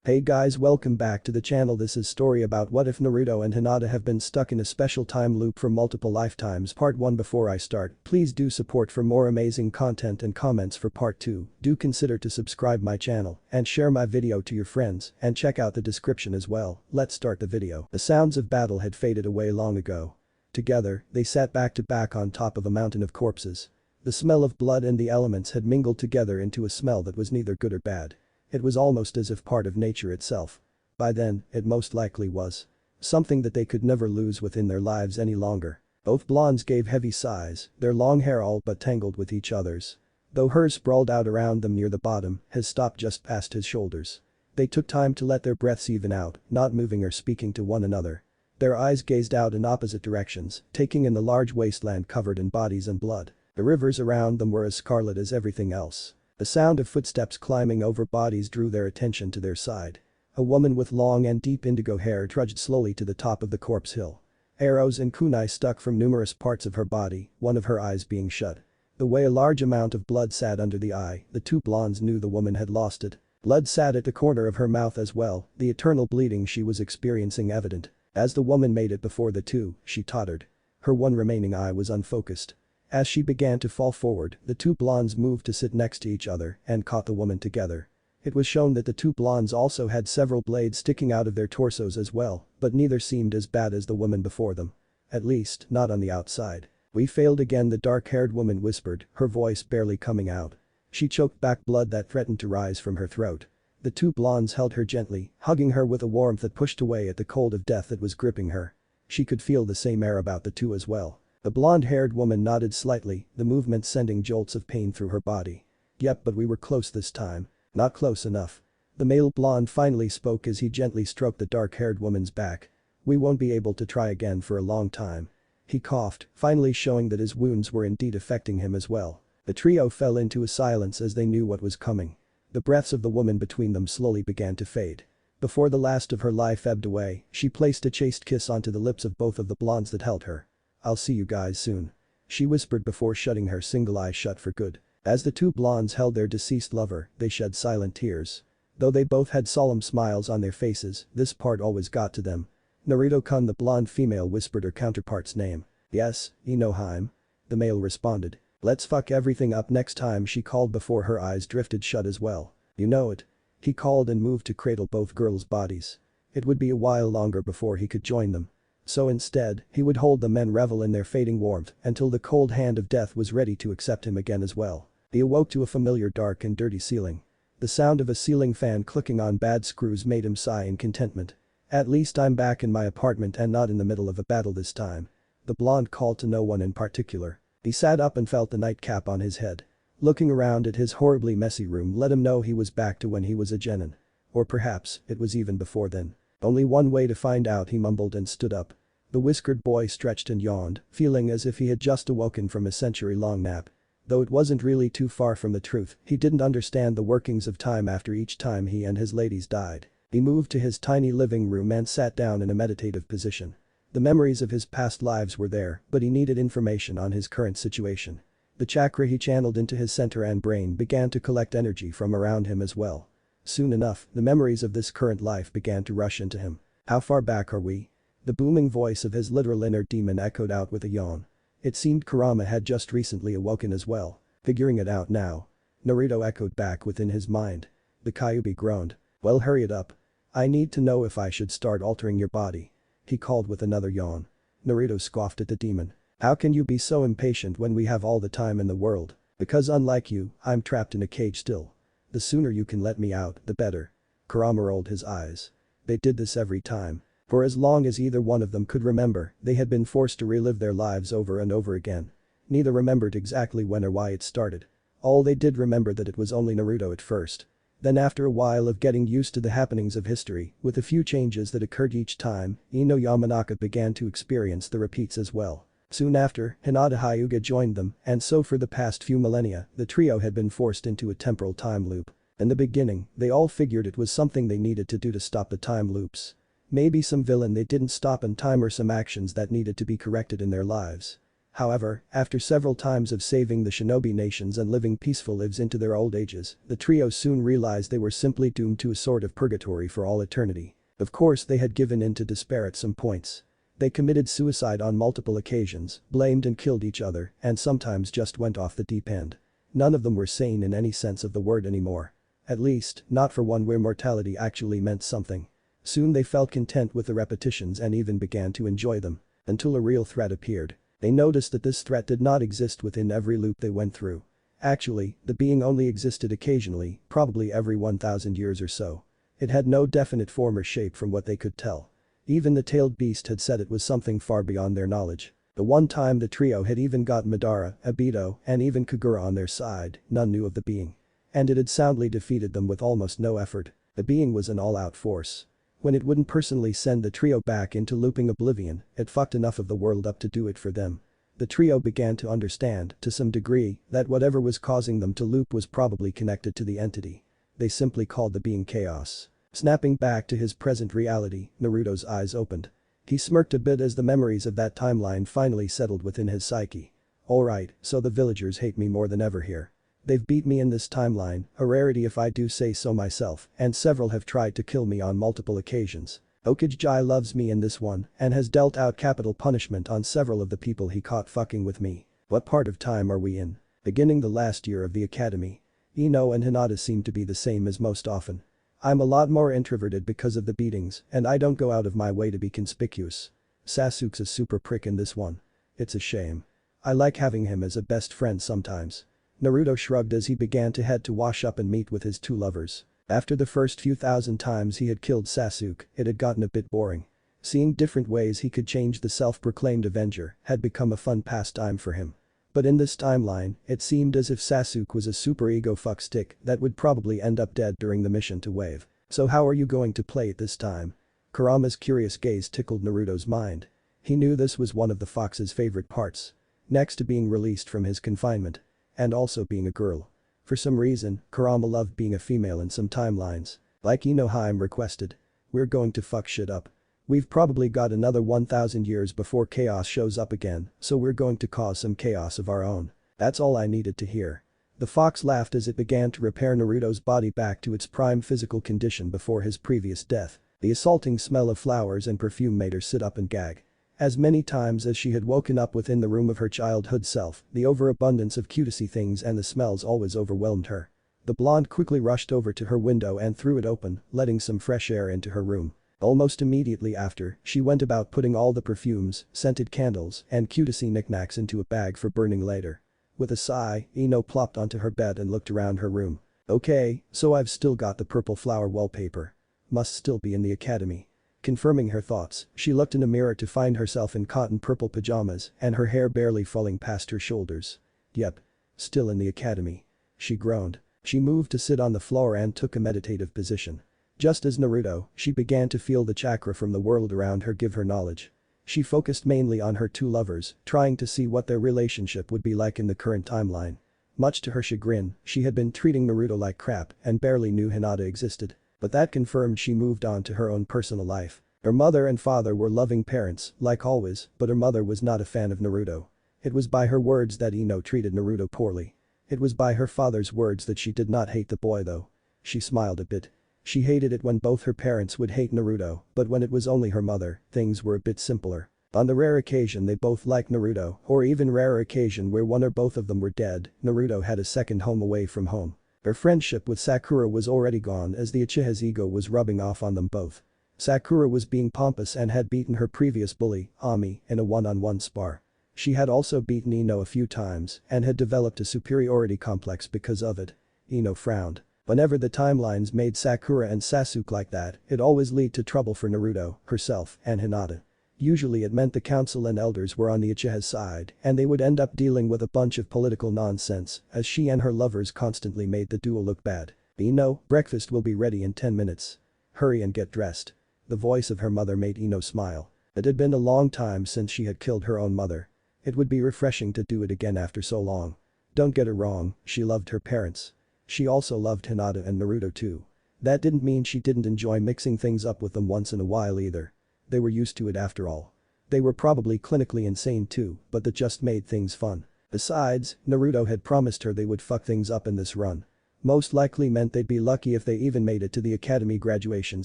Hey guys, welcome back to the channel. This is story about what if Naruto and Hinata have been stuck in a special time loop for multiple lifetimes. Part 1. Before I start, please do support for more amazing content and comments for part 2. Do consider to subscribe my channel and share my video to your friends and check out the description as well. Let's start the video. The sounds of battle had faded away long ago. Together, they sat back to back on top of a mountain of corpses. The smell of blood and the elements had mingled together into a smell that was neither good or bad. It was almost as if part of nature itself. By then, it most likely was. Something that they could never lose within their lives any longer. Both blondes gave heavy sighs, their long hair all but tangled with each other's. Though hers sprawled out around them near the bottom, his stopped just past his shoulders. They took time to let their breaths even out, not moving or speaking to one another. Their eyes gazed out in opposite directions, taking in the large wasteland covered in bodies and blood. The rivers around them were as scarlet as everything else. The sound of footsteps climbing over bodies drew their attention to their side. A woman with long and deep indigo hair trudged slowly to the top of the corpse hill. Arrows and kunai stuck from numerous parts of her body, one of her eyes being shut. The way a large amount of blood sat under the eye, the two blondes knew the woman had lost it. Blood sat at the corner of her mouth as well, the eternal bleeding she was experiencing evident. As the woman made it before the two, she tottered. Her one remaining eye was unfocused. As she began to fall forward, the two blondes moved to sit next to each other and caught the woman together. It was shown that the two blondes also had several blades sticking out of their torsos as well, but neither seemed as bad as the woman before them. At least, not on the outside. "We failed again," the dark-haired woman whispered, her voice barely coming out. She choked back blood that threatened to rise from her throat. The two blondes held her gently, hugging her with a warmth that pushed away at the cold of death that was gripping her. She could feel the same air about the two as well. The blonde-haired woman nodded slightly, the movement sending jolts of pain through her body. "Yep, but we were close this time." "Not close enough." The male blonde finally spoke as he gently stroked the dark-haired woman's back. "We won't be able to try again for a long time." He coughed, finally showing that his wounds were indeed affecting him as well. The trio fell into a silence as they knew what was coming. The breaths of the woman between them slowly began to fade. Before the last of her life ebbed away, she placed a chaste kiss onto the lips of both of the blondes that held her. "I'll see you guys soon," she whispered before shutting her single eye shut for good. As the two blondes held their deceased lover, they shed silent tears. Though they both had solemn smiles on their faces, this part always got to them. Naruto-kun, the blonde female whispered her counterpart's name. "Yes, Inohime," the male responded. "Let's fuck everything up next time," she called before her eyes drifted shut as well. "You know it," he called and moved to cradle both girls' bodies. It would be a while longer before he could join them. So instead, he would hold them and revel in their fading warmth until the cold hand of death was ready to accept him again as well. He awoke to a familiar dark and dirty ceiling. The sound of a ceiling fan clicking on bad screws made him sigh in contentment. "At least I'm back in my apartment and not in the middle of a battle this time." The blonde called to no one in particular. He sat up and felt the nightcap on his head. Looking around at his horribly messy room let him know he was back to when he was a genin. Or perhaps, it was even before then. "Only one way to find out," he mumbled and stood up. The whiskered boy stretched and yawned, feeling as if he had just awoken from a century-long nap. Though it wasn't really too far from the truth, he didn't understand the workings of time after each time he and his ladies died. He moved to his tiny living room and sat down in a meditative position. The memories of his past lives were there, but he needed information on his current situation. The chakra he channeled into his center and brain began to collect energy from around him as well. Soon enough, the memories of this current life began to rush into him. "How far back are we?" The booming voice of his literal inner demon echoed out with a yawn. It seemed Kurama had just recently awoken as well. "Figuring it out now." Naruto echoed back within his mind. The Kyuubi groaned. "Well, hurry it up. I need to know if I should start altering your body." He called with another yawn. Naruto scoffed at the demon. "How can you be so impatient when we have all the time in the world? Because unlike you, I'm trapped in a cage still. The sooner you can let me out, the better." Kurama rolled his eyes. They did this every time. For as long as either one of them could remember, they had been forced to relive their lives over and over again. Neither remembered exactly when or why it started. All they did remember that it was only Naruto at first. Then after a while of getting used to the happenings of history, with a few changes that occurred each time, Ino Yamanaka began to experience the repeats as well. Soon after, Hinata Hyuga joined them, and so for the past few millennia, the trio had been forced into a temporal time loop. In the beginning, they all figured it was something they needed to do to stop the time loops. Maybe some villain they didn't stop in time or some actions that needed to be corrected in their lives. However, after several times of saving the shinobi nations and living peaceful lives into their old ages, the trio soon realized they were simply doomed to a sort of purgatory for all eternity. Of course they had given in to despair at some points. They committed suicide on multiple occasions, blamed and killed each other, and sometimes just went off the deep end. None of them were sane in any sense of the word anymore. At least, not for one where mortality actually meant something. Soon they felt content with the repetitions and even began to enjoy them. Until a real threat appeared. They noticed that this threat did not exist within every loop they went through. Actually, the being only existed occasionally, probably every 1,000 years or so. It had no definite form or shape from what they could tell. Even the tailed beast had said it was something far beyond their knowledge. The one time the trio had even got Madara, Obito, and even Kagura on their side, none knew of the being. And it had soundly defeated them with almost no effort. The being was an all-out force. When it wouldn't personally send the trio back into looping oblivion, it fucked enough of the world up to do it for them. The trio began to understand, to some degree, that whatever was causing them to loop was probably connected to the entity. They simply called the being chaos. Snapping back to his present reality, Naruto's eyes opened. He smirked a bit as the memories of that timeline finally settled within his psyche. Alright, so the villagers hate me more than ever here. They've beat me in this timeline, a rarity if I do say so myself, and several have tried to kill me on multiple occasions. Okage loves me in this one and has dealt out capital punishment on several of the people he caught fucking with me. What part of time are we in? Beginning the last year of the academy. Ino and Hinata seem to be the same as most often. I'm a lot more introverted because of the beatings and I don't go out of my way to be conspicuous. Sasuke's a super prick in this one. It's a shame. I like having him as a best friend sometimes. Naruto shrugged as he began to head to wash up and meet with his two lovers. After the first few thousand times he had killed Sasuke, it had gotten a bit boring. Seeing different ways he could change the self-proclaimed Avenger had become a fun pastime for him. But in this timeline, it seemed as if Sasuke was a super ego fuckstick that would probably end up dead during the mission to Wave. So how are you going to play it this time? Kurama's curious gaze tickled Naruto's mind. He knew this was one of the fox's favorite parts. Next to being released from his confinement. And also being a girl. For some reason, Kurama loved being a female in some timelines. Like Inohaim requested. We're going to fuck shit up. We've probably got another 1,000 years before chaos shows up again, so we're going to cause some chaos of our own. That's all I needed to hear. The fox laughed as it began to repair Naruto's body back to its prime physical condition before his previous death. The assaulting smell of flowers and perfume made her sit up and gag. As many times as she had woken up within the room of her childhood self, the overabundance of cutesy things and the smells always overwhelmed her. The blonde quickly rushed over to her window and threw it open, letting some fresh air into her room. Almost immediately after, she went about putting all the perfumes, scented candles, and cutesy knickknacks into a bag for burning later. With a sigh, Ino plopped onto her bed and looked around her room. Okay, so I've still got the purple flower wallpaper. Must still be in the academy. Confirming her thoughts, she looked in a mirror to find herself in cotton purple pajamas and her hair barely falling past her shoulders. Yep. Still in the academy. She groaned. She moved to sit on the floor and took a meditative position. Just as Naruto, she began to feel the chakra from the world around her give her knowledge. She focused mainly on her two lovers, trying to see what their relationship would be like in the current timeline. Much to her chagrin, she had been treating Naruto like crap and barely knew Hinata existed. But that confirmed she moved on to her own personal life. Her mother and father were loving parents, like always, but her mother was not a fan of Naruto. It was by her words that Ino treated Naruto poorly. It was by her father's words that she did not hate the boy though. She smiled a bit. She hated it when both her parents would hate Naruto, but when it was only her mother, things were a bit simpler. On the rare occasion they both liked Naruto, or even rarer occasion where one or both of them were dead, Naruto had a second home away from home. Her friendship with Sakura was already gone as the Uchiha's ego was rubbing off on them both. Sakura was being pompous and had beaten her previous bully, Ami, in a one-on-one spar. She had also beaten Ino a few times and had developed a superiority complex because of it. Ino frowned. Whenever the timelines made Sakura and Sasuke like that, it always led to trouble for Naruto, herself, and Hinata. Usually it meant the council and elders were on the Uchiha's side and they would end up dealing with a bunch of political nonsense as she and her lovers constantly made the duo look bad. Ino, breakfast will be ready in 10 minutes. Hurry and get dressed. The voice of her mother made Ino smile. It had been a long time since she had killed her own mother. It would be refreshing to do it again after so long. Don't get her wrong, she loved her parents. She also loved Hinata and Naruto too. That didn't mean she didn't enjoy mixing things up with them once in a while either. They were used to it after all. They were probably clinically insane too, but that just made things fun. Besides, Naruto had promised her they would fuck things up in this run. Most likely meant they'd be lucky if they even made it to the academy graduation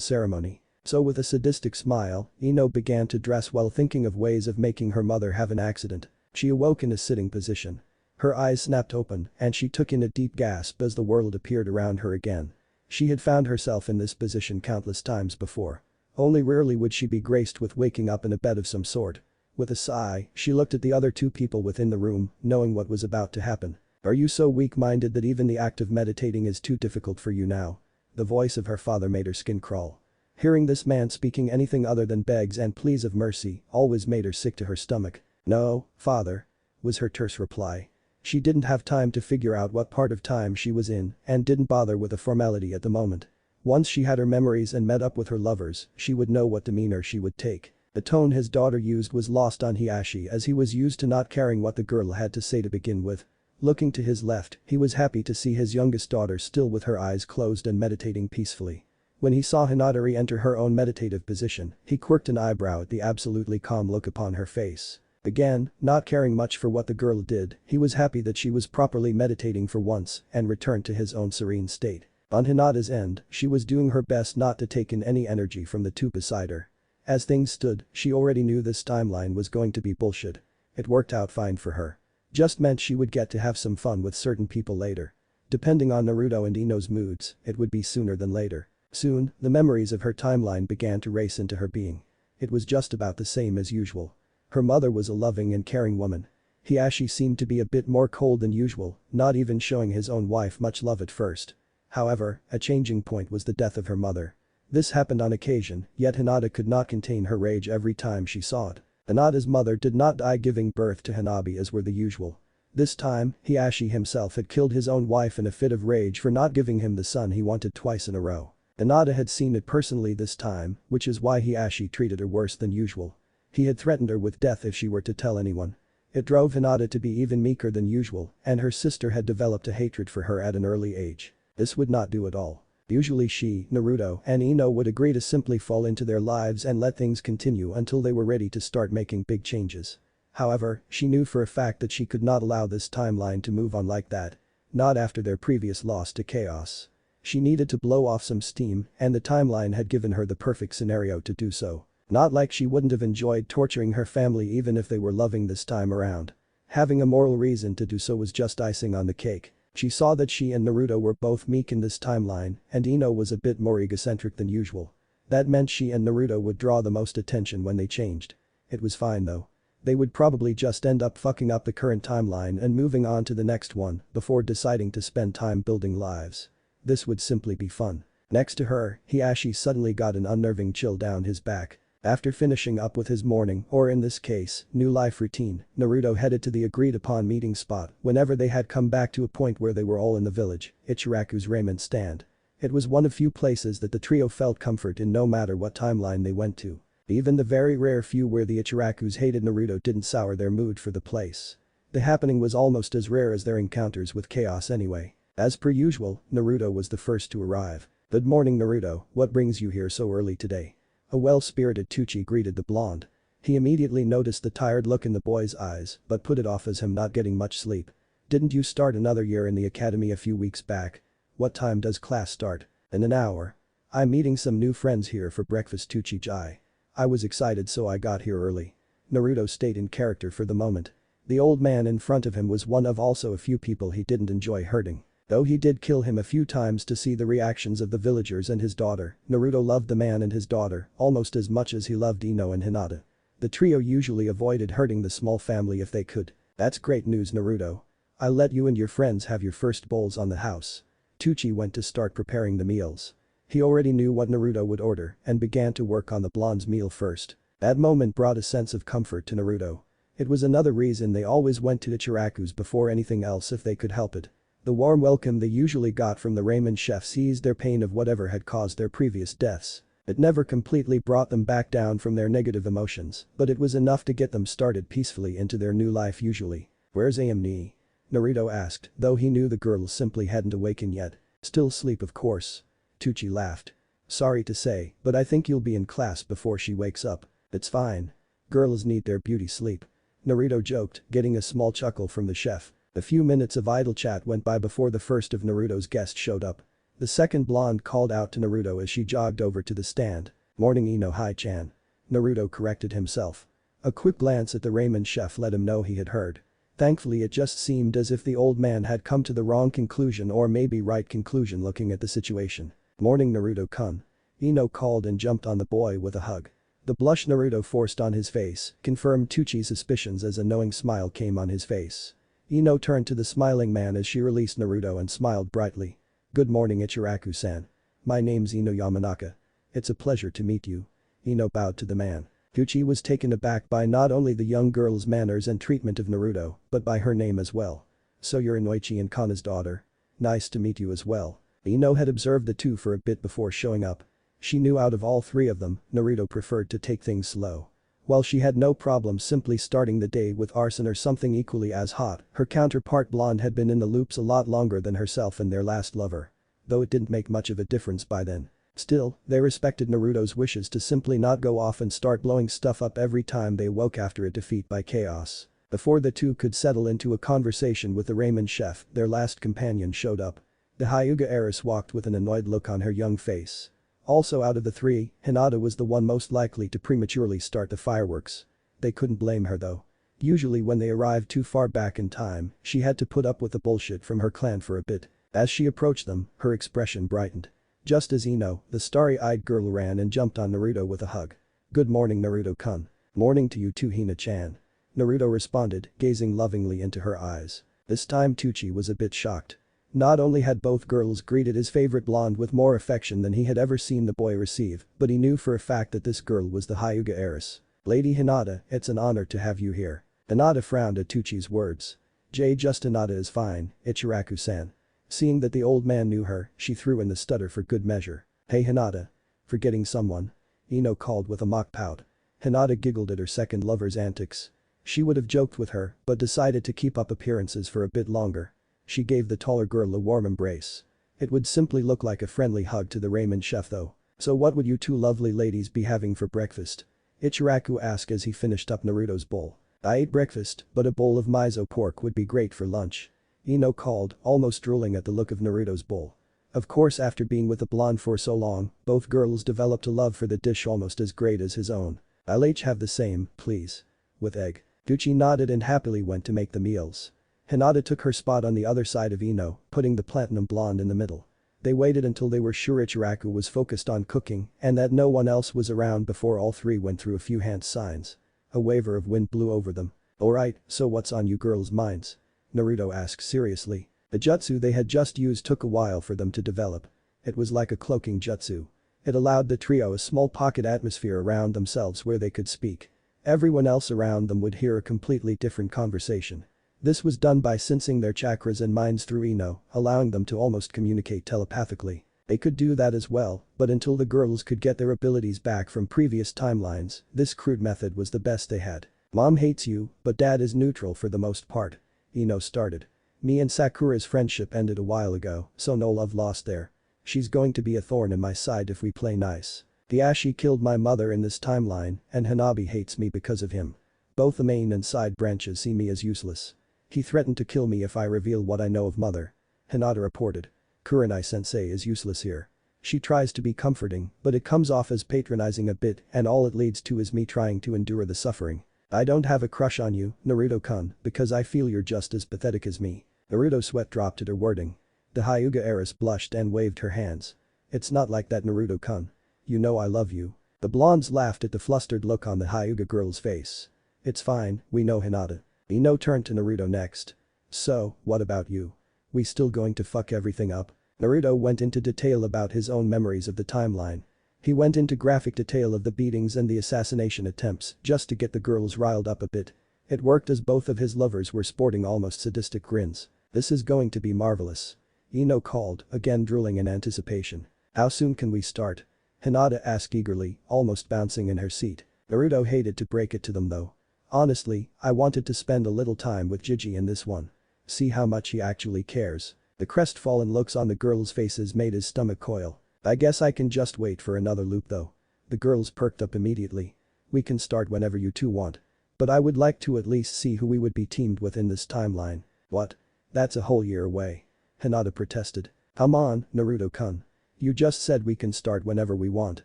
ceremony. So with a sadistic smile, Ino began to dress while thinking of ways of making her mother have an accident. She awoke in a sitting position. Her eyes snapped open and she took in a deep gasp as the world appeared around her again. She had found herself in this position countless times before. Only rarely would she be graced with waking up in a bed of some sort. With a sigh, she looked at the other two people within the room, knowing what was about to happen. Are you so weak-minded that even the act of meditating is too difficult for you now? The voice of her father made her skin crawl. Hearing this man speaking anything other than begs and pleas of mercy always made her sick to her stomach. No, father, was her terse reply. She didn't have time to figure out what part of time she was in and didn't bother with a formality at the moment. Once she had her memories and met up with her lovers, she would know what demeanor she would take. The tone his daughter used was lost on Hiashi as he was used to not caring what the girl had to say to begin with. Looking to his left, he was happy to see his youngest daughter still with her eyes closed and meditating peacefully. When he saw Hinata re-enter her own meditative position, he quirked an eyebrow at the absolutely calm look upon her face. Again, not caring much for what the girl did, he was happy that she was properly meditating for once and returned to his own serene state. On Hinata's end, she was doing her best not to take in any energy from the two beside her. As things stood, she already knew this timeline was going to be bullshit. It worked out fine for her. Just meant she would get to have some fun with certain people later. Depending on Naruto and Ino's moods, it would be sooner than later. Soon, the memories of her timeline began to race into her being. It was just about the same as usual. Her mother was a loving and caring woman. Hiashi seemed to be a bit more cold than usual, not even showing his own wife much love at first. However, a changing point was the death of her mother. This happened on occasion, yet Hinata could not contain her rage every time she saw it. Hinata's mother did not die giving birth to Hanabi as were the usual. This time, Hiashi himself had killed his own wife in a fit of rage for not giving him the son he wanted twice in a row. Hinata had seen it personally this time, which is why Hiashi treated her worse than usual. He had threatened her with death if she were to tell anyone. It drove Hinata to be even meeker than usual, and her sister had developed a hatred for her at an early age. This would not do at all. Usually she, Naruto, and Ino would agree to simply fall into their lives and let things continue until they were ready to start making big changes. However, she knew for a fact that she could not allow this timeline to move on like that. Not after their previous loss to chaos. She needed to blow off some steam, and the timeline had given her the perfect scenario to do so. Not like she wouldn't have enjoyed torturing her family even if they were loving this time around. Having a moral reason to do so was just icing on the cake. She saw that she and Naruto were both meek in this timeline, and Ino was a bit more egocentric than usual. That meant she and Naruto would draw the most attention when they changed. It was fine though. They would probably just end up fucking up the current timeline and moving on to the next one before deciding to spend time building lives. This would simply be fun. Next to her, Hiashi suddenly got an unnerving chill down his back. After finishing up with his morning, or in this case, new life routine, Naruto headed to the agreed-upon meeting spot whenever they had come back to a point where they were all in the village, Ichiraku's raiment stand. It was one of few places that the trio felt comfort in no matter what timeline they went to. Even the very rare few where the Ichirakus hated Naruto didn't sour their mood for the place. The happening was almost as rare as their encounters with chaos anyway. As per usual, Naruto was the first to arrive. Good morning Naruto, what brings you here so early today? A well-spirited Tucci greeted the blonde. He immediately noticed the tired look in the boy's eyes but put it off as him not getting much sleep. Didn't you start another year in the academy a few weeks back? What time does class start? In an hour. I'm meeting some new friends here for breakfast Tucci-ji. I was excited so I got here early. Naruto stayed in character for the moment. The old man in front of him was one of also a few people he didn't enjoy hurting. Though he did kill him a few times to see the reactions of the villagers and his daughter, Naruto loved the man and his daughter almost as much as he loved Ino and Hinata. The trio usually avoided hurting the small family if they could. That's great news Naruto. I'll let you and your friends have your first bowls on the house. Tucci went to start preparing the meals. He already knew what Naruto would order and began to work on the blonde's meal first. That moment brought a sense of comfort to Naruto. It was another reason they always went to Ichiraku's before anything else if they could help it. The warm welcome they usually got from the ramen chefs eased their pain of whatever had caused their previous deaths. It never completely brought them back down from their negative emotions, but it was enough to get them started peacefully into their new life usually. Where's Amni? Naruto asked, though he knew the girl simply hadn't awakened yet. Still asleep of course. Tucci laughed. Sorry to say, but I think you'll be in class before she wakes up. It's fine. Girls need their beauty sleep. Naruto joked, getting a small chuckle from the chef. A few minutes of idle chat went by before the first of Naruto's guests showed up. The second blonde called out to Naruto as she jogged over to the stand. "Morning Ino Hai-chan." Naruto corrected himself. A quick glance at the ramen chef let him know he had heard. Thankfully it just seemed as if the old man had come to the wrong conclusion or maybe right conclusion looking at the situation. "Morning Naruto-kun." Ino called and jumped on the boy with a hug. The blush Naruto forced on his face confirmed Tuchi's suspicions as a knowing smile came on his face. Ino turned to the smiling man as she released Naruto and smiled brightly. "Good morning Ichiraku-san. My name's Ino Yamanaka. It's a pleasure to meet you." Ino bowed to the man. Tuchi was taken aback by not only the young girl's manners and treatment of Naruto, but by her name as well. "So you're Inoichi and Kana's daughter. Nice to meet you as well." Ino had observed the two for a bit before showing up. She knew out of all three of them, Naruto preferred to take things slow. While she had no problem simply starting the day with arson or something equally as hot, her counterpart blonde had been in the loops a lot longer than herself and their last lover. Though it didn't make much of a difference by then. Still, they respected Naruto's wishes to simply not go off and start blowing stuff up every time they woke after a defeat by chaos. Before the two could settle into a conversation with the ramen chef, their last companion showed up. The Hyuga heiress walked with an annoyed look on her young face. Also out of the three, Hinata was the one most likely to prematurely start the fireworks. They couldn't blame her though. Usually when they arrived too far back in time, she had to put up with the bullshit from her clan for a bit. As she approached them, her expression brightened. Just as Ino, the starry-eyed girl ran and jumped on Naruto with a hug. "Good morning Naruto-kun." "Morning to you too Hina-chan." Naruto responded, gazing lovingly into her eyes. This time Tuchi was a bit shocked. Not only had both girls greeted his favorite blonde with more affection than he had ever seen the boy receive, but he knew for a fact that this girl was the Hyuga heiress. "Lady Hinata, it's an honor to have you here." Hinata frowned at Tuchi's words. Just Hinata is fine, Ichiraku-san." Seeing that the old man knew her, she threw in the stutter for good measure. "Hey Hinata. Forgetting someone?" Ino called with a mock pout. Hinata giggled at her second lover's antics. She would have joked with her, but decided to keep up appearances for a bit longer. She gave the taller girl a warm embrace. It would simply look like a friendly hug to the ramen chef though. "So what would you two lovely ladies be having for breakfast?" Ichiraku asked as he finished up Naruto's bowl. "I ate breakfast, but a bowl of miso pork would be great for lunch." Ino called, almost drooling at the look of Naruto's bowl. Of course after being with the blonde for so long, both girls developed a love for the dish almost as great as his own. "I'll each have the same, please. With egg." Tuchi nodded and happily went to make the meals. Hinata took her spot on the other side of Ino, putting the platinum blonde in the middle. They waited until they were sure Ichiraku was focused on cooking and that no one else was around before all three went through a few hand signs. A wave of wind blew over them. "Alright, so what's on you girls' minds?" Naruto asked seriously. The jutsu they had just used took a while for them to develop. It was like a cloaking jutsu. It allowed the trio a small pocket atmosphere around themselves where they could speak. Everyone else around them would hear a completely different conversation. This was done by sensing their chakras and minds through Ino, allowing them to almost communicate telepathically. They could do that as well, but until the girls could get their abilities back from previous timelines, this crude method was the best they had. "Mom hates you, but dad is neutral for the most part." Ino started. "Me and Sakura's friendship ended a while ago, so no love lost there. She's going to be a thorn in my side if we play nice. The Ashi killed my mother in this timeline and Hanabi hates me because of him. Both the main and side branches see me as useless. He threatened to kill me if I reveal what I know of mother." Hinata reported. "Kurenai-sensei is useless here. She tries to be comforting, but it comes off as patronizing a bit and all it leads to is me trying to endure the suffering. I don't have a crush on you, Naruto-kun, because I feel you're just as pathetic as me." Naruto's sweat dropped at her wording. The Hyuga heiress blushed and waved her hands. "It's not like that Naruto-kun. You know I love you." The blondes laughed at the flustered look on the Hyuga girl's face. "It's fine, we know Hinata." Ino turned to Naruto next. "So, what about you? We still going to fuck everything up?" Naruto went into detail about his own memories of the timeline. He went into graphic detail of the beatings and the assassination attempts just to get the girls riled up a bit. It worked as both of his lovers were sporting almost sadistic grins. "This is going to be marvelous." Ino called, again drooling in anticipation. "How soon can we start?" Hinata asked eagerly, almost bouncing in her seat. Naruto hated to break it to them though. "Honestly, I wanted to spend a little time with Gigi in this one. See how much he actually cares." The crestfallen looks on the girls' faces made his stomach coil. "I guess I can just wait for another loop though." The girls perked up immediately. we can start whenever you two want. But I would like to at least see who we would be teamed with in this timeline. What? That's a whole year away. Hinata protested. Come on, Naruto-kun. You just said we can start whenever we want.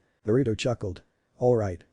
Naruto chuckled. Alright.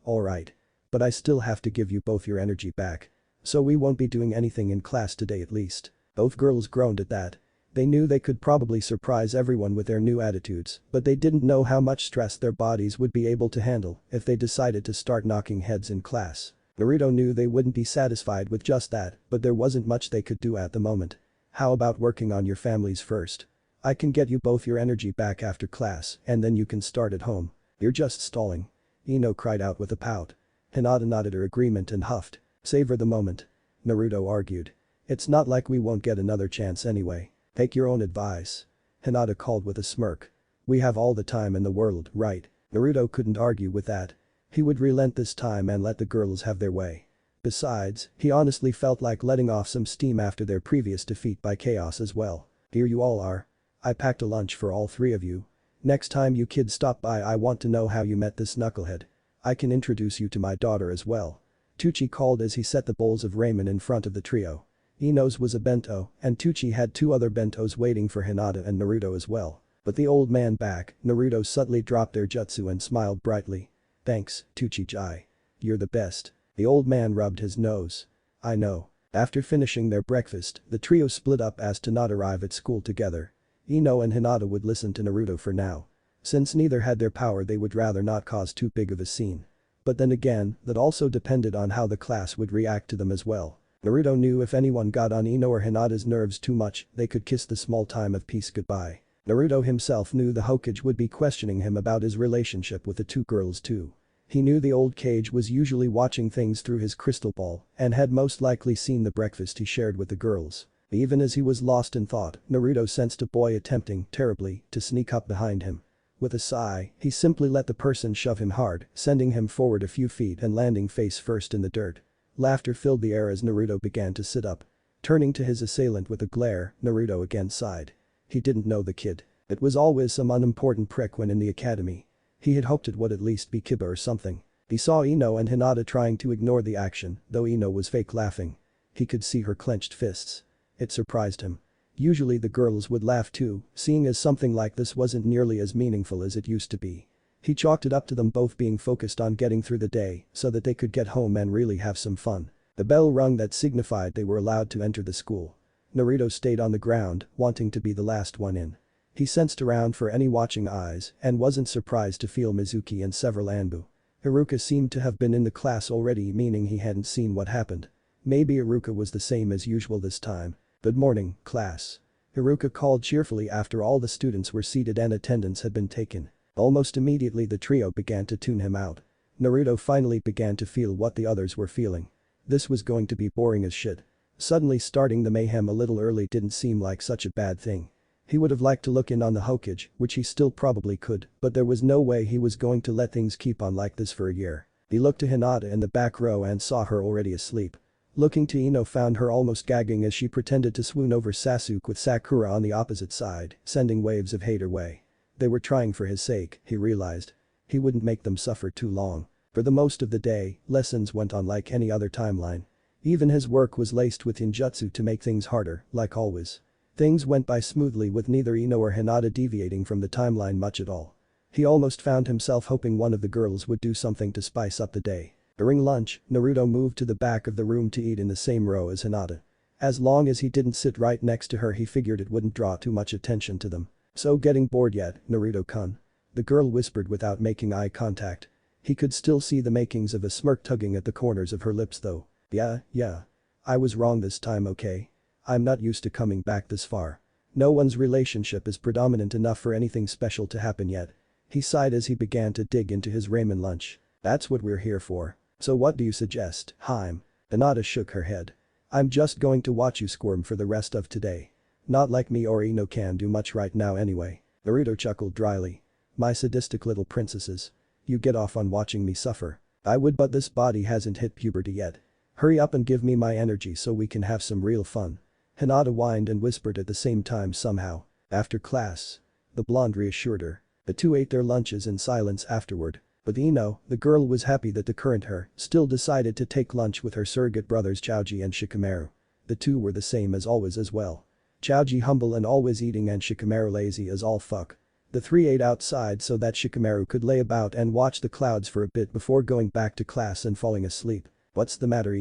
But I still have to give you both your energy back. So we won't be doing anything in class today at least. Both girls groaned at that. They knew they could probably surprise everyone with their new attitudes, but they didn't know how much stress their bodies would be able to handle if they decided to start knocking heads in class. Naruto knew they wouldn't be satisfied with just that, but there wasn't much they could do at the moment. How about working on your families first? I can get you both your energy back after class and then you can start at home. You're just stalling. Ino cried out with a pout. Hinata nodded her agreement and huffed. Savor the moment. Naruto argued. It's not like we won't get another chance anyway. Take your own advice. Hinata called with a smirk. We have all the time in the world, right? Naruto couldn't argue with that. He would relent this time and let the girls have their way. Besides, he honestly felt like letting off some steam after their previous defeat by chaos as well. Here you all are. I packed a lunch for all three of you. Next time you kids stop by I want to know how you met this knucklehead. I can introduce you to my daughter as well. Tucci called as he set the bowls of ramen in front of the trio. Ino's was a bento, and Tucci had two other bentos waiting for Hinata and Naruto as well. But the old man back, Naruto subtly dropped their jutsu and smiled brightly. Thanks, Tucci-jai. You're the best. The old man rubbed his nose. I know. After finishing their breakfast, the trio split up as to not arrive at school together. Ino and Hinata would listen to Naruto for now. Since neither had their power they would rather not cause too big of a scene. But then again, that also depended on how the class would react to them as well. Naruto knew if anyone got on Ino or Hinata's nerves too much, they could kiss the small time of peace goodbye. Naruto himself knew the Hokage would be questioning him about his relationship with the two girls too. He knew the old Kage was usually watching things through his crystal ball and had most likely seen the breakfast he shared with the girls. Even as he was lost in thought, Naruto sensed a boy attempting, terribly, to sneak up behind him. With a sigh, he simply let the person shove him hard, sending him forward a few feet and landing face first in the dirt. Laughter filled the air as Naruto began to sit up. Turning to his assailant with a glare, Naruto again sighed. He didn't know the kid. It was always some unimportant prick when in the academy. He had hoped it would at least be Kiba or something. He saw Ino and Hinata trying to ignore the action, though Ino was fake laughing. He could see her clenched fists. It surprised him. Usually the girls would laugh too, seeing as something like this wasn't nearly as meaningful as it used to be. He chalked it up to them both being focused on getting through the day so that they could get home and really have some fun. The bell rung that signified they were allowed to enter the school. Naruto stayed on the ground, wanting to be the last one in. He sensed around for any watching eyes and wasn't surprised to feel Mizuki and several Anbu. Haruka seemed to have been in the class already, meaning he hadn't seen what happened. Maybe Haruka was the same as usual this time. Good morning, class. Haruka called cheerfully after all the students were seated and attendance had been taken. Almost immediately the trio began to tune him out. Naruto finally began to feel what the others were feeling. This was going to be boring as shit. Suddenly starting the mayhem a little early didn't seem like such a bad thing. He would have liked to look in on the Hokage, which he still probably could, but there was no way he was going to let things keep on like this for a year. He looked to Hinata in the back row and saw her already asleep. Looking to Ino found her almost gagging as she pretended to swoon over Sasuke with Sakura on the opposite side, sending waves of hate her way. They were trying for his sake, he realized. He wouldn't make them suffer too long. For the most of the day, lessons went on like any other timeline. Even his work was laced with ninjutsu to make things harder, like always. Things went by smoothly with neither Ino or Hinata deviating from the timeline much at all. He almost found himself hoping one of the girls would do something to spice up the day. During lunch, Naruto moved to the back of the room to eat in the same row as Hinata. As long as he didn't sit right next to her he figured it wouldn't draw too much attention to them. So getting bored yet, Naruto-kun? The girl whispered without making eye contact. He could still see the makings of a smirk tugging at the corners of her lips though. Yeah. I was wrong this time, okay? I'm not used to coming back this far. No one's relationship is predominant enough for anything special to happen yet. He sighed as he began to dig into his ramen lunch. That's what we're here for. So what do you suggest, Haim? Hinata shook her head. I'm just going to watch you squirm for the rest of today. Not like me or Ino can do much right now anyway. Naruto chuckled dryly. My sadistic little princesses. You get off on watching me suffer. I would, but this body hasn't hit puberty yet. Hurry up and give me my energy so we can have some real fun. Hinata whined and whispered at the same time somehow. After class. The blonde reassured her. The two ate their lunches in silence afterward. But the girl was happy that the current her still decided to take lunch with her surrogate brothers Chaoji and Shikamaru. The two were the same as always as well. Chaoji humble and always eating and Shikamaru lazy as all fuck. The three ate outside so that Shikamaru could lay about and watch the clouds for a bit before going back to class and falling asleep. "What's the matter,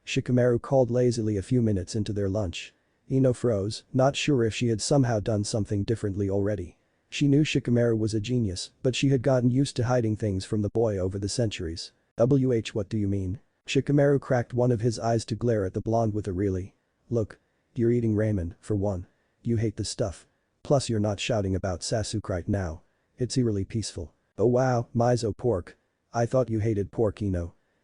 Shikamaru called lazily a few minutes into their lunch. Ino froze, not sure if she had somehow done something differently already. She knew Shikamaru was a genius, but she had gotten used to hiding things from the boy over the centuries. What do you mean? Shikamaru cracked one of his eyes to glare at the blonde with a really. Look. You're eating ramen, for one. You hate the stuff. Plus you're not shouting about Sasuke right now. It's eerily peaceful. Oh wow, miso pork. I thought you hated pork,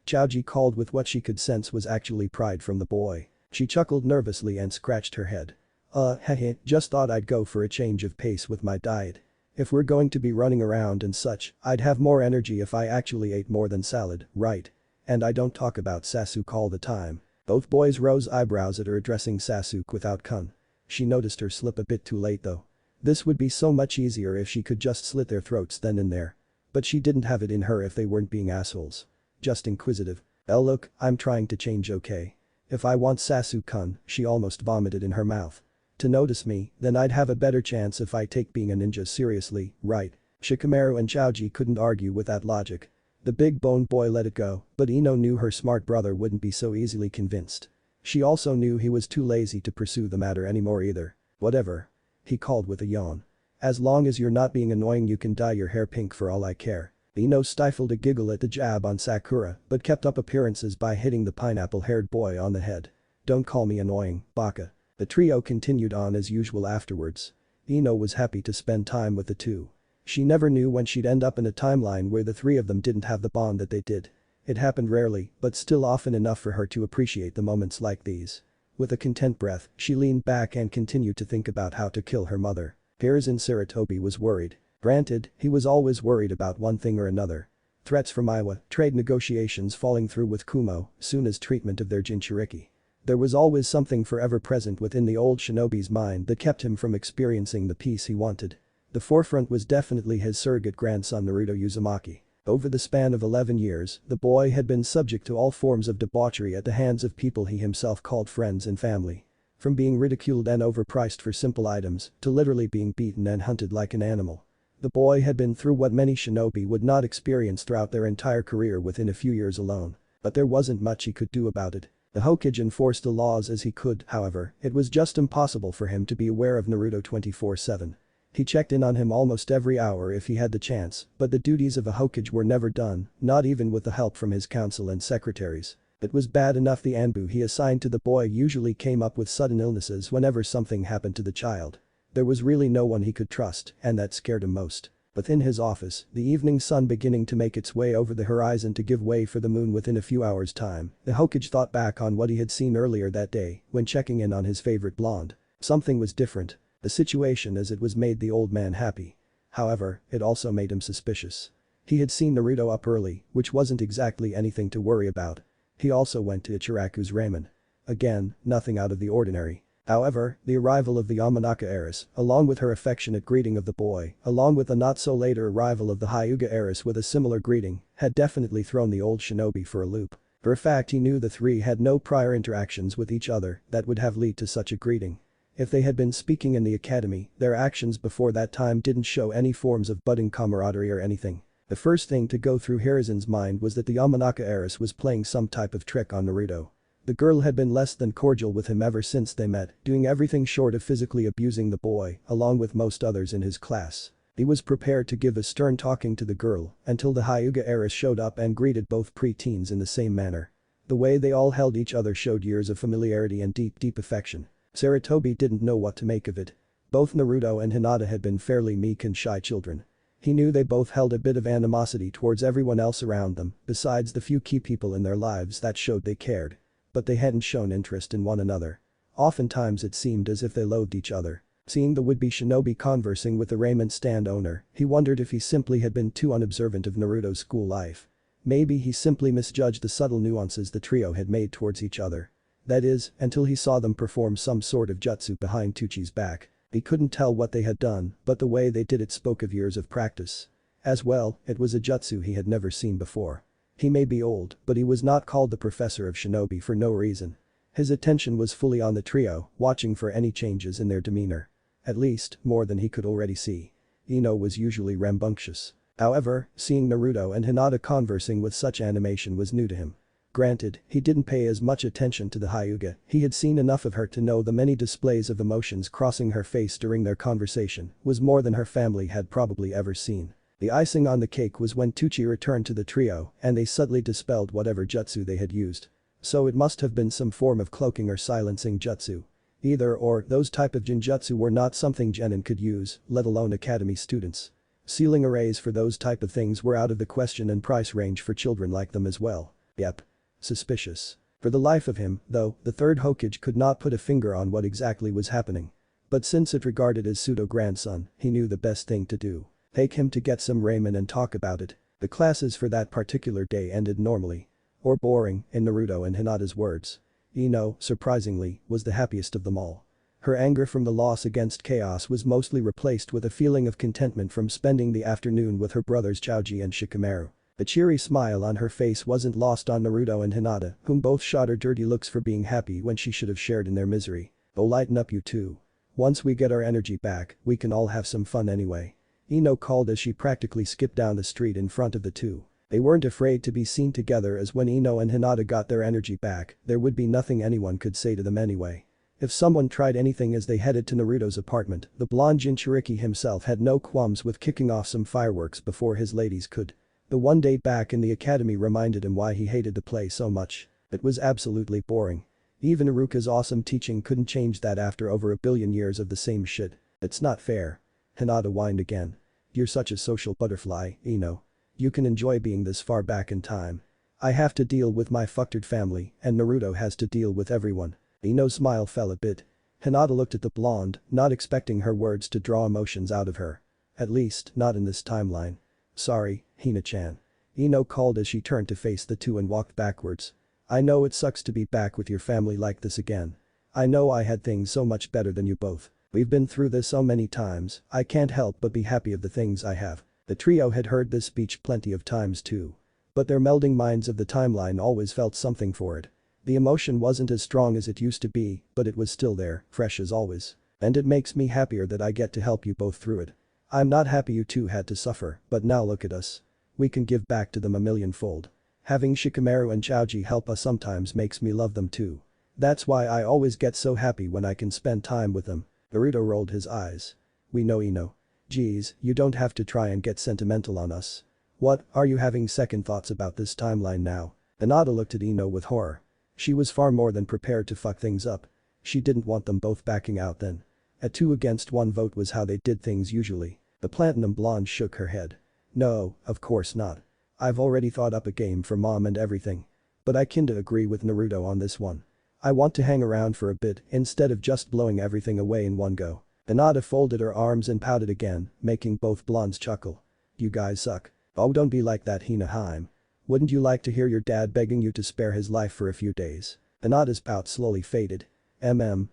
Chaoji called with what she could sense was actually pride from the boy. She chuckled nervously and scratched her head. Heh, just thought I'd go for a change of pace with my diet. If we're going to be running around and such, I'd have more energy if I actually ate more than salad, right? And I don't talk about Sasuke all the time. Both boys rose eyebrows at her addressing Sasuke without kun. She noticed her slip a bit too late though. This would be so much easier if she could just slit their throats then and there. But she didn't have it in her if they weren't being assholes. Just inquisitive. Look, I'm trying to change, okay? If I want Sasuke-kun, she almost vomited in her mouth. To notice me, then I'd have a better chance if I take being a ninja seriously, right? Shikamaru and Chaoji couldn't argue with that logic. The big boned boy let it go, but Ino knew her smart brother wouldn't be so easily convinced. She also knew he was too lazy to pursue the matter anymore either. Whatever. He called with a yawn. As long as you're not being annoying you can dye your hair pink for all I care. Ino stifled a giggle at the jab on Sakura but kept up appearances by hitting the pineapple-haired boy on the head. Don't call me annoying, baka. The trio continued on as usual afterwards. Ino was happy to spend time with the two. She never knew when she'd end up in a timeline where the three of them didn't have the bond that they did. It happened rarely, but still often enough for her to appreciate the moments like these. With a content breath, she leaned back and continued to think about how to kill her mother. Hiruzen Sarutobi was worried. Granted, he was always worried about one thing or another. Threats from Iwa, trade negotiations falling through with Kumo, Suna's treatment of their Jinchuriki. There was always something forever present within the old shinobi's mind that kept him from experiencing the peace he wanted. The forefront was definitely his surrogate grandson Naruto Uzumaki. Over the span of 11 years, the boy had been subject to all forms of debauchery at the hands of people he himself called friends and family. From being ridiculed and overpriced for simple items, to literally being beaten and hunted like an animal. The boy had been through what many shinobi would not experience throughout their entire career within a few years alone. But there wasn't much he could do about it. The Hokage enforced the laws as he could, however, it was just impossible for him to be aware of Naruto 24/7. He checked in on him almost every hour if he had the chance, but the duties of a Hokage were never done, not even with the help from his council and secretaries. It was bad enough the Anbu he assigned to the boy usually came up with sudden illnesses whenever something happened to the child. There was really no one he could trust, and that scared him most. Within his office, the evening sun beginning to make its way over the horizon to give way for the moon within a few hours' time, the Hokage thought back on what he had seen earlier that day when checking in on his favorite blonde. Something was different. The situation as it was made the old man happy. However, it also made him suspicious. He had seen Naruto up early, which wasn't exactly anything to worry about. He also went to Ichiraku's ramen. Again, nothing out of the ordinary. However, the arrival of the Yamanaka heiress, along with her affectionate greeting of the boy, along with the not-so-later arrival of the Hyuga heiress with a similar greeting, had definitely thrown the old shinobi for a loop. For a fact he knew the three had no prior interactions with each other that would have led to such a greeting. If they had been speaking in the academy, their actions before that time didn't show any forms of budding camaraderie or anything. The first thing to go through Hiruzen's mind was that the Yamanaka heiress was playing some type of trick on Naruto. The girl had been less than cordial with him ever since they met, doing everything short of physically abusing the boy, along with most others in his class. He was prepared to give a stern talking to the girl until the Hyuga heiress showed up and greeted both pre-teens in the same manner. The way they all held each other showed years of familiarity and deep affection. Sarutobi didn't know what to make of it. Both Naruto and Hinata had been fairly meek and shy children. He knew they both held a bit of animosity towards everyone else around them, besides the few key people in their lives that showed they cared. But they hadn't shown interest in one another. Oftentimes it seemed as if they loathed each other. Seeing the would-be shinobi conversing with the ramen stand owner, he wondered if he simply had been too unobservant of Naruto's school life. Maybe he simply misjudged the subtle nuances the trio had made towards each other. That is, until he saw them perform some sort of jutsu behind Tuchi's back. He couldn't tell what they had done, but the way they did it spoke of years of practice. As well, it was a jutsu he had never seen before. He may be old, but he was not called the professor of shinobi for no reason. His attention was fully on the trio, watching for any changes in their demeanor. At least, more than he could already see. Ino was usually rambunctious. However, seeing Naruto and Hinata conversing with such animation was new to him. Granted, he didn't pay as much attention to the Hyuga, he had seen enough of her to know the many displays of emotions crossing her face during their conversation was more than her family had probably ever seen. The icing on the cake was when Tucci returned to the trio and they subtly dispelled whatever jutsu they had used. So it must have been some form of cloaking or silencing jutsu. Either or, those type of genjutsu were not something genin could use, let alone academy students. Ceiling arrays for those type of things were out of the question and price range for children like them as well. Yep. Suspicious. For the life of him, though, the third Hokage could not put a finger on what exactly was happening. But since it regarded his pseudo-grandson, he knew the best thing to do. Take him to get some ramen and talk about it. The classes for that particular day ended normally. Or boring, in Naruto and Hinata's words. Ino, surprisingly, was the happiest of them all. Her anger from the loss against Chaos was mostly replaced with a feeling of contentment from spending the afternoon with her brothers Choji and Shikamaru. The cheery smile on her face wasn't lost on Naruto and Hinata, whom both shot her dirty looks for being happy when she should have shared in their misery. Oh, lighten up you two. Once we get our energy back, we can all have some fun anyway. Ino called as she practically skipped down the street in front of the two. They weren't afraid to be seen together as when Ino and Hinata got their energy back, there would be nothing anyone could say to them anyway. If someone tried anything as they headed to Naruto's apartment, the blonde Jinchuriki himself had no qualms with kicking off some fireworks before his ladies could. The one day back in the academy reminded him why he hated the play so much. It was absolutely boring. Even Iruka's awesome teaching couldn't change that after over a billion years of the same shit. It's not fair. Hinata whined again. You're such a social butterfly, Ino. You can enjoy being this far back in time. I have to deal with my fucked family and Naruto has to deal with everyone. Ino's smile fell a bit. Hinata looked at the blonde, not expecting her words to draw emotions out of her. At least, not in this timeline. Sorry, Hina-chan. Ino called as she turned to face the two and walked backwards. I know it sucks to be back with your family like this again. I know I had things so much better than you both. We've been through this so many times, I can't help but be happy of the things I have. The trio had heard this speech plenty of times too. But their melding minds of the timeline always felt something for it. The emotion wasn't as strong as it used to be, but it was still there, fresh as always. And it makes me happier that I get to help you both through it. I'm not happy you two had to suffer, but now look at us. We can give back to them a millionfold. Having Shikamaru and Choji help us sometimes makes me love them too. That's why I always get so happy when I can spend time with them. Naruto rolled his eyes. We know Ino. Geez, you don't have to try and get sentimental on us. What, are you having second thoughts about this timeline now? Hinata looked at Ino with horror. She was far more than prepared to fuck things up. She didn't want them both backing out then. A 2-against-1 vote was how they did things usually. The platinum blonde shook her head. No, of course not. I've already thought up a game for mom and everything. But I kinda agree with Naruto on this one. I want to hang around for a bit instead of just blowing everything away in one go. Hinata folded her arms and pouted again, making both blondes chuckle. You guys suck. Oh, don't be like that, Hina-heim. Wouldn't you like to hear your dad begging you to spare his life for a few days? Hinata's pout slowly faded.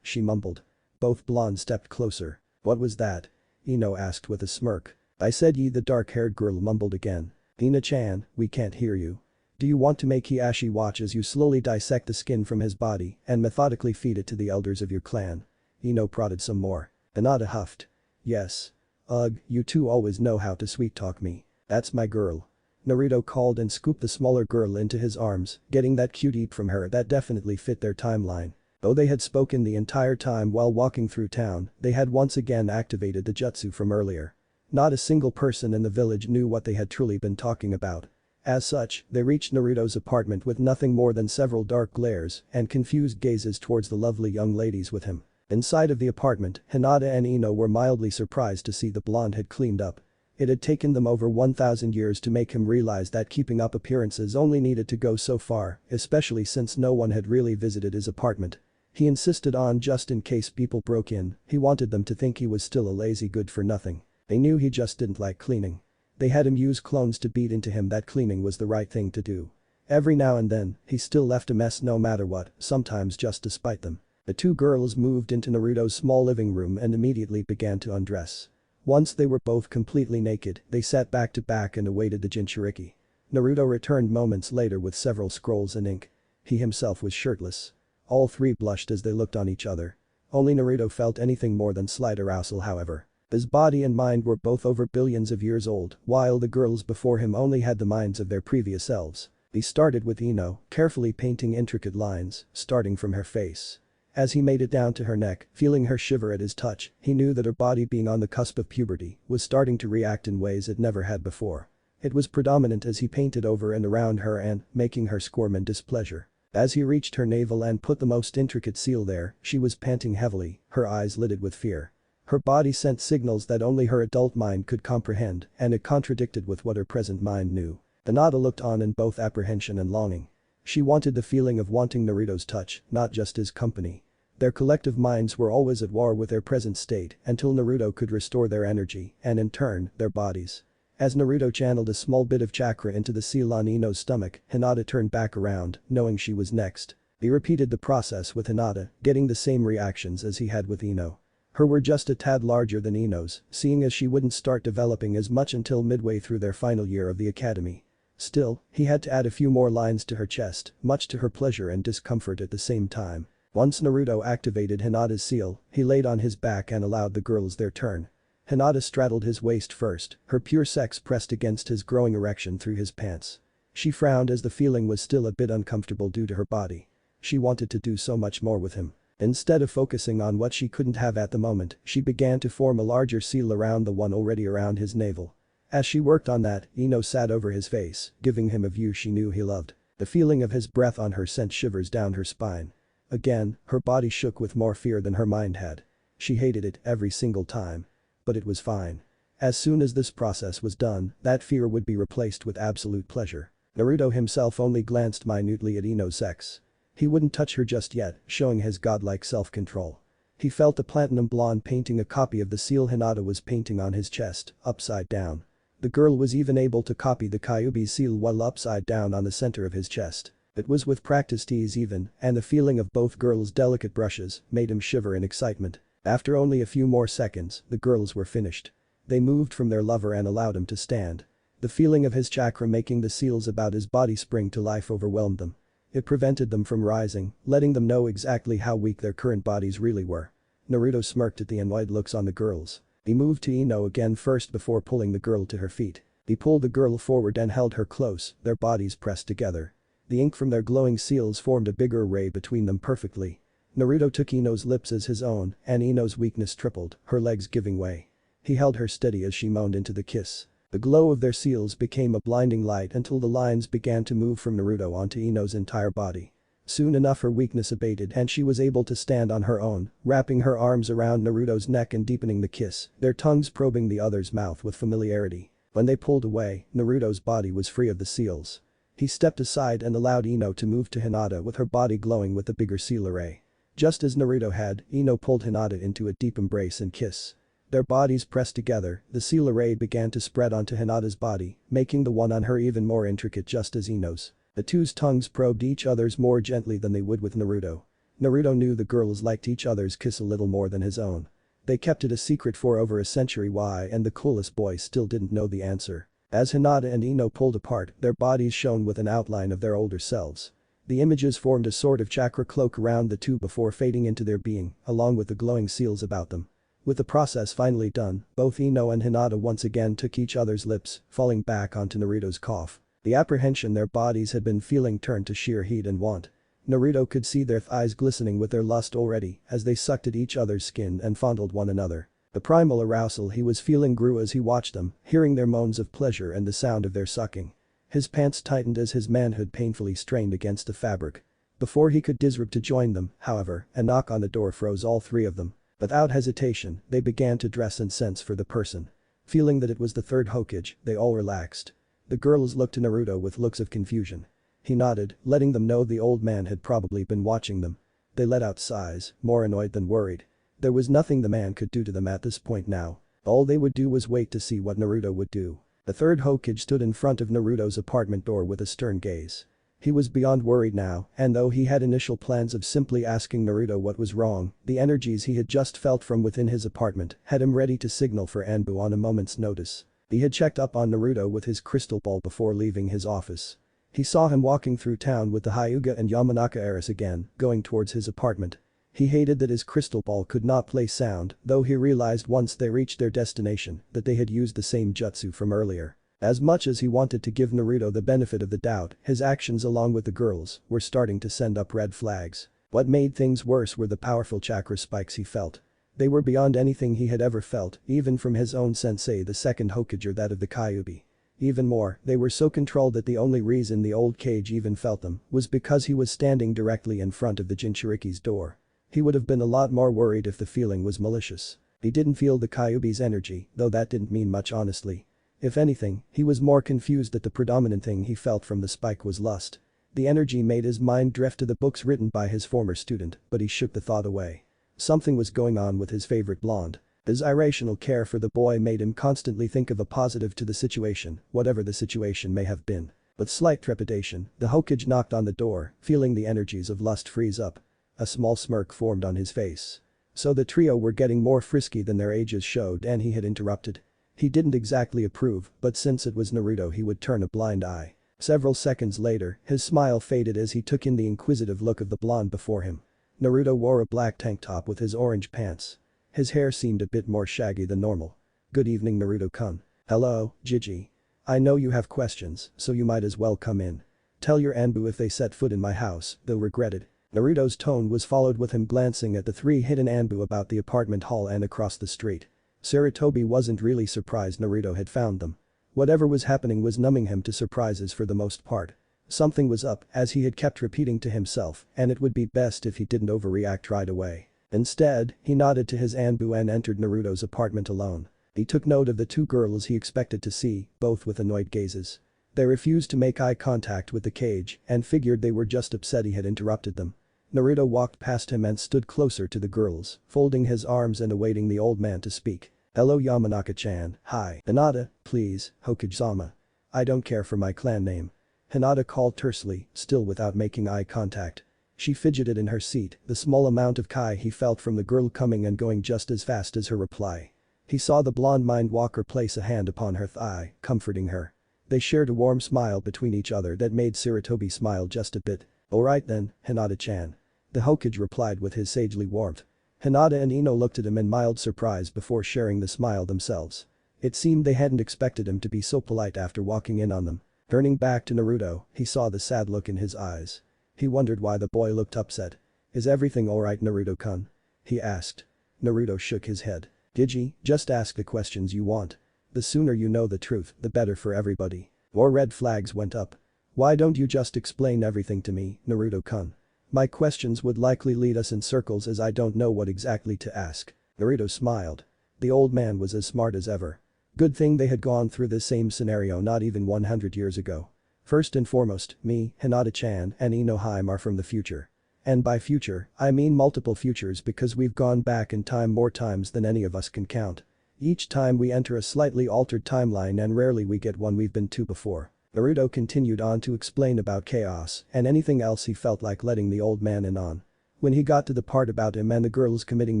She mumbled. Both blondes stepped closer. What was that? Ino asked with a smirk. I said ye, the dark-haired girl mumbled again. Hina-chan, we can't hear you. Do you want to make Hiashi watch as you slowly dissect the skin from his body and methodically feed it to the elders of your clan? Ino prodded some more. Hinata huffed. Yes. Ugh, you two always know how to sweet-talk me. That's my girl. Naruto called and scooped the smaller girl into his arms, getting that cute eat from her that definitely fit their timeline. Though they had spoken the entire time while walking through town, they had once again activated the jutsu from earlier. Not a single person in the village knew what they had truly been talking about. As such, they reached Naruto's apartment with nothing more than several dark glares and confused gazes towards the lovely young ladies with him. Inside of the apartment, Hinata and Ino were mildly surprised to see the blonde had cleaned up. It had taken them over 1,000 years to make him realize that keeping up appearances only needed to go so far, especially since no one had really visited his apartment. He insisted on just in case people broke in, he wanted them to think he was still a lazy good-for-nothing. They knew he just didn't like cleaning. They had him use clones to beat into him that cleaning was the right thing to do. Every now and then, he still left a mess no matter what, sometimes just to spite them. The two girls moved into Naruto's small living room and immediately began to undress. Once they were both completely naked, they sat back to back and awaited the Jinchuriki. Naruto returned moments later with several scrolls and ink. He himself was shirtless. All three blushed as they looked on each other. Only Naruto felt anything more than slight arousal, however. His body and mind were both over billions of years old, while the girls before him only had the minds of their previous selves. He started with Ino, carefully painting intricate lines, starting from her face. As he made it down to her neck, feeling her shiver at his touch, he knew that her body, being on the cusp of puberty, was starting to react in ways it never had before. It was predominant as he painted over and around her and making her squirm in displeasure. As he reached her navel and put the most intricate seal there, she was panting heavily, her eyes lidded with fear. Her body sent signals that only her adult mind could comprehend, and it contradicted with what her present mind knew. Hinata looked on in both apprehension and longing. She wanted the feeling of wanting Naruto's touch, not just his company. Their collective minds were always at war with their present state until Naruto could restore their energy, and in turn, their bodies. As Naruto channeled a small bit of chakra into the seal on Ino's stomach, Hinata turned back around, knowing she was next. He repeated the process with Hinata, getting the same reactions as he had with Ino. Her were just a tad larger than Ino's, seeing as she wouldn't start developing as much until midway through their final year of the academy. Still, he had to add a few more lines to her chest, much to her pleasure and discomfort at the same time. Once Naruto activated Hinata's seal, he laid on his back and allowed the girls their turn. Hinata straddled his waist first, her pure sex pressed against his growing erection through his pants. She frowned as the feeling was still a bit uncomfortable due to her body. She wanted to do so much more with him. Instead of focusing on what she couldn't have at the moment, she began to form a larger seal around the one already around his navel. As she worked on that, Ino sat over his face, giving him a view she knew he loved. The feeling of his breath on her sent shivers down her spine. Again, her body shook with more fear than her mind had. She hated it every single time. But it was fine. As soon as this process was done, that fear would be replaced with absolute pleasure. Naruto himself only glanced minutely at Ino's sex. He wouldn't touch her just yet, showing his godlike self-control. He felt the platinum blonde painting a copy of the seal Hinata was painting on his chest, upside down. The girl was even able to copy the Kyuubi seal while upside down on the center of his chest. It was with practiced ease even, and the feeling of both girls' delicate brushes made him shiver in excitement. After only a few more seconds, the girls were finished. They moved from their lover and allowed him to stand. The feeling of his chakra making the seals about his body spring to life overwhelmed them. It prevented them from rising, letting them know exactly how weak their current bodies really were. Naruto smirked at the annoyed looks on the girls. He moved to Ino again first before pulling the girl to her feet. He pulled the girl forward and held her close, their bodies pressed together. The ink from their glowing seals formed a bigger array between them perfectly. Naruto took Ino's lips as his own, and Ino's weakness tripled, her legs giving way. He held her steady as she moaned into the kiss. The glow of their seals became a blinding light until the lines began to move from Naruto onto Ino's entire body. Soon enough her weakness abated and she was able to stand on her own, wrapping her arms around Naruto's neck and deepening the kiss, their tongues probing the other's mouth with familiarity. When they pulled away, Naruto's body was free of the seals. He stepped aside and allowed Ino to move to Hinata with her body glowing with the bigger seal array. Just as Naruto had, Ino pulled Hinata into a deep embrace and kiss. Their bodies pressed together, the seal array began to spread onto Hinata's body, making the one on her even more intricate just as Ino's. The two's tongues probed each other's more gently than they would with Naruto. Naruto knew the girls liked each other's kiss a little more than his own. They kept it a secret for over a century why and the coolest boy still didn't know the answer. As Hinata and Ino pulled apart, their bodies shone with an outline of their older selves. The images formed a sort of chakra cloak around the two before fading into their being, along with the glowing seals about them. With the process finally done, both Ino and Hinata once again took each other's lips, falling back onto Naruto's cough. The apprehension their bodies had been feeling turned to sheer heat and want. Naruto could see their eyes glistening with their lust already as they sucked at each other's skin and fondled one another. The primal arousal he was feeling grew as he watched them, hearing their moans of pleasure and the sound of their sucking. His pants tightened as his manhood painfully strained against the fabric. Before he could disrobe to join them, however, a knock on the door froze all three of them. Without hesitation, they began to dress and sense for the person. Feeling that it was the third Hokage, they all relaxed. The girls looked to Naruto with looks of confusion. He nodded, letting them know the old man had probably been watching them. They let out sighs, more annoyed than worried. There was nothing the man could do to them at this point now. All they would do was wait to see what Naruto would do. The third Hokage stood in front of Naruto's apartment door with a stern gaze. He was beyond worried now, and though he had initial plans of simply asking Naruto what was wrong, the energies he had just felt from within his apartment had him ready to signal for Anbu on a moment's notice. He had checked up on Naruto with his crystal ball before leaving his office. He saw him walking through town with the Hyuga and Yamanaka heiress again, going towards his apartment. He hated that his crystal ball could not play sound, though he realized once they reached their destination that they had used the same jutsu from earlier. As much as he wanted to give Naruto the benefit of the doubt, his actions along with the girls were starting to send up red flags. What made things worse were the powerful chakra spikes he felt. They were beyond anything he had ever felt, even from his own sensei, the second Hokage, or that of the Kyuubi. Even more, they were so controlled that the only reason the old Kage even felt them was because he was standing directly in front of the Jinchuriki's door. He would have been a lot more worried if the feeling was malicious. He didn't feel the Kyuubi's energy, though that didn't mean much honestly. If anything, he was more confused that the predominant thing he felt from the spike was lust. The energy made his mind drift to the books written by his former student, but he shook the thought away. Something was going on with his favorite blonde. His irrational care for the boy made him constantly think of a positive to the situation, whatever the situation may have been. With slight trepidation, the Hokage knocked on the door, feeling the energies of lust freeze up. A small smirk formed on his face. So the trio were getting more frisky than their ages showed, and he had interrupted. He didn't exactly approve, but since it was Naruto he would turn a blind eye. Several seconds later, his smile faded as he took in the inquisitive look of the blonde before him. Naruto wore a black tank top with his orange pants. His hair seemed a bit more shaggy than normal. "Good evening, Naruto-kun." "Hello, Gigi. I know you have questions, so you might as well come in. Tell your Anbu if they set foot in my house, they'll regret it." Naruto's tone was followed with him glancing at the three hidden Anbu about the apartment hall and across the street. Sarutobi wasn't really surprised Naruto had found them. Whatever was happening was numbing him to surprises for the most part. Something was up, as he had kept repeating to himself, and it would be best if he didn't overreact right away. Instead, he nodded to his Anbu and entered Naruto's apartment alone. He took note of the two girls he expected to see, both with annoyed gazes. They refused to make eye contact with the Kage and figured they were just upset he had interrupted them. Naruto walked past him and stood closer to the girls, folding his arms and awaiting the old man to speak. "Hello, Yamanaka-chan." "Hi. Hinata, please, Hokage-sama. I don't care for my clan name." Hinata called tersely, still without making eye contact. She fidgeted in her seat, the small amount of kai he felt from the girl coming and going just as fast as her reply. He saw the blonde mind walker place a hand upon her thigh, comforting her. They shared a warm smile between each other that made Sarutobi smile just a bit. "Alright then, Hinata-chan." The Hokage replied with his sagely warmth. Hinata and Ino looked at him in mild surprise before sharing the smile themselves. It seemed they hadn't expected him to be so polite after walking in on them. Turning back to Naruto, he saw the sad look in his eyes. He wondered why the boy looked upset. "Is everything alright, Naruto-kun?" he asked. Naruto shook his head. "Gigi, just ask the questions you want. The sooner you know the truth, the better for everybody." More red flags went up. "Why don't you just explain everything to me, Naruto-kun? My questions would likely lead us in circles as I don't know what exactly to ask." Naruto smiled. The old man was as smart as ever. Good thing they had gone through the same scenario not even 100 years ago. "First and foremost, me, Hinata-chan, and Inohime are from the future. And by future, I mean multiple futures because we've gone back in time more times than any of us can count. Each time we enter a slightly altered timeline and rarely we get one we've been to before." Naruto continued on to explain about chaos and anything else he felt like letting the old man in on. When he got to the part about him and the girls committing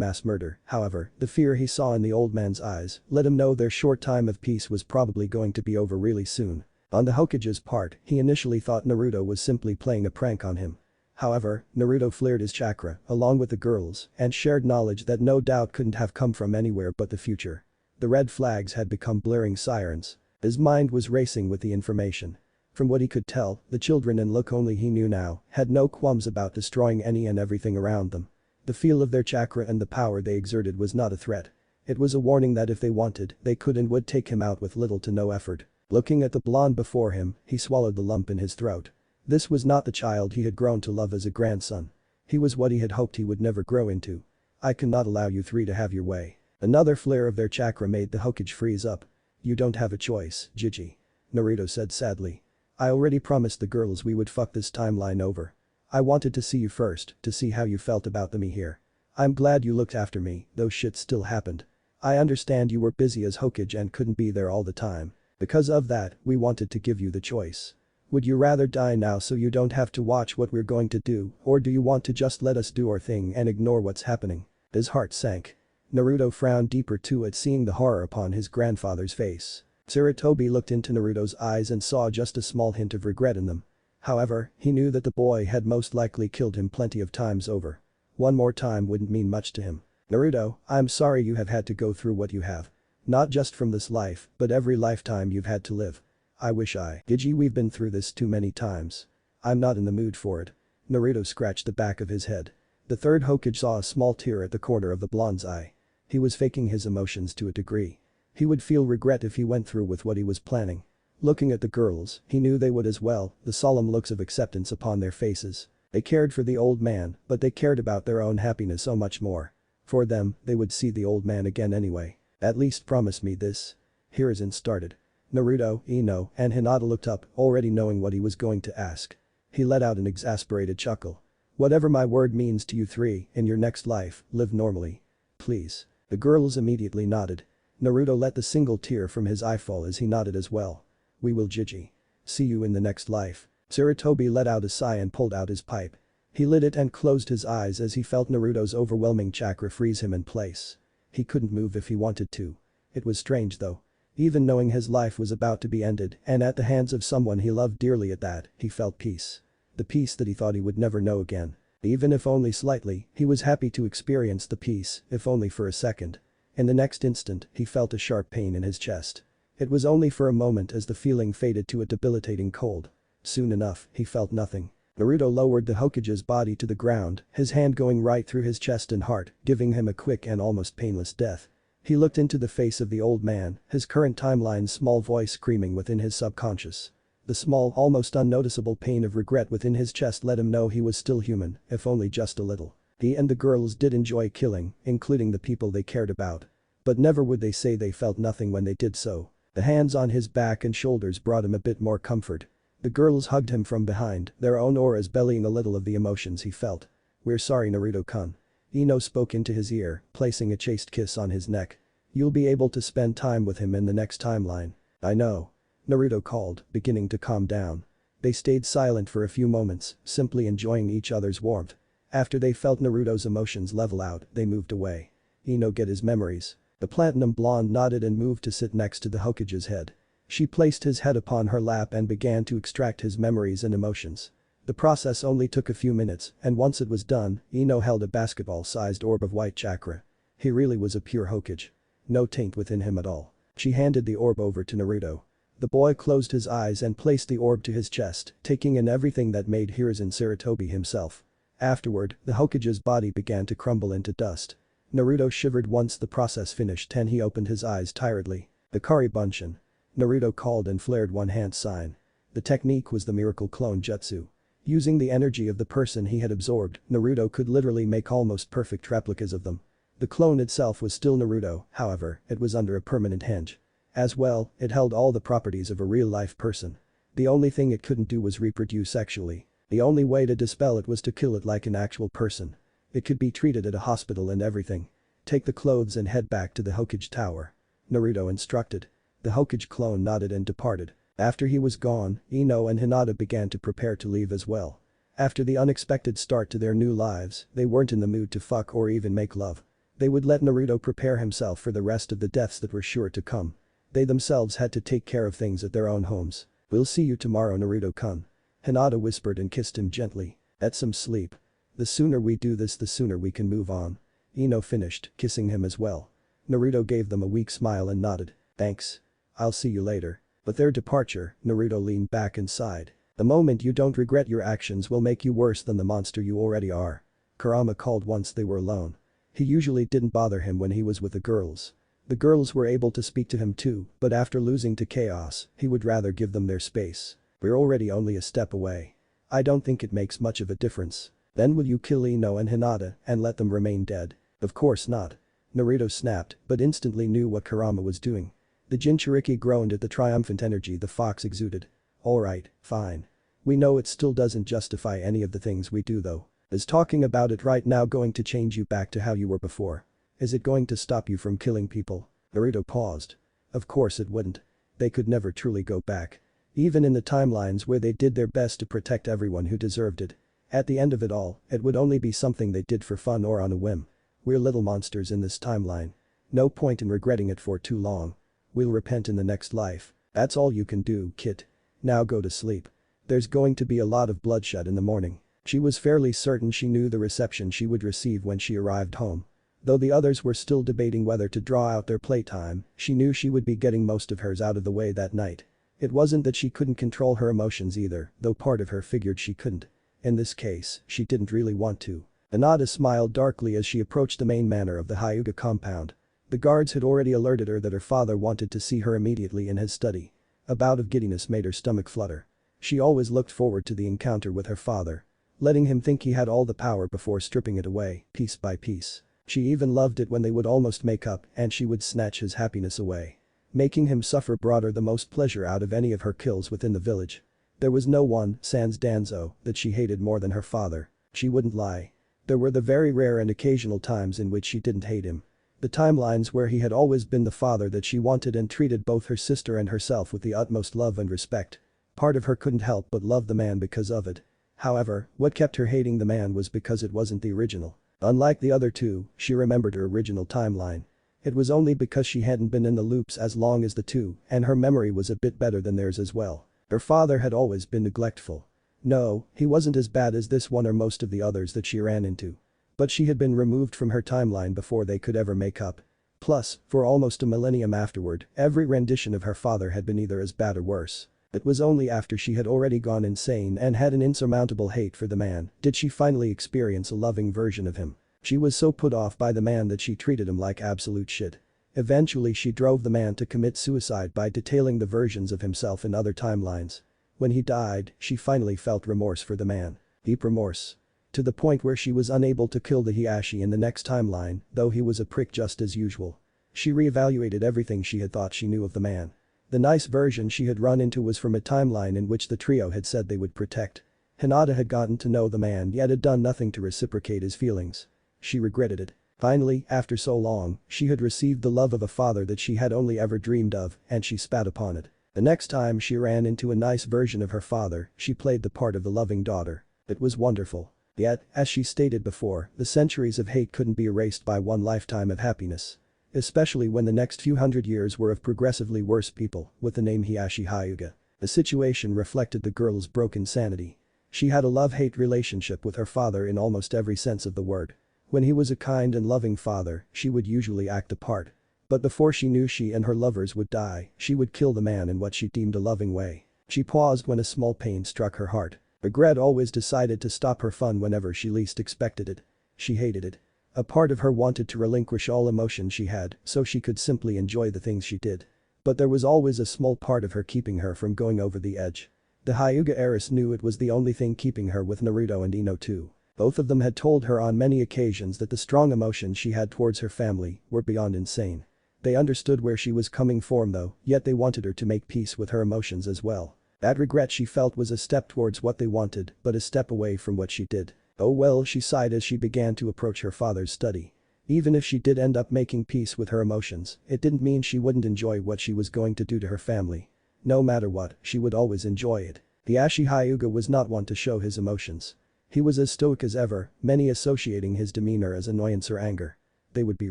mass murder, however, the fear he saw in the old man's eyes let him know their short time of peace was probably going to be over really soon. On the Hokage's part, he initially thought Naruto was simply playing a prank on him. However, Naruto flared his chakra, along with the girls, and shared knowledge that no doubt couldn't have come from anywhere but the future. The red flags had become blaring sirens. His mind was racing with the information. From what he could tell, the children and look only he knew now had no qualms about destroying any and everything around them. The feel of their chakra and the power they exerted was not a threat. It was a warning that if they wanted, they could and would take him out with little to no effort. Looking at the blonde before him, he swallowed the lump in his throat. This was not the child he had grown to love as a grandson. He was what he had hoped he would never grow into. "I cannot allow you three to have your way." Another flare of their chakra made the Hokage freeze up. "You don't have a choice, Gigi," Naruto said sadly. "I already promised the girls we would fuck this timeline over. I wanted to see you first, to see how you felt about me here. I'm glad you looked after me, though shit still happened. I understand you were busy as Hokage and couldn't be there all the time. Because of that, we wanted to give you the choice. Would you rather die now so you don't have to watch what we're going to do, or do you want to just let us do our thing and ignore what's happening? His heart sank. Naruto frowned deeper too at seeing the horror upon his grandfather's face. Sarutobi looked into Naruto's eyes and saw just a small hint of regret in them. However, he knew that the boy had most likely killed him plenty of times over. One more time wouldn't mean much to him. Naruto, I'm sorry you have had to go through what you have. Not just from this life, but every lifetime you've had to live. I wish Gigi, we've been through this too many times. I'm not in the mood for it. Naruto scratched the back of his head. The third Hokage saw a small tear at the corner of the blonde's eye. He was faking his emotions to a degree. He would feel regret if he went through with what he was planning. Looking at the girls, he knew they would as well, the solemn looks of acceptance upon their faces. They cared for the old man, but they cared about their own happiness so much more. For them, they would see the old man again anyway. At least promise me this. Hiruzen started. Naruto, Ino, and Hinata looked up, already knowing what he was going to ask. He let out an exasperated chuckle. Whatever my word means to you three, in your next life, live normally. Please. The girls immediately nodded. Naruto let the single tear from his eye fall as he nodded as well. We will Gigi. See you in the next life. Sarutobi let out a sigh and pulled out his pipe. He lit it and closed his eyes as he felt Naruto's overwhelming chakra freeze him in place. He couldn't move if he wanted to. It was strange though. Even knowing his life was about to be ended and at the hands of someone he loved dearly at that, he felt peace. The peace that he thought he would never know again. Even if only slightly, he was happy to experience the peace, if only for a second. In the next instant, he felt a sharp pain in his chest. It was only for a moment as the feeling faded to a debilitating cold. Soon enough, he felt nothing. Naruto lowered the Hokage's body to the ground, his hand going right through his chest and heart, giving him a quick and almost painless death. He looked into the face of the old man, his current timeline's small voice screaming within his subconscious. The small, almost unnoticeable pain of regret within his chest let him know he was still human, if only just a little. He and the girls did enjoy killing, including the people they cared about. But never would they say they felt nothing when they did so. The hands on his back and shoulders brought him a bit more comfort. The girls hugged him from behind, their own auras bellying a little of the emotions he felt. We're sorry Naruto-kun. Ino spoke into his ear, placing a chaste kiss on his neck. You'll be able to spend time with him in the next timeline. I know. Naruto called, beginning to calm down. They stayed silent for a few moments, simply enjoying each other's warmth. After they felt Naruto's emotions level out, they moved away. Ino get his memories. The platinum blonde nodded and moved to sit next to the Hokage's head. She placed his head upon her lap and began to extract his memories and emotions. The process only took a few minutes, and once it was done, Ino held a basketball-sized orb of white chakra. He really was a pure Hokage. No taint within him at all. She handed the orb over to Naruto. The boy closed his eyes and placed the orb to his chest, taking in everything that made Hiruzen Sarutobi himself. Afterward, the Hokage's body began to crumble into dust. Naruto shivered once the process finished and he opened his eyes tiredly. The Kari Bunshin. Naruto called and flared one hand sign. The technique was the miracle clone jutsu. Using the energy of the person he had absorbed, Naruto could literally make almost perfect replicas of them. The clone itself was still Naruto, however, it was under a permanent hinge. As well, it held all the properties of a real-life person. The only thing it couldn't do was reproduce sexually. The only way to dispel it was to kill it like an actual person. It could be treated at a hospital and everything. Take the clothes and head back to the Hokage tower. Naruto instructed. The Hokage clone nodded and departed. After he was gone, Ino and Hinata began to prepare to leave as well. After the unexpected start to their new lives, they weren't in the mood to fuck or even make love. They would let Naruto prepare himself for the rest of the deaths that were sure to come. They themselves had to take care of things at their own homes. We'll see you tomorrow Naruto-kun. Hinata whispered and kissed him gently. Get some sleep. The sooner we do this the sooner we can move on. Ino finished, kissing him as well. Naruto gave them a weak smile and nodded. Thanks. I'll see you later. With their departure, Naruto leaned back and sighed. The moment you don't regret your actions will make you worse than the monster you already are. Kurama called once they were alone. He usually didn't bother him when he was with the girls. The girls were able to speak to him too, but after losing to chaos, he would rather give them their space. We're already only a step away. I don't think it makes much of a difference. Then will you kill Ino and Hinata and let them remain dead? Of course not. Naruto snapped, but instantly knew what Kurama was doing. The Jinchuriki groaned at the triumphant energy the fox exuded. Alright, fine. We know it still doesn't justify any of the things we do though. Is talking about it right now going to change you back to how you were before? Is it going to stop you from killing people? Naruto paused. Of course it wouldn't. They could never truly go back. Even in the timelines where they did their best to protect everyone who deserved it. At the end of it all, it would only be something they did for fun or on a whim. We're little monsters in this timeline. No point in regretting it for too long. We'll repent in the next life. That's all you can do, kid. Now go to sleep. There's going to be a lot of bloodshed in the morning. She was fairly certain she knew the reception she would receive when she arrived home. Though the others were still debating whether to draw out their playtime, she knew she would be getting most of hers out of the way that night. It wasn't that she couldn't control her emotions either, though part of her figured she couldn't. In this case, she didn't really want to. Hinata smiled darkly as she approached the main manor of the Hyuga compound. The guards had already alerted her that her father wanted to see her immediately in his study. A bout of giddiness made her stomach flutter. She always looked forward to the encounter with her father. Letting him think he had all the power before stripping it away, piece by piece. She even loved it when they would almost make up and she would snatch his happiness away. Making him suffer brought her the most pleasure out of any of her kills within the village. There was no one, sans Danzo, that she hated more than her father. She wouldn't lie. There were the very rare and occasional times in which she didn't hate him. The timelines where he had always been the father that she wanted and treated both her sister and herself with the utmost love and respect. Part of her couldn't help but love the man because of it. However, what kept her hating the man was because it wasn't the original. Unlike the other two, she remembered her original timeline. It was only because she hadn't been in the loops as long as the two, and her memory was a bit better than theirs as well. Her father had always been neglectful. No, he wasn't as bad as this one or most of the others that she ran into. But she had been removed from her timeline before they could ever make up. Plus, for almost a millennium afterward, every rendition of her father had been either as bad or worse. It was only after she had already gone insane and had an insurmountable hate for the man did she finally experience a loving version of him. She was so put off by the man that she treated him like absolute shit. Eventually she drove the man to commit suicide by detailing the versions of himself in other timelines. When he died, she finally felt remorse for the man. Deep remorse. To the point where she was unable to kill the Hiashi in the next timeline, though he was a prick just as usual. She reevaluated everything she had thought she knew of the man. The nice version she had run into was from a timeline in which the trio had said they would protect. Hinata had gotten to know the man yet had done nothing to reciprocate his feelings. She regretted it. Finally, after so long, she had received the love of a father that she had only ever dreamed of, and she spat upon it. The next time she ran into a nice version of her father, she played the part of the loving daughter. It was wonderful. Yet, as she stated before, the centuries of hate couldn't be erased by one lifetime of happiness. Especially when the next few hundred years were of progressively worse people, with the name Hiashi Hyuga. The situation reflected the girl's broken sanity. She had a love-hate relationship with her father in almost every sense of the word. When he was a kind and loving father, she would usually act the part. But before she knew she and her lovers would die, she would kill the man in what she deemed a loving way. She paused when a small pain struck her heart. Regret always decided to stop her fun whenever she least expected it. She hated it. A part of her wanted to relinquish all emotion she had so she could simply enjoy the things she did. But there was always a small part of her keeping her from going over the edge. The Hyuga heiress knew it was the only thing keeping her with Naruto and Ino too. Both of them had told her on many occasions that the strong emotions she had towards her family were beyond insane. They understood where she was coming from though, yet they wanted her to make peace with her emotions as well. That regret she felt was a step towards what they wanted, but a step away from what she did. Oh well, she sighed as she began to approach her father's study. Even if she did end up making peace with her emotions, it didn't mean she wouldn't enjoy what she was going to do to her family. No matter what, she would always enjoy it. The Ashi Hyuga was not one to show his emotions. He was as stoic as ever, many associating his demeanor as annoyance or anger. They would be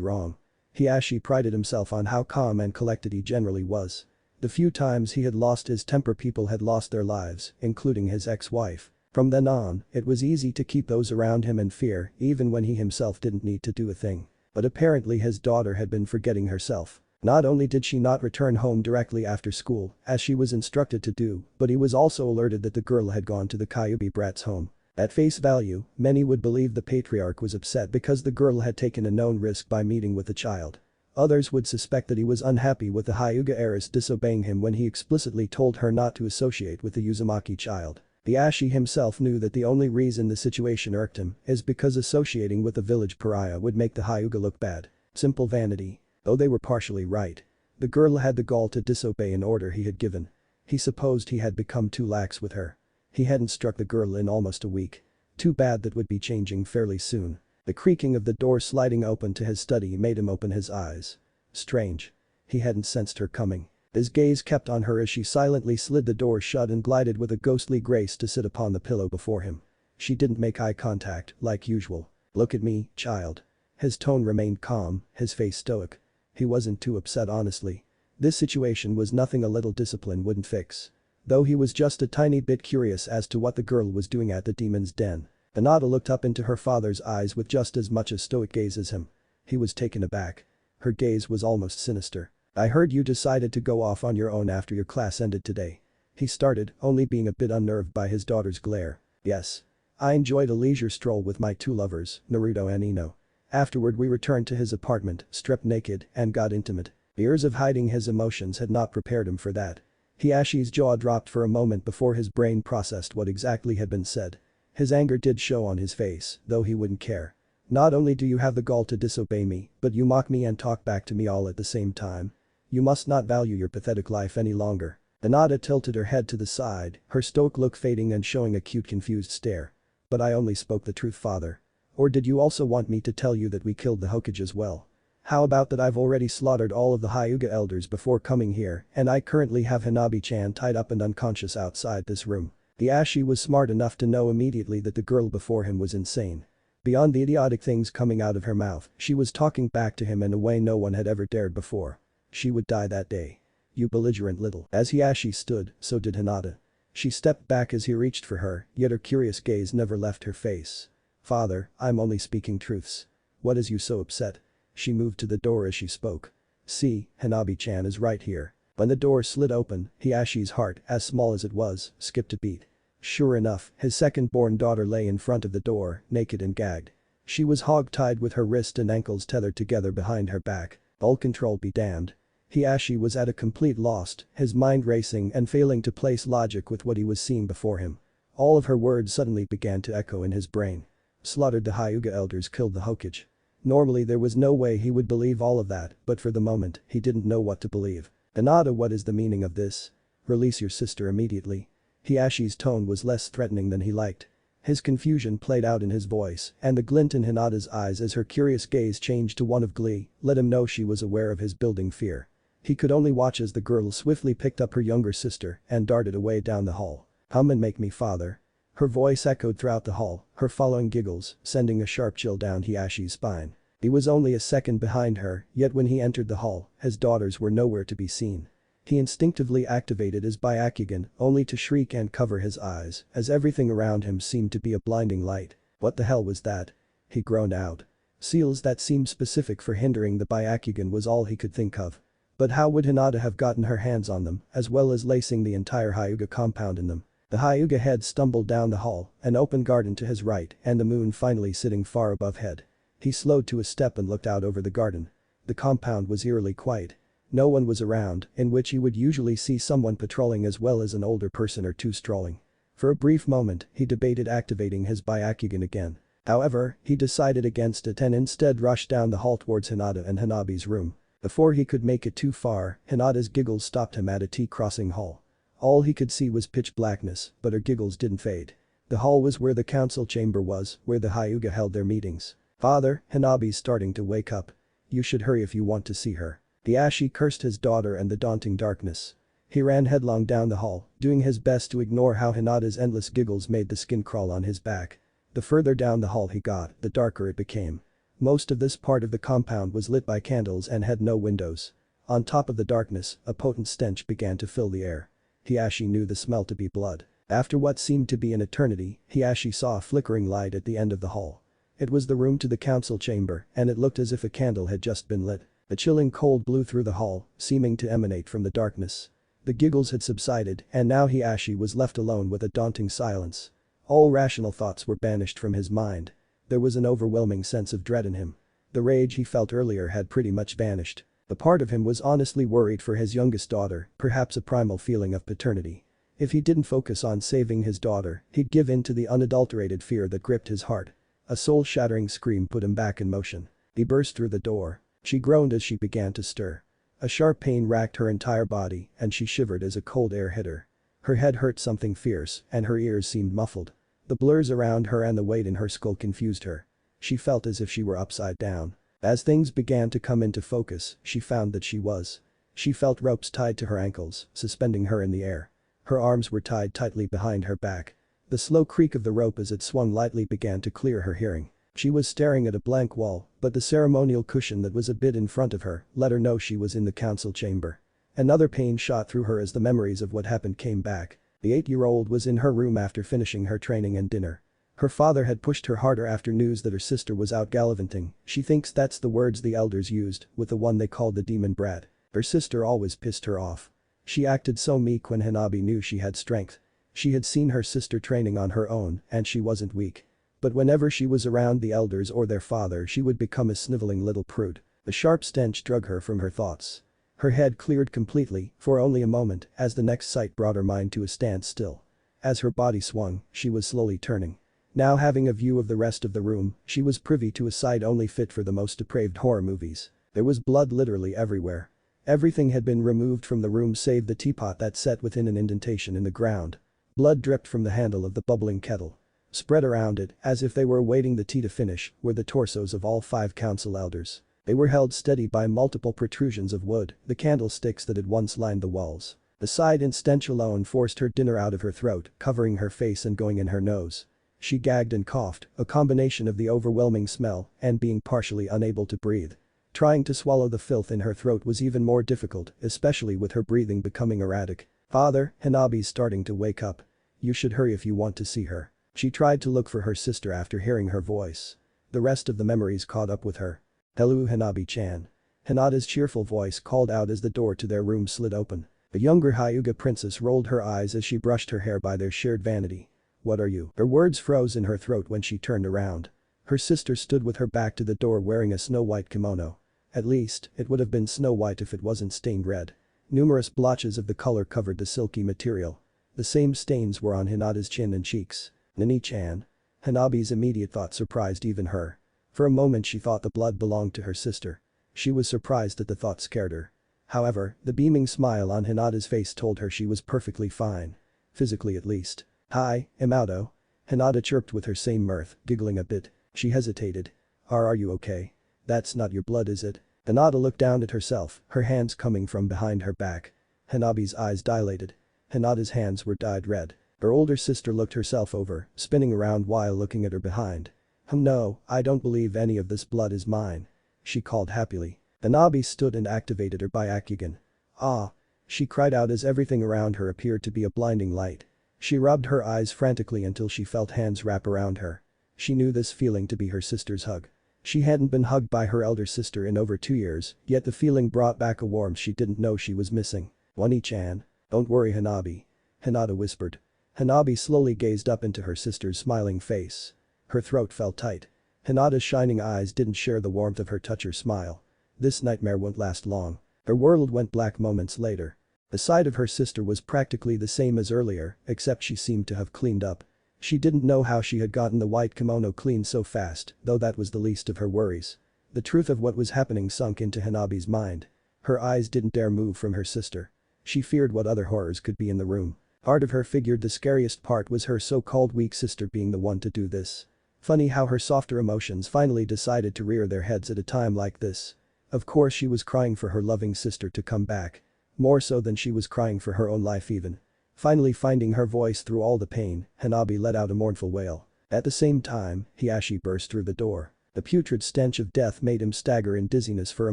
wrong. Hiashi prided himself on how calm and collected he generally was. The few times he had lost his temper people had lost their lives, including his ex-wife. From then on, it was easy to keep those around him in fear even when he himself didn't need to do a thing. But apparently his daughter had been forgetting herself. Not only did she not return home directly after school, as she was instructed to do, but he was also alerted that the girl had gone to the Kyubi brat's home. At face value, many would believe the patriarch was upset because the girl had taken a known risk by meeting with the child. Others would suspect that he was unhappy with the Hyuga heiress disobeying him when he explicitly told her not to associate with the Uzumaki child. The Ashi himself knew that the only reason the situation irked him is because associating with a village pariah would make the Hyuga look bad. Simple vanity. Though they were partially right. The girl had the gall to disobey an order he had given. He supposed he had become too lax with her. He hadn't struck the girl in almost a week. Too bad that would be changing fairly soon. The creaking of the door sliding open to his study made him open his eyes. Strange. He hadn't sensed her coming. His gaze kept on her as she silently slid the door shut and glided with a ghostly grace to sit upon the pillow before him. She didn't make eye contact, like usual. "Look at me, child." His tone remained calm, his face stoic. He wasn't too upset honestly. This situation was nothing a little discipline wouldn't fix. Though he was just a tiny bit curious as to what the girl was doing at the demon's den. Hinata looked up into her father's eyes with just as much a stoic gaze as him. He was taken aback. Her gaze was almost sinister. "I heard you decided to go off on your own after your class ended today." He started, only being a bit unnerved by his daughter's glare. "Yes. I enjoyed a leisure stroll with my two lovers, Naruto and Ino. Afterward we returned to his apartment, stripped naked, and got intimate." Years of hiding his emotions had not prepared him for that. Hiashi's jaw dropped for a moment before his brain processed what exactly had been said. His anger did show on his face, though he wouldn't care. "Not only do you have the gall to disobey me, but you mock me and talk back to me all at the same time. You must not value your pathetic life any longer." Hinata tilted her head to the side, her stoic look fading and showing a cute confused stare. "But I only spoke the truth, father. Or did you also want me to tell you that we killed the Hokage as well? How about that I've already slaughtered all of the Hyuga elders before coming here and I currently have Hanabi-chan tied up and unconscious outside this room." Hiashi was smart enough to know immediately that the girl before him was insane. Beyond the idiotic things coming out of her mouth, she was talking back to him in a way no one had ever dared before. She would die that day. "You belligerent little." As Hiashi stood, so did Hinata. She stepped back as he reached for her, yet her curious gaze never left her face. "Father, I'm only speaking truths. What is you so upset?" She moved to the door as she spoke. "See, Hanabi-chan is right here." When the door slid open, Hiashi's heart, as small as it was, skipped a beat. Sure enough, his second-born daughter lay in front of the door, naked and gagged. She was hog-tied with her wrist and ankles tethered together behind her back. All control be damned. Hiashi was at a complete loss, his mind racing and failing to place logic with what he was seeing before him. All of her words suddenly began to echo in his brain. Slaughtered the Hyuga elders, killed the Hokage. Normally there was no way he would believe all of that, but for the moment, he didn't know what to believe. "Hinata, what is the meaning of this? Release your sister immediately." Hiashi's tone was less threatening than he liked. His confusion played out in his voice, and the glint in Hinata's eyes as her curious gaze changed to one of glee let him know she was aware of his building fear. He could only watch as the girl swiftly picked up her younger sister and darted away down the hall. "Come and make me father." Her voice echoed throughout the hall, her following giggles, sending a sharp chill down Hiashi's spine. He was only a second behind her, yet when he entered the hall, his daughters were nowhere to be seen. He instinctively activated his Byakugan, only to shriek and cover his eyes, as everything around him seemed to be a blinding light. "What the hell was that?" He groaned out. Seals that seemed specific for hindering the Byakugan was all he could think of. But how would Hinata have gotten her hands on them, as well as lacing the entire Hyuga compound in them? The Hyuga head stumbled down the hall, an open garden to his right and the moon finally sitting far above head. He slowed to a step and looked out over the garden. The compound was eerily quiet. No one was around, in which he would usually see someone patrolling as well as an older person or two strolling. For a brief moment, he debated activating his Byakugan again. However, he decided against it and instead rushed down the hall towards Hinata and Hanabi's room. Before he could make it too far, Hinata's giggles stopped him at a T-crossing hall. All he could see was pitch blackness, but her giggles didn't fade. The hall was where the council chamber was, where the Hyuga held their meetings. "Father, Hanabi's starting to wake up. You should hurry if you want to see her." Hiashi cursed his daughter and the daunting darkness. He ran headlong down the hall, doing his best to ignore how Hinata's endless giggles made the skin crawl on his back. The further down the hall he got, the darker it became. Most of this part of the compound was lit by candles and had no windows. On top of the darkness, a potent stench began to fill the air. Hiashi knew the smell to be blood. After what seemed to be an eternity, Hiashi saw a flickering light at the end of the hall. It was the room to the council chamber, and it looked as if a candle had just been lit. A chilling cold blew through the hall, seeming to emanate from the darkness. The giggles had subsided, and now Hiashi was left alone with a daunting silence. All rational thoughts were banished from his mind. There was an overwhelming sense of dread in him. The rage he felt earlier had pretty much vanished. A part of him was honestly worried for his youngest daughter, perhaps a primal feeling of paternity. If he didn't focus on saving his daughter, he'd give in to the unadulterated fear that gripped his heart. A soul-shattering scream put him back in motion. He burst through the door. She groaned as she began to stir. A sharp pain racked her entire body and she shivered as a cold air hit her. Her head hurt something fierce and her ears seemed muffled. The blurs around her and the weight in her skull confused her. She felt as if she were upside down. As things began to come into focus, she found that she was. She felt ropes tied to her ankles, suspending her in the air. Her arms were tied tightly behind her back. The slow creak of the rope as it swung lightly began to clear her hearing. She was staring at a blank wall, but the ceremonial cushion that was a bit in front of her let her know she was in the council chamber. Another pain shot through her as the memories of what happened came back. The 8-year-old was in her room after finishing her training and dinner. Her father had pushed her harder after news that her sister was out gallivanting. She thinks that's the words the elders used, with the one they called the demon brat. Her sister always pissed her off. She acted so meek when Hanabi knew she had strength. She had seen her sister training on her own and she wasn't weak. But whenever she was around the elders or their father she would become a sniveling little prude. A sharp stench drug her from her thoughts. Her head cleared completely for only a moment as the next sight brought her mind to a standstill. As her body swung, she was slowly turning. Now having a view of the rest of the room, she was privy to a sight only fit for the most depraved horror movies. There was blood literally everywhere. Everything had been removed from the room save the teapot that sat within an indentation in the ground. Blood dripped from the handle of the bubbling kettle. Spread around it, as if they were awaiting the tea to finish, were the torsos of all 5 council elders. They were held steady by multiple protrusions of wood, the candlesticks that had once lined the walls. The sight and stench alone forced her dinner out of her throat, covering her face and going in her nose. She gagged and coughed, a combination of the overwhelming smell and being partially unable to breathe. Trying to swallow the filth in her throat was even more difficult, especially with her breathing becoming erratic. "Father, Hanabi's starting to wake up. You should hurry if you want to see her." She tried to look for her sister after hearing her voice. The rest of the memories caught up with her. "Hello Hanabi-chan." Hinata's cheerful voice called out as the door to their room slid open. The younger Hyuga princess rolled her eyes as she brushed her hair by their shared vanity. "What are you?" Her words froze in her throat when she turned around. Her sister stood with her back to the door wearing a snow-white kimono. At least, it would have been snow-white if it wasn't stained red. Numerous blotches of the color covered the silky material. The same stains were on Hinata's chin and cheeks. "Nani-chan?" Hanabi's immediate thought surprised even her. For a moment she thought the blood belonged to her sister. She was surprised that the thought scared her. However, the beaming smile on Hinata's face told her she was perfectly fine. Physically at least. "Hi, Imauto." Hinata chirped with her same mirth, giggling a bit. She hesitated. Are you okay? That's not your blood, is it?" Hinata looked down at herself, her hands coming from behind her back. Hanabi's eyes dilated. Hinata's hands were dyed red. Her older sister looked herself over, spinning around while looking at her behind. No, I don't believe any of this blood is mine," she called happily. Hanabi stood and activated her Byakugan. "Ah!" she cried out as everything around her appeared to be a blinding light. She rubbed her eyes frantically until she felt hands wrap around her. She knew this feeling to be her sister's hug. She hadn't been hugged by her elder sister in over 2 years, yet the feeling brought back a warmth she didn't know she was missing. "Wani-chan. Don't worry Hanabi." Hinata whispered. Hanabi slowly gazed up into her sister's smiling face. Her throat felt tight. Hinata's shining eyes didn't share the warmth of her touch or smile. This nightmare won't last long. Her world went black moments later. The sight of her sister was practically the same as earlier, except she seemed to have cleaned up. She didn't know how she had gotten the white kimono clean so fast, though that was the least of her worries. The truth of what was happening sunk into Hanabi's mind. Her eyes didn't dare move from her sister. She feared what other horrors could be in the room. Part of her figured the scariest part was her so-called weak sister being the one to do this. Funny how her softer emotions finally decided to rear their heads at a time like this. Of course she was crying for her loving sister to come back. More so than she was crying for her own life even. Finally finding her voice through all the pain, Hanabi let out a mournful wail. At the same time, Hiashi burst through the door. The putrid stench of death made him stagger in dizziness for a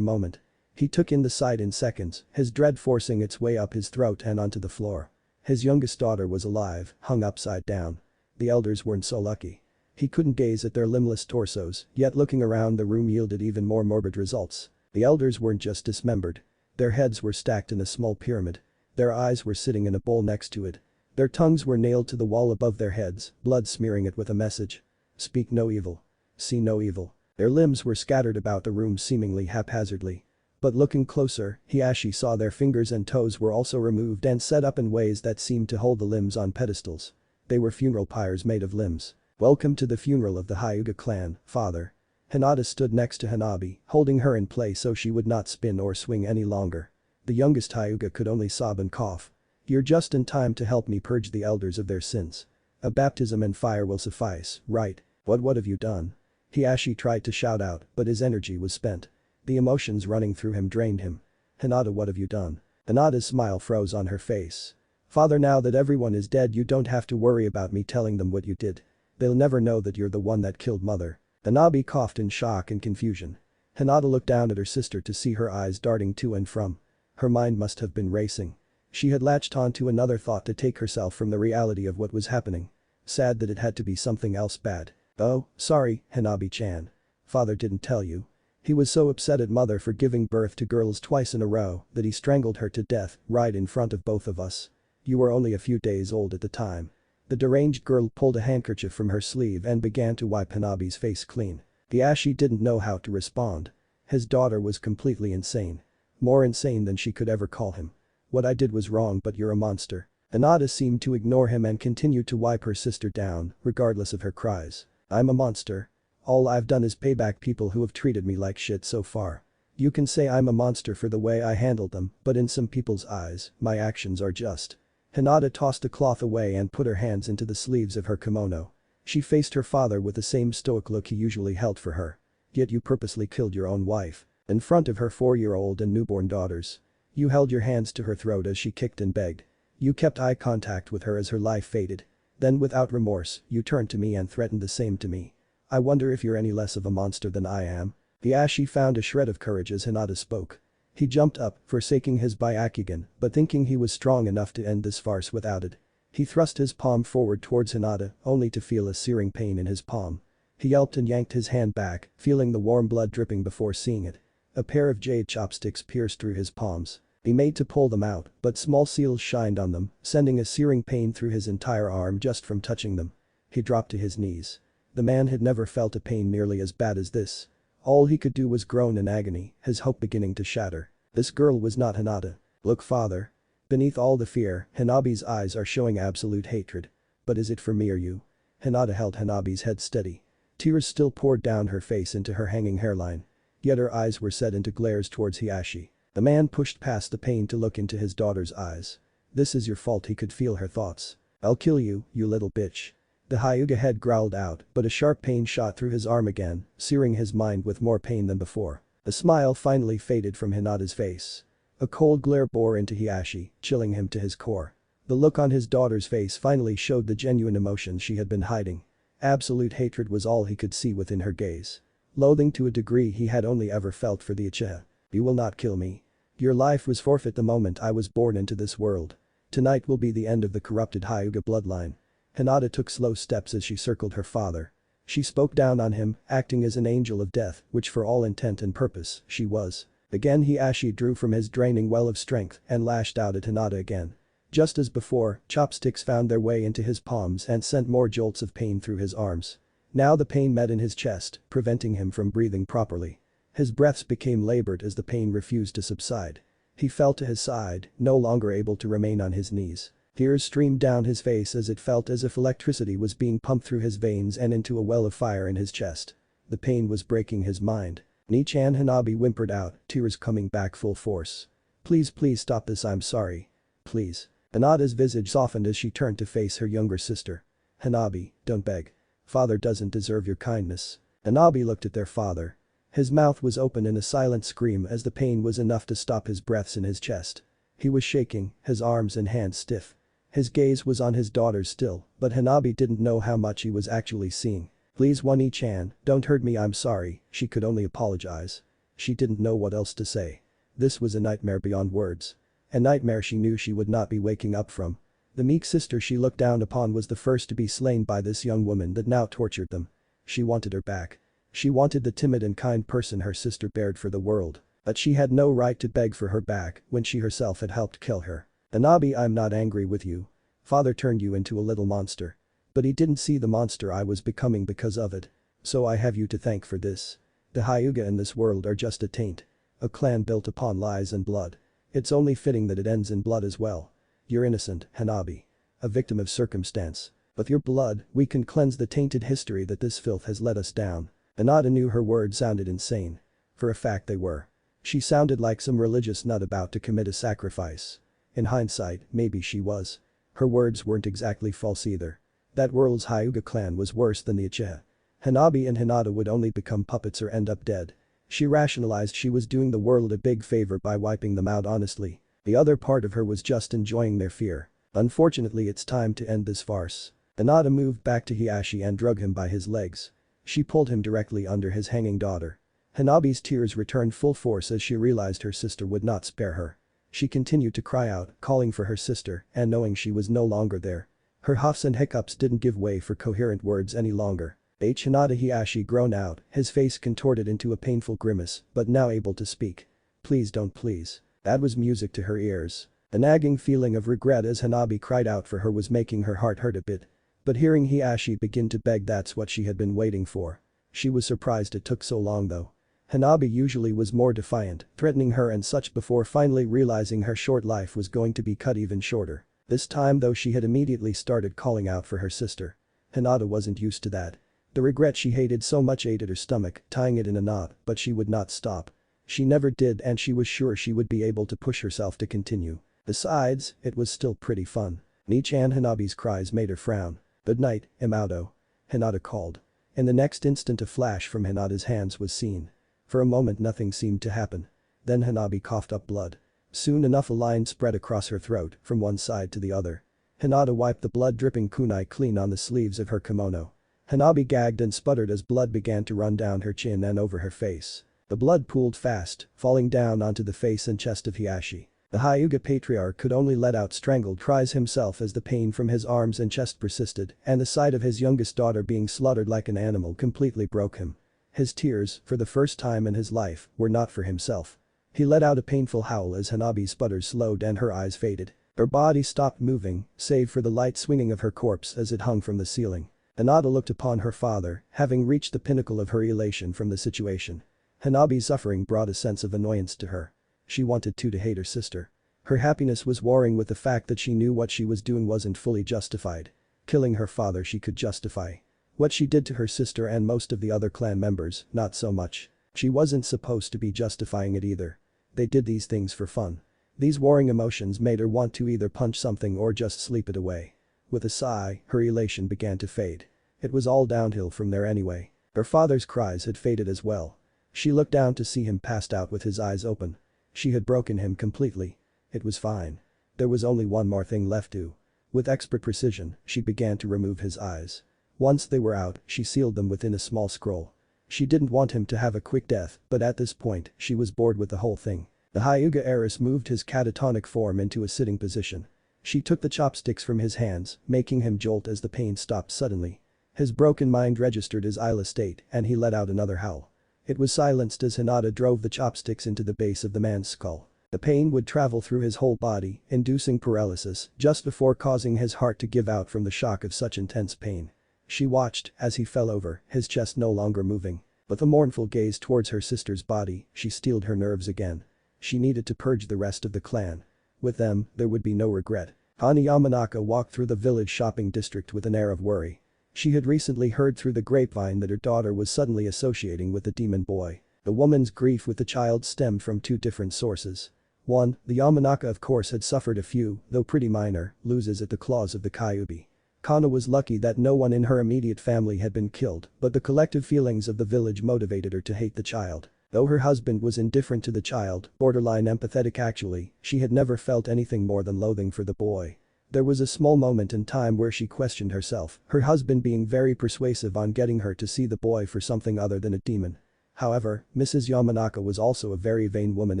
moment. He took in the sight in seconds, his dread forcing its way up his throat and onto the floor. His youngest daughter was alive, hung upside down. The elders weren't so lucky. He couldn't gaze at their limbless torsos, yet looking around the room yielded even more morbid results. The elders weren't just dismembered. Their heads were stacked in a small pyramid. Their eyes were sitting in a bowl next to it. Their tongues were nailed to the wall above their heads, blood smearing it with a message. "Speak no evil. See no evil." Their limbs were scattered about the room seemingly haphazardly. But looking closer, Hiashi saw their fingers and toes were also removed and set up in ways that seemed to hold the limbs on pedestals. They were funeral pyres made of limbs. "Welcome to the funeral of the Hyuga clan, father." Hinata stood next to Hanabi, holding her in place so she would not spin or swing any longer. The youngest Hyuga could only sob and cough. "You're just in time to help me purge the elders of their sins. A baptism and fire will suffice, right? What have you done?" Hiashi tried to shout out, but his energy was spent. The emotions running through him drained him. Hinata, what have you done? Hinata's smile froze on her face. Father, now that everyone is dead you don't have to worry about me telling them what you did. They'll never know that you're the one that killed mother. Hanabi coughed in shock and confusion. Hinata looked down at her sister to see her eyes darting to and from. Her mind must have been racing. She had latched on to another thought to take herself from the reality of what was happening. Sad that it had to be something else bad. Oh, sorry, Hanabi-chan. Father didn't tell you. He was so upset at mother for giving birth to girls twice in a row that he strangled her to death right in front of both of us. You were only a few days old at the time. The deranged girl pulled a handkerchief from her sleeve and began to wipe Hanabi's face clean. Hiashi didn't know how to respond. His daughter was completely insane. More insane than she could ever call him. What I did was wrong, but you're a monster. Hinata seemed to ignore him and continued to wipe her sister down, regardless of her cries. I'm a monster. All I've done is pay back people who have treated me like shit so far. You can say I'm a monster for the way I handled them, but in some people's eyes, my actions are just. Hinata tossed the cloth away and put her hands into the sleeves of her kimono. She faced her father with the same stoic look he usually held for her. Yet you purposely killed your own wife. In front of her 4-year-old and newborn daughters. You held your hands to her throat as she kicked and begged. You kept eye contact with her as her life faded. Then without remorse, you turned to me and threatened the same to me. I wonder if you're any less of a monster than I am. Hiashi found a shred of courage as Hinata spoke. He jumped up, forsaking his Byakugan, but thinking he was strong enough to end this farce without it. He thrust his palm forward towards Hinata, only to feel a searing pain in his palm. He yelped and yanked his hand back, feeling the warm blood dripping before seeing it. A pair of jade chopsticks pierced through his palms. He made to pull them out, but small seals shined on them, sending a searing pain through his entire arm just from touching them. He dropped to his knees. The man had never felt a pain nearly as bad as this. All he could do was groan in agony, his hope beginning to shatter. This girl was not Hinata. Look, father. Beneath all the fear, Hanabi's eyes are showing absolute hatred. But is it for me or you? Hinata held Hanabi's head steady. Tears still poured down her face into her hanging hairline. Yet her eyes were set into glares towards Hiashi. The man pushed past the pain to look into his daughter's eyes. This is your fault, he could feel her thoughts. I'll kill you, you little bitch. The Hyuga head growled out, but a sharp pain shot through his arm again, searing his mind with more pain than before. The smile finally faded from Hinata's face. A cold glare bore into Hiashi, chilling him to his core. The look on his daughter's face finally showed the genuine emotion she had been hiding. Absolute hatred was all he could see within her gaze. Loathing to a degree he had only ever felt for the Uchiha. You will not kill me. Your life was forfeit the moment I was born into this world. Tonight will be the end of the corrupted Hyuga bloodline. Hinata took slow steps as she circled her father. She spoke down on him, acting as an angel of death, which for all intent and purpose, she was. Again Hiashi drew from his draining well of strength and lashed out at Hinata again. Just as before, chopsticks found their way into his palms and sent more jolts of pain through his arms. Now the pain met in his chest, preventing him from breathing properly. His breaths became labored as the pain refused to subside. He fell to his side, no longer able to remain on his knees. Tears streamed down his face as it felt as if electricity was being pumped through his veins and into a well of fire in his chest. The pain was breaking his mind. Nichan Hanabi whimpered out, tears coming back full force. Please, please stop this, I'm sorry. Please. Hinata's visage softened as she turned to face her younger sister. Hanabi, don't beg. Father doesn't deserve your kindness. Hanabi looked at their father. His mouth was open in a silent scream as the pain was enough to stop his breaths in his chest. He was shaking, his arms and hands stiff. His gaze was on his daughters still, but Hanabi didn't know how much he was actually seeing. Please Wani-chan, don't hurt me, I'm sorry, she could only apologize. She didn't know what else to say. This was a nightmare beyond words. A nightmare she knew she would not be waking up from. The meek sister she looked down upon was the first to be slain by this young woman that now tortured them. She wanted her back. She wanted the timid and kind person her sister bared for the world. But she had no right to beg for her back when she herself had helped kill her. Hanabi, I'm not angry with you. Father turned you into a little monster. But he didn't see the monster I was becoming because of it. So I have you to thank for this. The Hyuga in this world are just a taint. A clan built upon lies and blood. It's only fitting that it ends in blood as well. You're innocent, Hanabi. A victim of circumstance. With your blood, we can cleanse the tainted history that this filth has led us down. Hinata knew her words sounded insane. For a fact they were. She sounded like some religious nut about to commit a sacrifice. In hindsight, maybe she was. Her words weren't exactly false either. That world's Hyuga clan was worse than the Uchiha. Hanabi and Hinata would only become puppets or end up dead. She rationalized she was doing the world a big favor by wiping them out honestly. The other part of her was just enjoying their fear. Unfortunately, it's time to end this farce. Hinata moved back to Hiashi and drug him by his legs. She pulled him directly under his hanging daughter. Hanabi's tears returned full force as she realized her sister would not spare her. She continued to cry out, calling for her sister, and knowing she was no longer there. Her huffs and hiccups didn't give way for coherent words any longer. Hinata Hiashi groaned out, his face contorted into a painful grimace, but now able to speak. Please don't, please. That was music to her ears. A nagging feeling of regret as Hanabi cried out for her was making her heart hurt a bit. But hearing Hiashi begin to beg, that's what she had been waiting for. She was surprised it took so long though. Hanabi usually was more defiant, threatening her and such before finally realizing her short life was going to be cut even shorter. This time though she had immediately started calling out for her sister. Hinata wasn't used to that. The regret she hated so much ate at her stomach, tying it in a knot, but she would not stop. She never did, and she was sure she would be able to push herself to continue. Besides, it was still pretty fun. Each and Hanabi's cries made her frown. "Good night, Imauto," Hinata called. In the next instant a flash from Hinata's hands was seen. For a moment nothing seemed to happen. Then Hanabi coughed up blood. Soon enough a line spread across her throat from one side to the other. Hinata wiped the blood-dripping kunai clean on the sleeves of her kimono. Hanabi gagged and sputtered as blood began to run down her chin and over her face. The blood pooled fast, falling down onto the face and chest of Hiashi. The Hyuga patriarch could only let out strangled cries himself as the pain from his arms and chest persisted, and the sight of his youngest daughter being slaughtered like an animal completely broke him. His tears, for the first time in his life, were not for himself. He let out a painful howl as Hanabi's sputters slowed and her eyes faded. Her body stopped moving, save for the light swinging of her corpse as it hung from the ceiling. Hinata looked upon her father, having reached the pinnacle of her elation from the situation. Hanabi's suffering brought a sense of annoyance to her. She wanted to hate her sister. Her happiness was warring with the fact that she knew what she was doing wasn't fully justified. Killing her father she could justify. What she did to her sister and most of the other clan members, not so much. She wasn't supposed to be justifying it either. They did these things for fun. These warring emotions made her want to either punch something or just sleep it away. With a sigh, her elation began to fade. It was all downhill from there anyway. Her father's cries had faded as well. She looked down to see him passed out with his eyes open. She had broken him completely. It was fine. There was only one more thing left to. With expert precision, she began to remove his eyes. Once they were out, she sealed them within a small scroll. She didn't want him to have a quick death, but at this point, she was bored with the whole thing. The Hyuga heiress moved his catatonic form into a sitting position. She took the chopsticks from his hands, making him jolt as the pain stopped suddenly. His broken mind registered his eyeless state and he let out another howl. It was silenced as Hinata drove the chopsticks into the base of the man's skull. The pain would travel through his whole body, inducing paralysis just before causing his heart to give out from the shock of such intense pain. She watched as he fell over, his chest no longer moving. With a mournful gaze towards her sister's body, she steeled her nerves again. She needed to purge the rest of the clan. With them, there would be no regret. Hani Yamanaka walked through the village shopping district with an air of worry. She had recently heard through the grapevine that her daughter was suddenly associating with the demon boy. The woman's grief with the child stemmed from two different sources. One, the Yamanaka of course had suffered a few, though pretty minor, losses at the claws of the Kyubi. Kana was lucky that no one in her immediate family had been killed, but the collective feelings of the village motivated her to hate the child. Though her husband was indifferent to the child, borderline empathetic actually, she had never felt anything more than loathing for the boy. There was a small moment in time where she questioned herself, her husband being very persuasive on getting her to see the boy for something other than a demon. However, Mrs. Yamanaka was also a very vain woman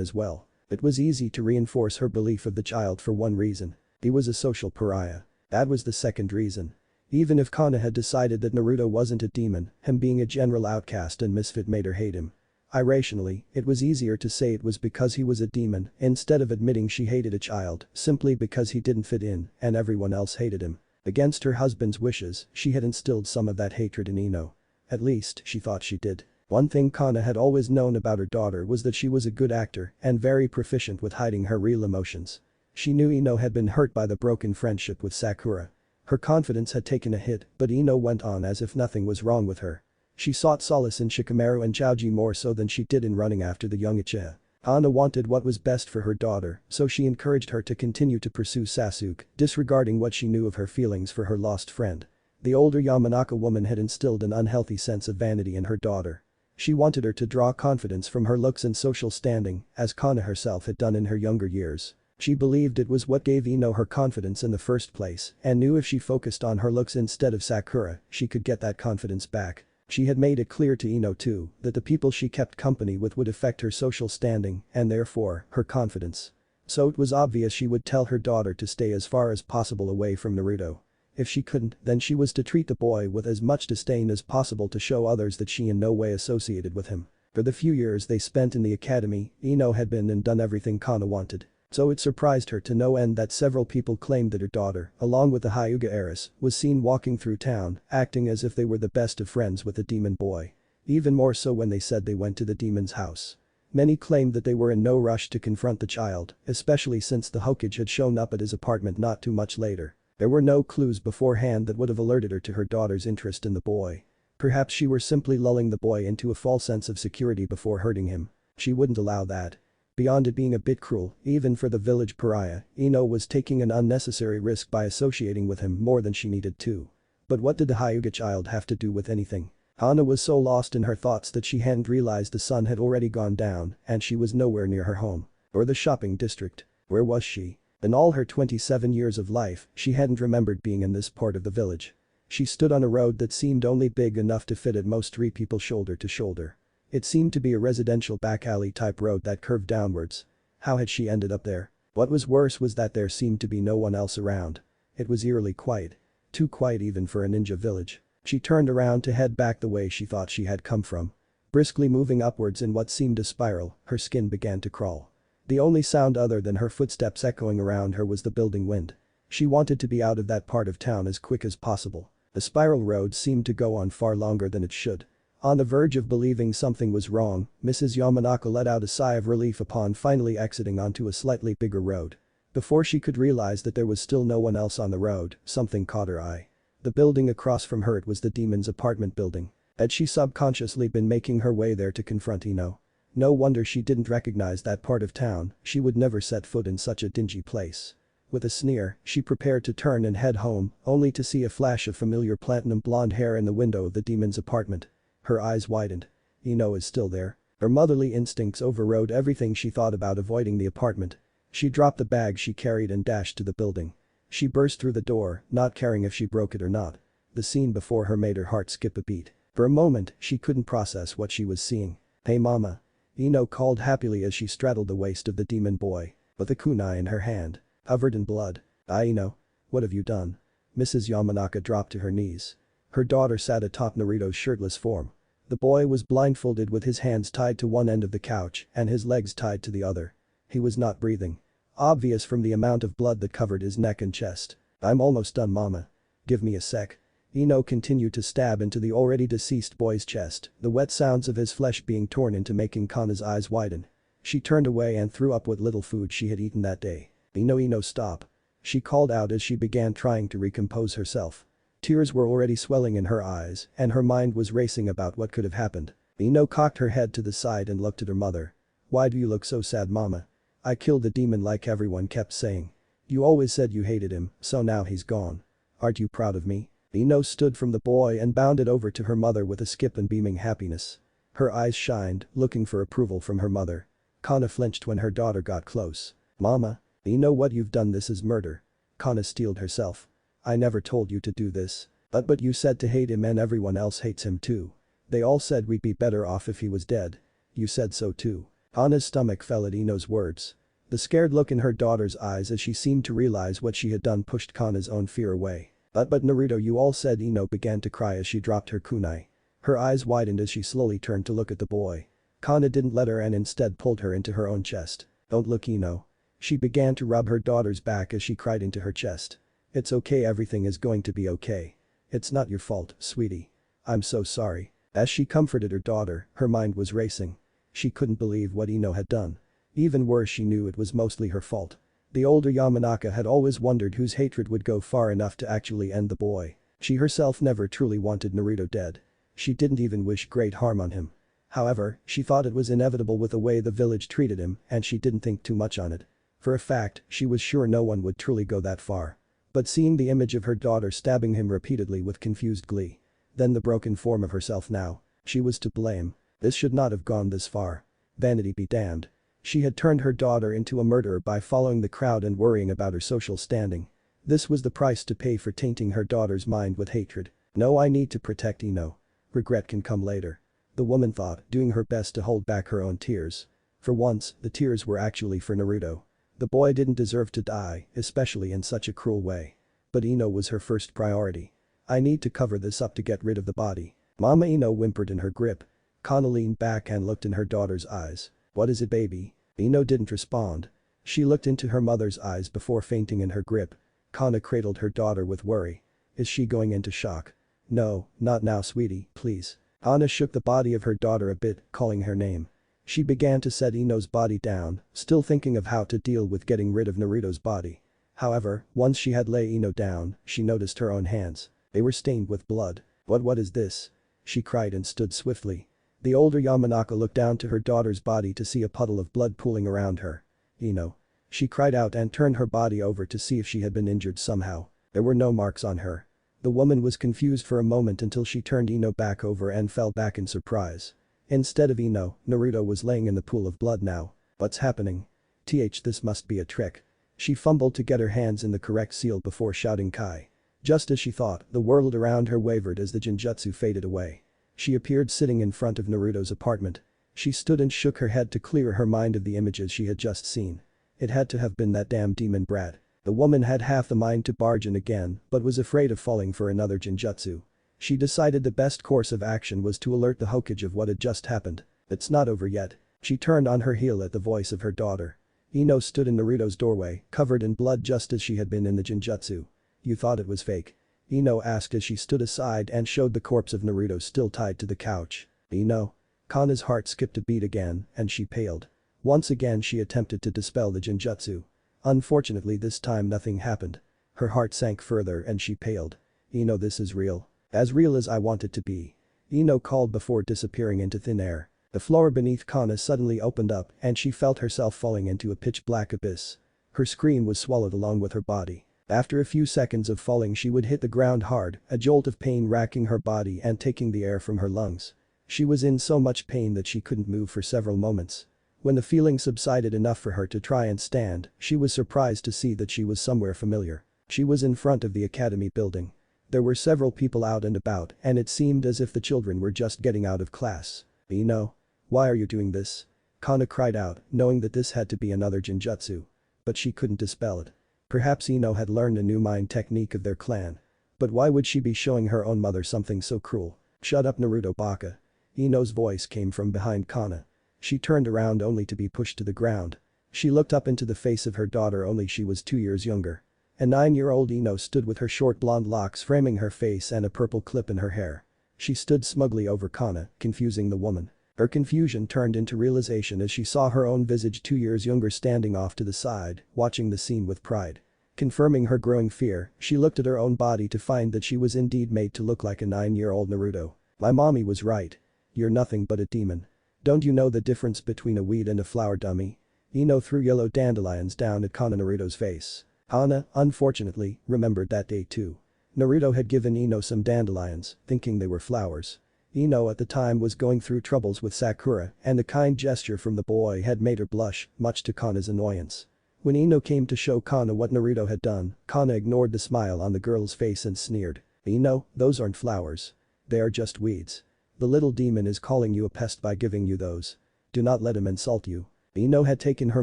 as well. It was easy to reinforce her belief of the child for one reason. He was a social pariah. That was the second reason. Even if Kana had decided that Naruto wasn't a demon, him being a general outcast and misfit made her hate him. Irrationally, it was easier to say it was because he was a demon instead of admitting she hated a child simply because he didn't fit in and everyone else hated him. Against her husband's wishes, she had instilled some of that hatred in Ino. At least, she thought she did. One thing Kana had always known about her daughter was that she was a good actor and very proficient with hiding her real emotions. She knew Ino had been hurt by the broken friendship with Sakura. Her confidence had taken a hit, but Ino went on as if nothing was wrong with her. She sought solace in Shikamaru and Chaoji more so than she did in running after the young Ichiya. Ana wanted what was best for her daughter, so she encouraged her to continue to pursue Sasuke, disregarding what she knew of her feelings for her lost friend. The older Yamanaka woman had instilled an unhealthy sense of vanity in her daughter. She wanted her to draw confidence from her looks and social standing, as Kana herself had done in her younger years. She believed it was what gave Ino her confidence in the first place and knew if she focused on her looks instead of Sakura, she could get that confidence back. She had made it clear to Ino too that the people she kept company with would affect her social standing and therefore, her confidence. So it was obvious she would tell her daughter to stay as far as possible away from Naruto. If she couldn't, then she was to treat the boy with as much disdain as possible to show others that she in no way associated with him. For the few years they spent in the academy, Ino had been and done everything Kana wanted. So it surprised her to no end that several people claimed that her daughter, along with the Hyuga heiress, was seen walking through town, acting as if they were the best of friends with the demon boy. Even more so when they said they went to the demon's house. Many claimed that they were in no rush to confront the child, especially since the Hokage had shown up at his apartment not too much later. There were no clues beforehand that would have alerted her to her daughter's interest in the boy. Perhaps she were simply lulling the boy into a false sense of security before hurting him. She wouldn't allow that. Beyond it being a bit cruel, even for the village pariah, Ino was taking an unnecessary risk by associating with him more than she needed to. But what did the Hyuga child have to do with anything? Hana was so lost in her thoughts that she hadn't realized the sun had already gone down and she was nowhere near her home. Or the shopping district. Where was she? In all her 27 years of life, she hadn't remembered being in this part of the village. She stood on a road that seemed only big enough to fit at most 3 people shoulder to shoulder. It seemed to be a residential back alley type road that curved downwards. How had she ended up there? What was worse was that there seemed to be no one else around. It was eerily quiet. Too quiet even for a ninja village. She turned around to head back the way she thought she had come from. Briskly moving upwards in what seemed a spiral, her skin began to crawl. The only sound other than her footsteps echoing around her was the building wind. She wanted to be out of that part of town as quick as possible. The spiral road seemed to go on far longer than it should. On the verge of believing something was wrong, Mrs. Yamanaka let out a sigh of relief upon finally exiting onto a slightly bigger road. Before she could realize that there was still no one else on the road, something caught her eye. The building across from her, it was the demon's apartment building. Had she subconsciously been making her way there to confront Ino? No wonder she didn't recognize that part of town, she would never set foot in such a dingy place. With a sneer, she prepared to turn and head home, only to see a flash of familiar platinum blonde hair in the window of the demon's apartment. Her eyes widened. Ino is still there. Her motherly instincts overrode everything she thought about avoiding the apartment. She dropped the bag she carried and dashed to the building. She burst through the door, not caring if she broke it or not. The scene before her made her heart skip a beat. For a moment, she couldn't process what she was seeing. "Hey mama." Ino called happily as she straddled the waist of the demon boy, with a kunai in her hand, covered in blood. Ino. What have you done?" Mrs. Yamanaka dropped to her knees. Her daughter sat atop Naruto's shirtless form. The boy was blindfolded with his hands tied to one end of the couch and his legs tied to the other. He was not breathing. Obvious from the amount of blood that covered his neck and chest. "I'm almost done mama. Give me a sec." Ino continued to stab into the already deceased boy's chest, the wet sounds of his flesh being torn into making Kana's eyes widen. She turned away and threw up what little food she had eaten that day. Ino, stop." She called out as she began trying to recompose herself. Tears were already swelling in her eyes and her mind was racing about what could have happened. Ino cocked her head to the side and looked at her mother. "Why do you look so sad mama?" "I killed the demon like everyone kept saying. You always said you hated him, so now he's gone. Aren't you proud of me?" Ino stood from the boy and bounded over to her mother with a skip and beaming happiness. Her eyes shined, looking for approval from her mother. Kana flinched when her daughter got close. "Mama. Ino, what you've done, this is murder." Kana steeled herself. "I never told you to do this. But you said to hate him and everyone else hates him too. They all said we'd be better off if he was dead. You said so too." Ana's stomach fell at Ino's words. The scared look in her daughter's eyes as she seemed to realize what she had done pushed Kana's own fear away. But Naruto, you all said." Ino began to cry as she dropped her kunai. Her eyes widened as she slowly turned to look at the boy. Kana didn't let her and instead pulled her into her own chest. "Don't look Ino." She began to rub her daughter's back as she cried into her chest. "It's okay, everything is going to be okay. It's not your fault, sweetie. I'm so sorry." As she comforted her daughter, her mind was racing. She couldn't believe what Ino had done. Even worse, she knew it was mostly her fault. The older Yamanaka had always wondered whose hatred would go far enough to actually end the boy. She herself never truly wanted Naruto dead. She didn't even wish great harm on him. However, she thought it was inevitable with the way the village treated him and she didn't think too much on it. For a fact, she was sure no one would truly go that far. But seeing the image of her daughter stabbing him repeatedly with confused glee. Then the broken form of herself now. She was to blame. This should not have gone this far. Vanity be damned. She had turned her daughter into a murderer by following the crowd and worrying about her social standing. This was the price to pay for tainting her daughter's mind with hatred. No, I need to protect Ino. Regret can come later. The woman thought, doing her best to hold back her own tears. For once, the tears were actually for Naruto. The boy didn't deserve to die, especially in such a cruel way. But Ino was her first priority. I need to cover this up to get rid of the body. Mama, Ino whimpered in her grip. Kana leaned back and looked in her daughter's eyes. What is it, baby? Ino didn't respond. She looked into her mother's eyes before fainting in her grip. Kana cradled her daughter with worry. Is she going into shock? No, not now, sweetie, please. Kana shook the body of her daughter a bit, calling her name. She began to set Ino's body down, still thinking of how to deal with getting rid of Naruto's body. However, once she had laid Ino down, she noticed her own hands. They were stained with blood. What is this? She cried and stood swiftly. The older Yamanaka looked down to her daughter's body to see a puddle of blood pooling around her. Ino. She cried out and turned her body over to see if she had been injured somehow. There were no marks on her. The woman was confused for a moment until she turned Ino back over and fell back in surprise. Instead of Ino, Naruto was laying in the pool of blood now. What's happening? This must be a trick. She fumbled to get her hands in the correct seal before shouting Kai. Just as she thought, the world around her wavered as the genjutsu faded away. She appeared sitting in front of Naruto's apartment. She stood and shook her head to clear her mind of the images she had just seen. It had to have been that damn demon brat. The woman had half the mind to barge in again but was afraid of falling for another genjutsu. She decided the best course of action was to alert the Hokage of what had just happened. It's not over yet. She turned on her heel at the voice of her daughter. Ino stood in Naruto's doorway, covered in blood just as she had been in the genjutsu. You thought it was fake? Ino asked as she stood aside and showed the corpse of Naruto still tied to the couch. Ino? Kana's heart skipped a beat again and she paled. Once again she attempted to dispel the genjutsu. Unfortunately this time nothing happened. Her heart sank further and she paled. Ino, this is real. As real as I want it to be. Ino called before disappearing into thin air. The floor beneath Kana suddenly opened up and she felt herself falling into a pitch-black abyss. Her scream was swallowed along with her body. After a few seconds of falling she would hit the ground hard, a jolt of pain racking her body and taking the air from her lungs. She was in so much pain that she couldn't move for several moments. When the feeling subsided enough for her to try and stand, she was surprised to see that she was somewhere familiar. She was in front of the academy building. There were several people out and about and it seemed as if the children were just getting out of class. Ino? Why are you doing this? Kana cried out, knowing that this had to be another genjutsu. But she couldn't dispel it. Perhaps Ino had learned a new mind technique of their clan. But why would she be showing her own mother something so cruel? Shut up, Naruto baka. Ino's voice came from behind Kana. She turned around only to be pushed to the ground. She looked up into the face of her daughter, only she was 2 years younger. A 9-year-old Ino stood with her short blonde locks framing her face and a purple clip in her hair. She stood smugly over Kana, confusing the woman. Her confusion turned into realization as she saw her own visage 2 years younger standing off to the side, watching the scene with pride. Confirming her growing fear, she looked at her own body to find that she was indeed made to look like a 9-year-old Naruto. My mommy was right. You're nothing but a demon. Don't you know the difference between a weed and a flower, dummy? Ino threw yellow dandelions down at Kana Naruto's face. Kana, unfortunately, remembered that day too. Naruto had given Ino some dandelions, thinking they were flowers. Ino at the time was going through troubles with Sakura and the kind gesture from the boy had made her blush, much to Kana's annoyance. When Ino came to show Kana what Naruto had done, Kana ignored the smile on the girl's face and sneered. Ino, those aren't flowers. They are just weeds. The little demon is calling you a pest by giving you those. Do not let him insult you. Ino had taken her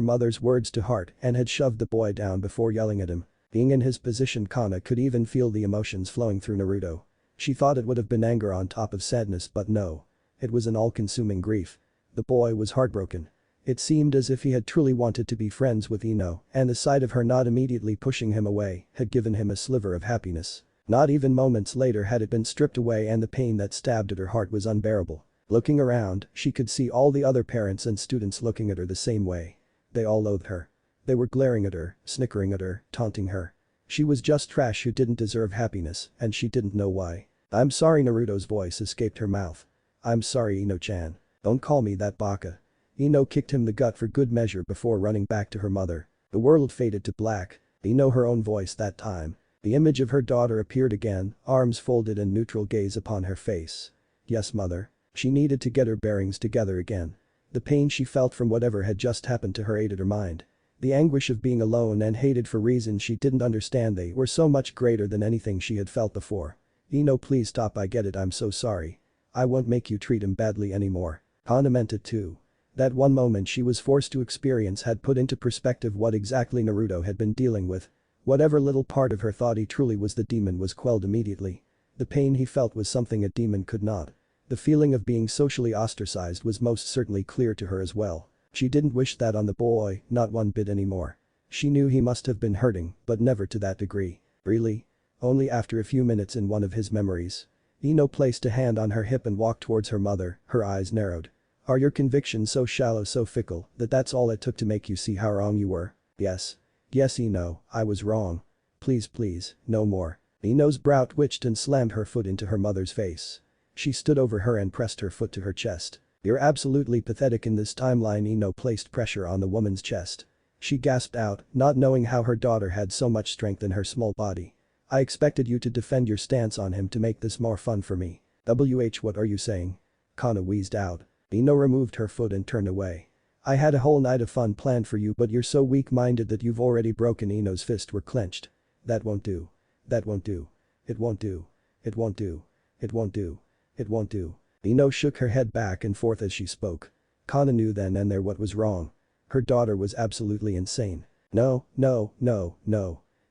mother's words to heart and had shoved the boy down before yelling at him. Being in his position, Kana could even feel the emotions flowing through Naruto. She thought it would have been anger on top of sadness, but no. It was an all-consuming grief. The boy was heartbroken. It seemed as if he had truly wanted to be friends with Ino, and the sight of her not immediately pushing him away had given him a sliver of happiness. Not even moments later had it been stripped away and the pain that stabbed at her heart was unbearable. Looking around, she could see all the other parents and students looking at her the same way. They all loathed her. They were glaring at her, snickering at her, taunting her. She was just trash who didn't deserve happiness, and she didn't know why. I'm sorry, Naruto's voice escaped her mouth. I'm sorry, Ino-chan. Don't call me that, baka. Ino kicked him the gut for good measure before running back to her mother. The world faded to black. Ino her own voice that time. The image of her daughter appeared again, arms folded and neutral gaze upon her face. Yes, mother. She needed to get her bearings together again. The pain she felt from whatever had just happened to her ate at her mind. The anguish of being alone and hated for reasons she didn't understand, they were so much greater than anything she had felt before. Ino, please stop, I get it, I'm so sorry. I won't make you treat him badly anymore. Kana meant it too. That one moment she was forced to experience had put into perspective what exactly Naruto had been dealing with. Whatever little part of her thought he truly was the demon was quelled immediately. The pain he felt was something a demon could not. The feeling of being socially ostracized was most certainly clear to her as well. She didn't wish that on the boy, not one bit anymore. She knew he must have been hurting, but never to that degree. Really? Only after a few minutes in one of his memories. Ino placed a hand on her hip and walked towards her mother, her eyes narrowed. Are your convictions so shallow, so fickle, that that's all it took to make you see how wrong you were? Yes. Yes, Ino, I was wrong. Please, no more. Ino's brow twitched and slammed her foot into her mother's face. She stood over her and pressed her foot to her chest. You're absolutely pathetic in this timeline. Ino placed pressure on the woman's chest. She gasped out, not knowing how her daughter had so much strength in her small body. I expected you to defend your stance on him to make this more fun for me. What are you saying? Kana wheezed out. Ino removed her foot and turned away. I had a whole night of fun planned for you, but you're so weak-minded that you've already broken. Ino's fists were clenched. That won't do. That won't do. It won't do. It won't do. It won't do. It won't do. Ino shook her head back and forth as she spoke. Kana knew then and there what was wrong. Her daughter was absolutely insane. No.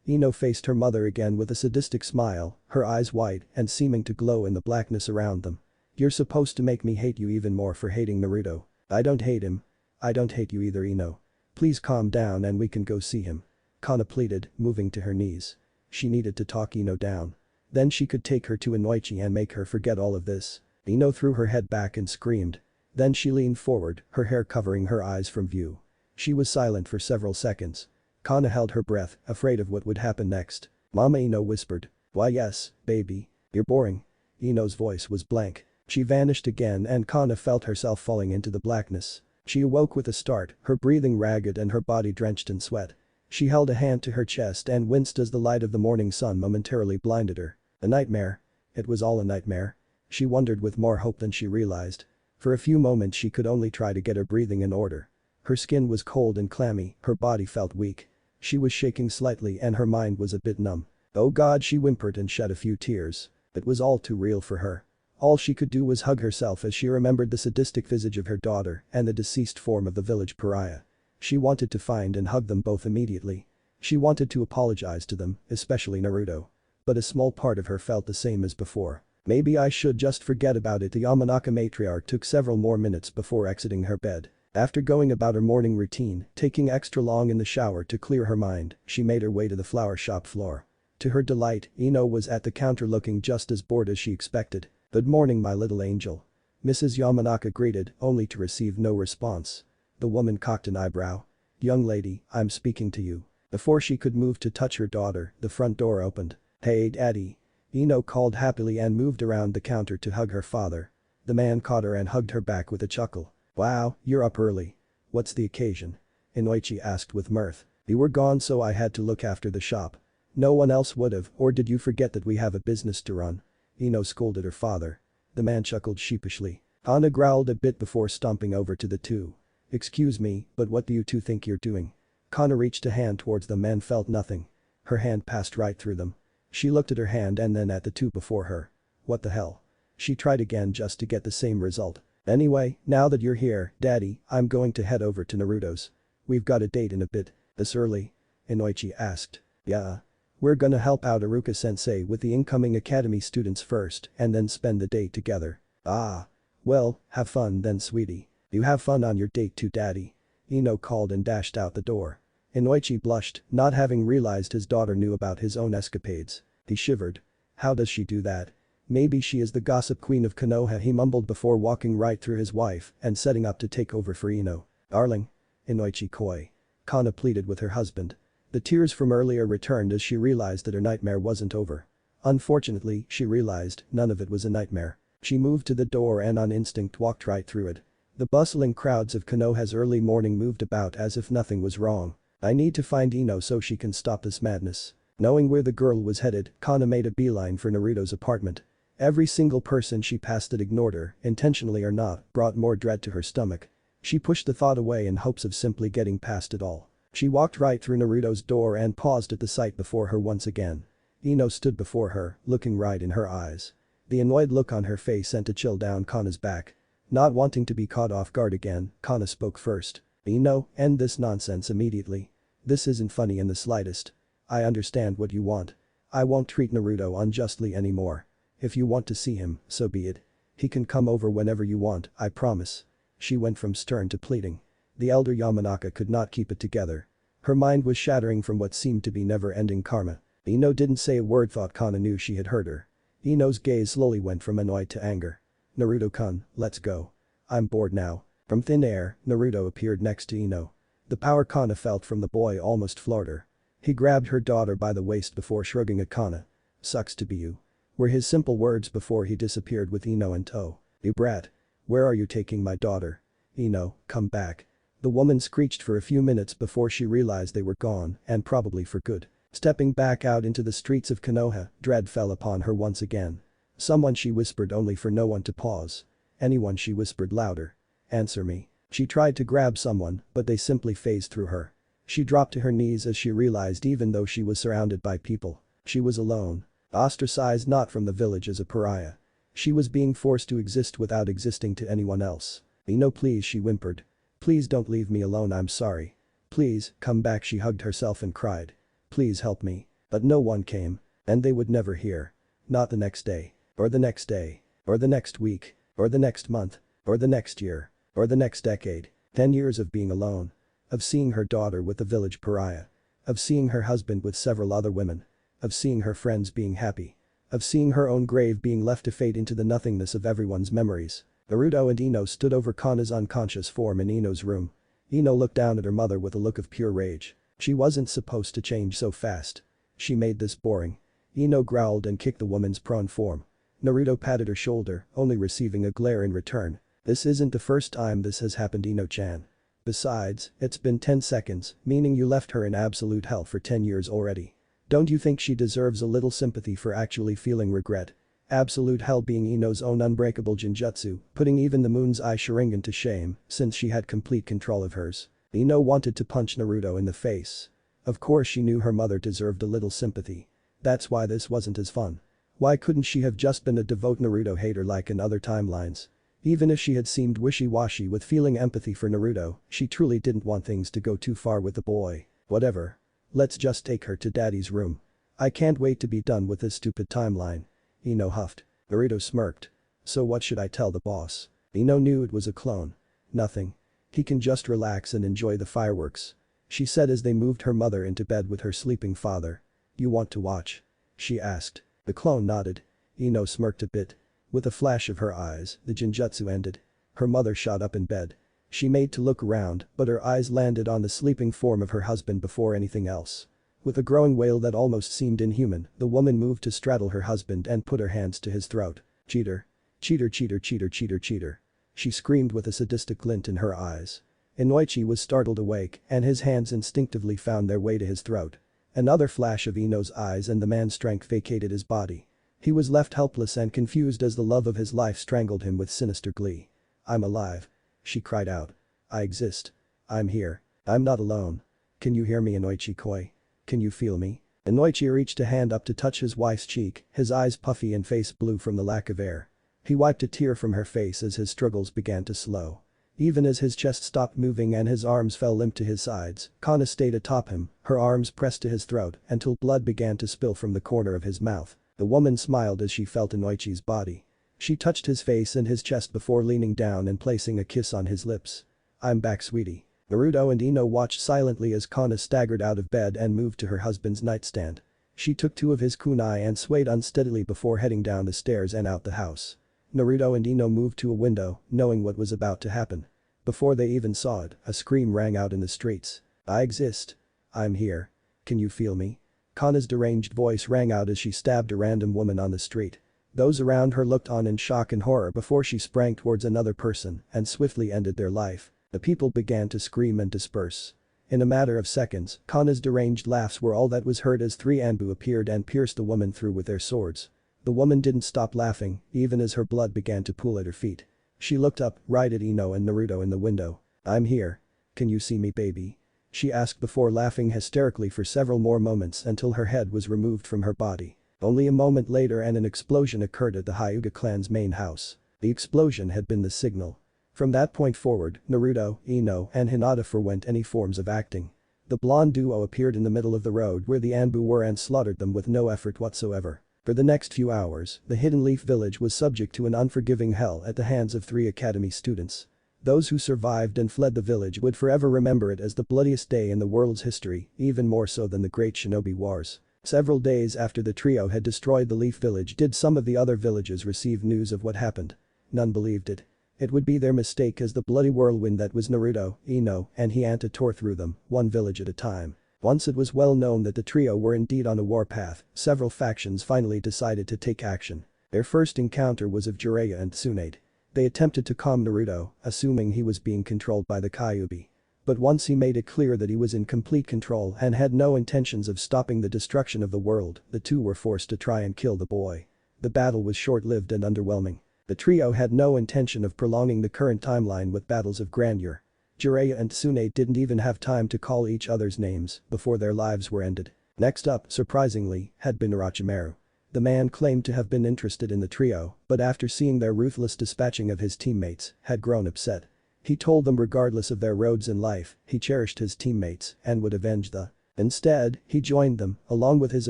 Ino faced her mother again with a sadistic smile, her eyes wide and seeming to glow in the blackness around them. You're supposed to make me hate you even more for hating Naruto. I don't hate him. I don't hate you either, Ino. Please calm down and we can go see him. Kana pleaded, moving to her knees. She needed to talk Ino down. Then she could take her to Inoichi and make her forget all of this. Ino threw her head back and screamed. Then she leaned forward, her hair covering her eyes from view. She was silent for several seconds. Kana held her breath, afraid of what would happen next. Mama, Ino whispered. Why yes, baby. You're boring. Ino's voice was blank. She vanished again and Kana felt herself falling into the blackness. She awoke with a start, her breathing ragged and her body drenched in sweat. She held a hand to her chest and winced as the light of the morning sun momentarily blinded her. A nightmare? It was all a nightmare? She wondered with more hope than she realized. For a few moments she could only try to get her breathing in order. Her skin was cold and clammy, her body felt weak. She was shaking slightly and her mind was a bit numb. Oh God, she whimpered and shed a few tears. It was all too real for her. All she could do was hug herself as she remembered the sadistic visage of her daughter and the deceased form of the village pariah. She wanted to find and hug them both immediately. She wanted to apologize to them, especially Naruto. But a small part of her felt the same as before. Maybe I should just forget about it. The Yamanaka matriarch took several more minutes before exiting her bed. After going about her morning routine, taking extra long in the shower to clear her mind, she made her way to the flower shop floor. To her delight, Ino was at the counter looking just as bored as she expected. Good morning, my little angel. Mrs. Yamanaka greeted, only to receive no response. The woman cocked an eyebrow. Young lady, I'm speaking to you. Before she could move to touch her daughter, the front door opened. Hey, Daddy. Ino called happily and moved around the counter to hug her father. The man caught her and hugged her back with a chuckle. Wow, you're up early. What's the occasion? Inoichi asked with mirth. You were gone so I had to look after the shop. No one else would've, or did you forget that we have a business to run? Ino scolded her father. The man chuckled sheepishly. Kana growled a bit before stomping over to the two. Excuse me, but what do you two think you're doing? Kana reached a hand towards them and felt nothing. Her hand passed right through them. She looked at her hand and then at the two before her. What the hell? She tried again just to get the same result. Anyway, now that you're here, Daddy, I'm going to head over to Naruto's. We've got a date in a bit. This early? Inoichi asked. Yeah. We're gonna help out Iruka-sensei with the incoming academy students first and then spend the day together. Ah. Well, have fun then, sweetie. You have fun on your date too, Daddy. Ino called and dashed out the door. Inoichi blushed, not having realized his daughter knew about his own escapades. He shivered. How does she do that? Maybe she is the gossip queen of Konoha, he mumbled before walking right through his wife and setting up to take over for Ino. Darling. Inoichi coy. Kana pleaded with her husband. The tears from earlier returned as she realized that her nightmare wasn't over. Unfortunately, she realized none of it was a nightmare. She moved to the door and on instinct walked right through it. The bustling crowds of Konoha's early morning moved about as if nothing was wrong. I need to find Ino so she can stop this madness. Knowing where the girl was headed, Kana made a beeline for Naruto's apartment. Every single person she passed that ignored her, intentionally or not, brought more dread to her stomach. She pushed the thought away in hopes of simply getting past it all. She walked right through Naruto's door and paused at the sight before her once again. Ino stood before her, looking right in her eyes. The annoyed look on her face sent a chill down Kana's back. Not wanting to be caught off guard again, Kana spoke first. Ino, end this nonsense immediately. This isn't funny in the slightest. I understand what you want. I won't treat Naruto unjustly anymore. If you want to see him, so be it. He can come over whenever you want, I promise. She went from stern to pleading. The elder Yamanaka could not keep it together. Her mind was shattering from what seemed to be never-ending karma. Ino didn't say a word, thought Kana knew she had heard her. Ino's gaze slowly went from annoyed to anger. Naruto-kun, let's go. I'm bored now. From thin air, Naruto appeared next to Ino. The power Kana felt from the boy almost floored her. He grabbed her daughter by the waist before shrugging at Kana. Sucks to be you. Were his simple words before he disappeared with Ino in tow. You brat. Where are you taking my daughter? Ino, come back. The woman screeched for a few minutes before she realized they were gone, and probably for good. Stepping back out into the streets of Konoha, dread fell upon her once again. Someone, she whispered, only for no one to pause. Anyone, she whispered louder. Answer me. She tried to grab someone, but they simply phased through her. She dropped to her knees as she realized even though she was surrounded by people, she was alone. Ostracized not from the village as a pariah. She was being forced to exist without existing to anyone else. Ino, please, she whimpered. Please don't leave me alone, I'm sorry. Please, come back, she hugged herself and cried. Please help me. But no one came. And they would never hear. Not the next day. Or the next day. Or the next week. Or the next month. Or the next year. Or the next decade. 10 years of being alone. Of seeing her daughter with the village pariah. Of seeing her husband with several other women. Of seeing her friends being happy. Of seeing her own grave being left to fade into the nothingness of everyone's memories. Naruto and Ino stood over Kana's unconscious form in Ino's room. Ino looked down at her mother with a look of pure rage. She wasn't supposed to change so fast. She made this boring. Ino growled and kicked the woman's prone form. Naruto patted her shoulder, only receiving a glare in return. This isn't the first time this has happened, Ino-chan. Besides, it's been 10 seconds, meaning you left her in absolute hell for 10 years already. Don't you think she deserves a little sympathy for actually feeling regret? Absolute hell being Ino's own unbreakable genjutsu, putting even the Moon's Eye Sharingan to shame, since she had complete control of hers. Ino wanted to punch Naruto in the face. Of course she knew her mother deserved a little sympathy. That's why this wasn't as fun. Why couldn't she have just been a devout Naruto hater like in other timelines? Even if she had seemed wishy-washy with feeling empathy for Naruto, she truly didn't want things to go too far with the boy. Whatever. Let's just take her to daddy's room. I can't wait to be done with this stupid timeline. Ino huffed. Naruto smirked. So what should I tell the boss? Ino knew it was a clone. Nothing. He can just relax and enjoy the fireworks. She said as they moved her mother into bed with her sleeping father. You want to watch? She asked. The clone nodded. Ino smirked a bit. With a flash of her eyes, the genjutsu ended. Her mother shot up in bed. She made to look around, but her eyes landed on the sleeping form of her husband before anything else. With a growing wail that almost seemed inhuman, the woman moved to straddle her husband and put her hands to his throat. Cheater. Cheater, cheater, cheater, cheater, cheater. She screamed with a sadistic glint in her eyes. Inoichi was startled awake and his hands instinctively found their way to his throat. Another flash of Ino's eyes and the man's strength vacated his body. He was left helpless and confused as the love of his life strangled him with sinister glee. I'm alive. She cried out. I exist. I'm here. I'm not alone. Can you hear me, Inoichi-koi? Can you feel me? Inoichi reached a hand up to touch his wife's cheek, his eyes puffy and face blue from the lack of air. He wiped a tear from her face as his struggles began to slow. Even as his chest stopped moving and his arms fell limp to his sides, Kana stayed atop him, her arms pressed to his throat until blood began to spill from the corner of his mouth. The woman smiled as she felt Inoichi's body. She touched his face and his chest before leaning down and placing a kiss on his lips. I'm back, sweetie. Naruto and Ino watched silently as Kana staggered out of bed and moved to her husband's nightstand. She took two of his kunai and swayed unsteadily before heading down the stairs and out the house. Naruto and Ino moved to a window, knowing what was about to happen. Before they even saw it, a scream rang out in the streets. I exist. I'm here. Can you feel me? Kana's deranged voice rang out as she stabbed a random woman on the street. Those around her looked on in shock and horror before she sprang towards another person and swiftly ended their life. The people began to scream and disperse. In a matter of seconds, Kana's deranged laughs were all that was heard as three Anbu appeared and pierced the woman through with their swords. The woman didn't stop laughing, even as her blood began to pool at her feet. She looked up, right at Ino and Naruto in the window. "I'm here. Can you see me, baby?" She asked before laughing hysterically for several more moments until her head was removed from her body. Only a moment later and an explosion occurred at the Hyuga clan's main house. The explosion had been the signal. From that point forward, Naruto, Ino, and Hinata forwent any forms of acting. The blonde duo appeared in the middle of the road where the Anbu were and slaughtered them with no effort whatsoever. For the next few hours, the Hidden Leaf village was subject to an unforgiving hell at the hands of 3 academy students. Those who survived and fled the village would forever remember it as the bloodiest day in the world's history, even more so than the Great Shinobi Wars. Several days after the trio had destroyed the Leaf village did some of the other villages receive news of what happened. None believed it. It would be their mistake as the bloody whirlwind that was Naruto, Ino, and Hinata tore through them, one village at a time. Once it was well known that the trio were indeed on a warpath, several factions finally decided to take action. Their first encounter was of Jiraiya and Tsunade. They attempted to calm Naruto, assuming he was being controlled by the Kyuubi. But once he made it clear that he was in complete control and had no intentions of stopping the destruction of the world, the two were forced to try and kill the boy. The battle was short-lived and underwhelming. The trio had no intention of prolonging the current timeline with battles of grandeur. Jiraiya and Tsunade didn't even have time to call each other's names before their lives were ended. Next up, surprisingly, had been Orochimaru. The man claimed to have been interested in the trio, but after seeing their ruthless dispatching of his teammates, had grown upset. He told them regardless of their roads in life, he cherished his teammates and would avenge the. Instead, he joined them, along with his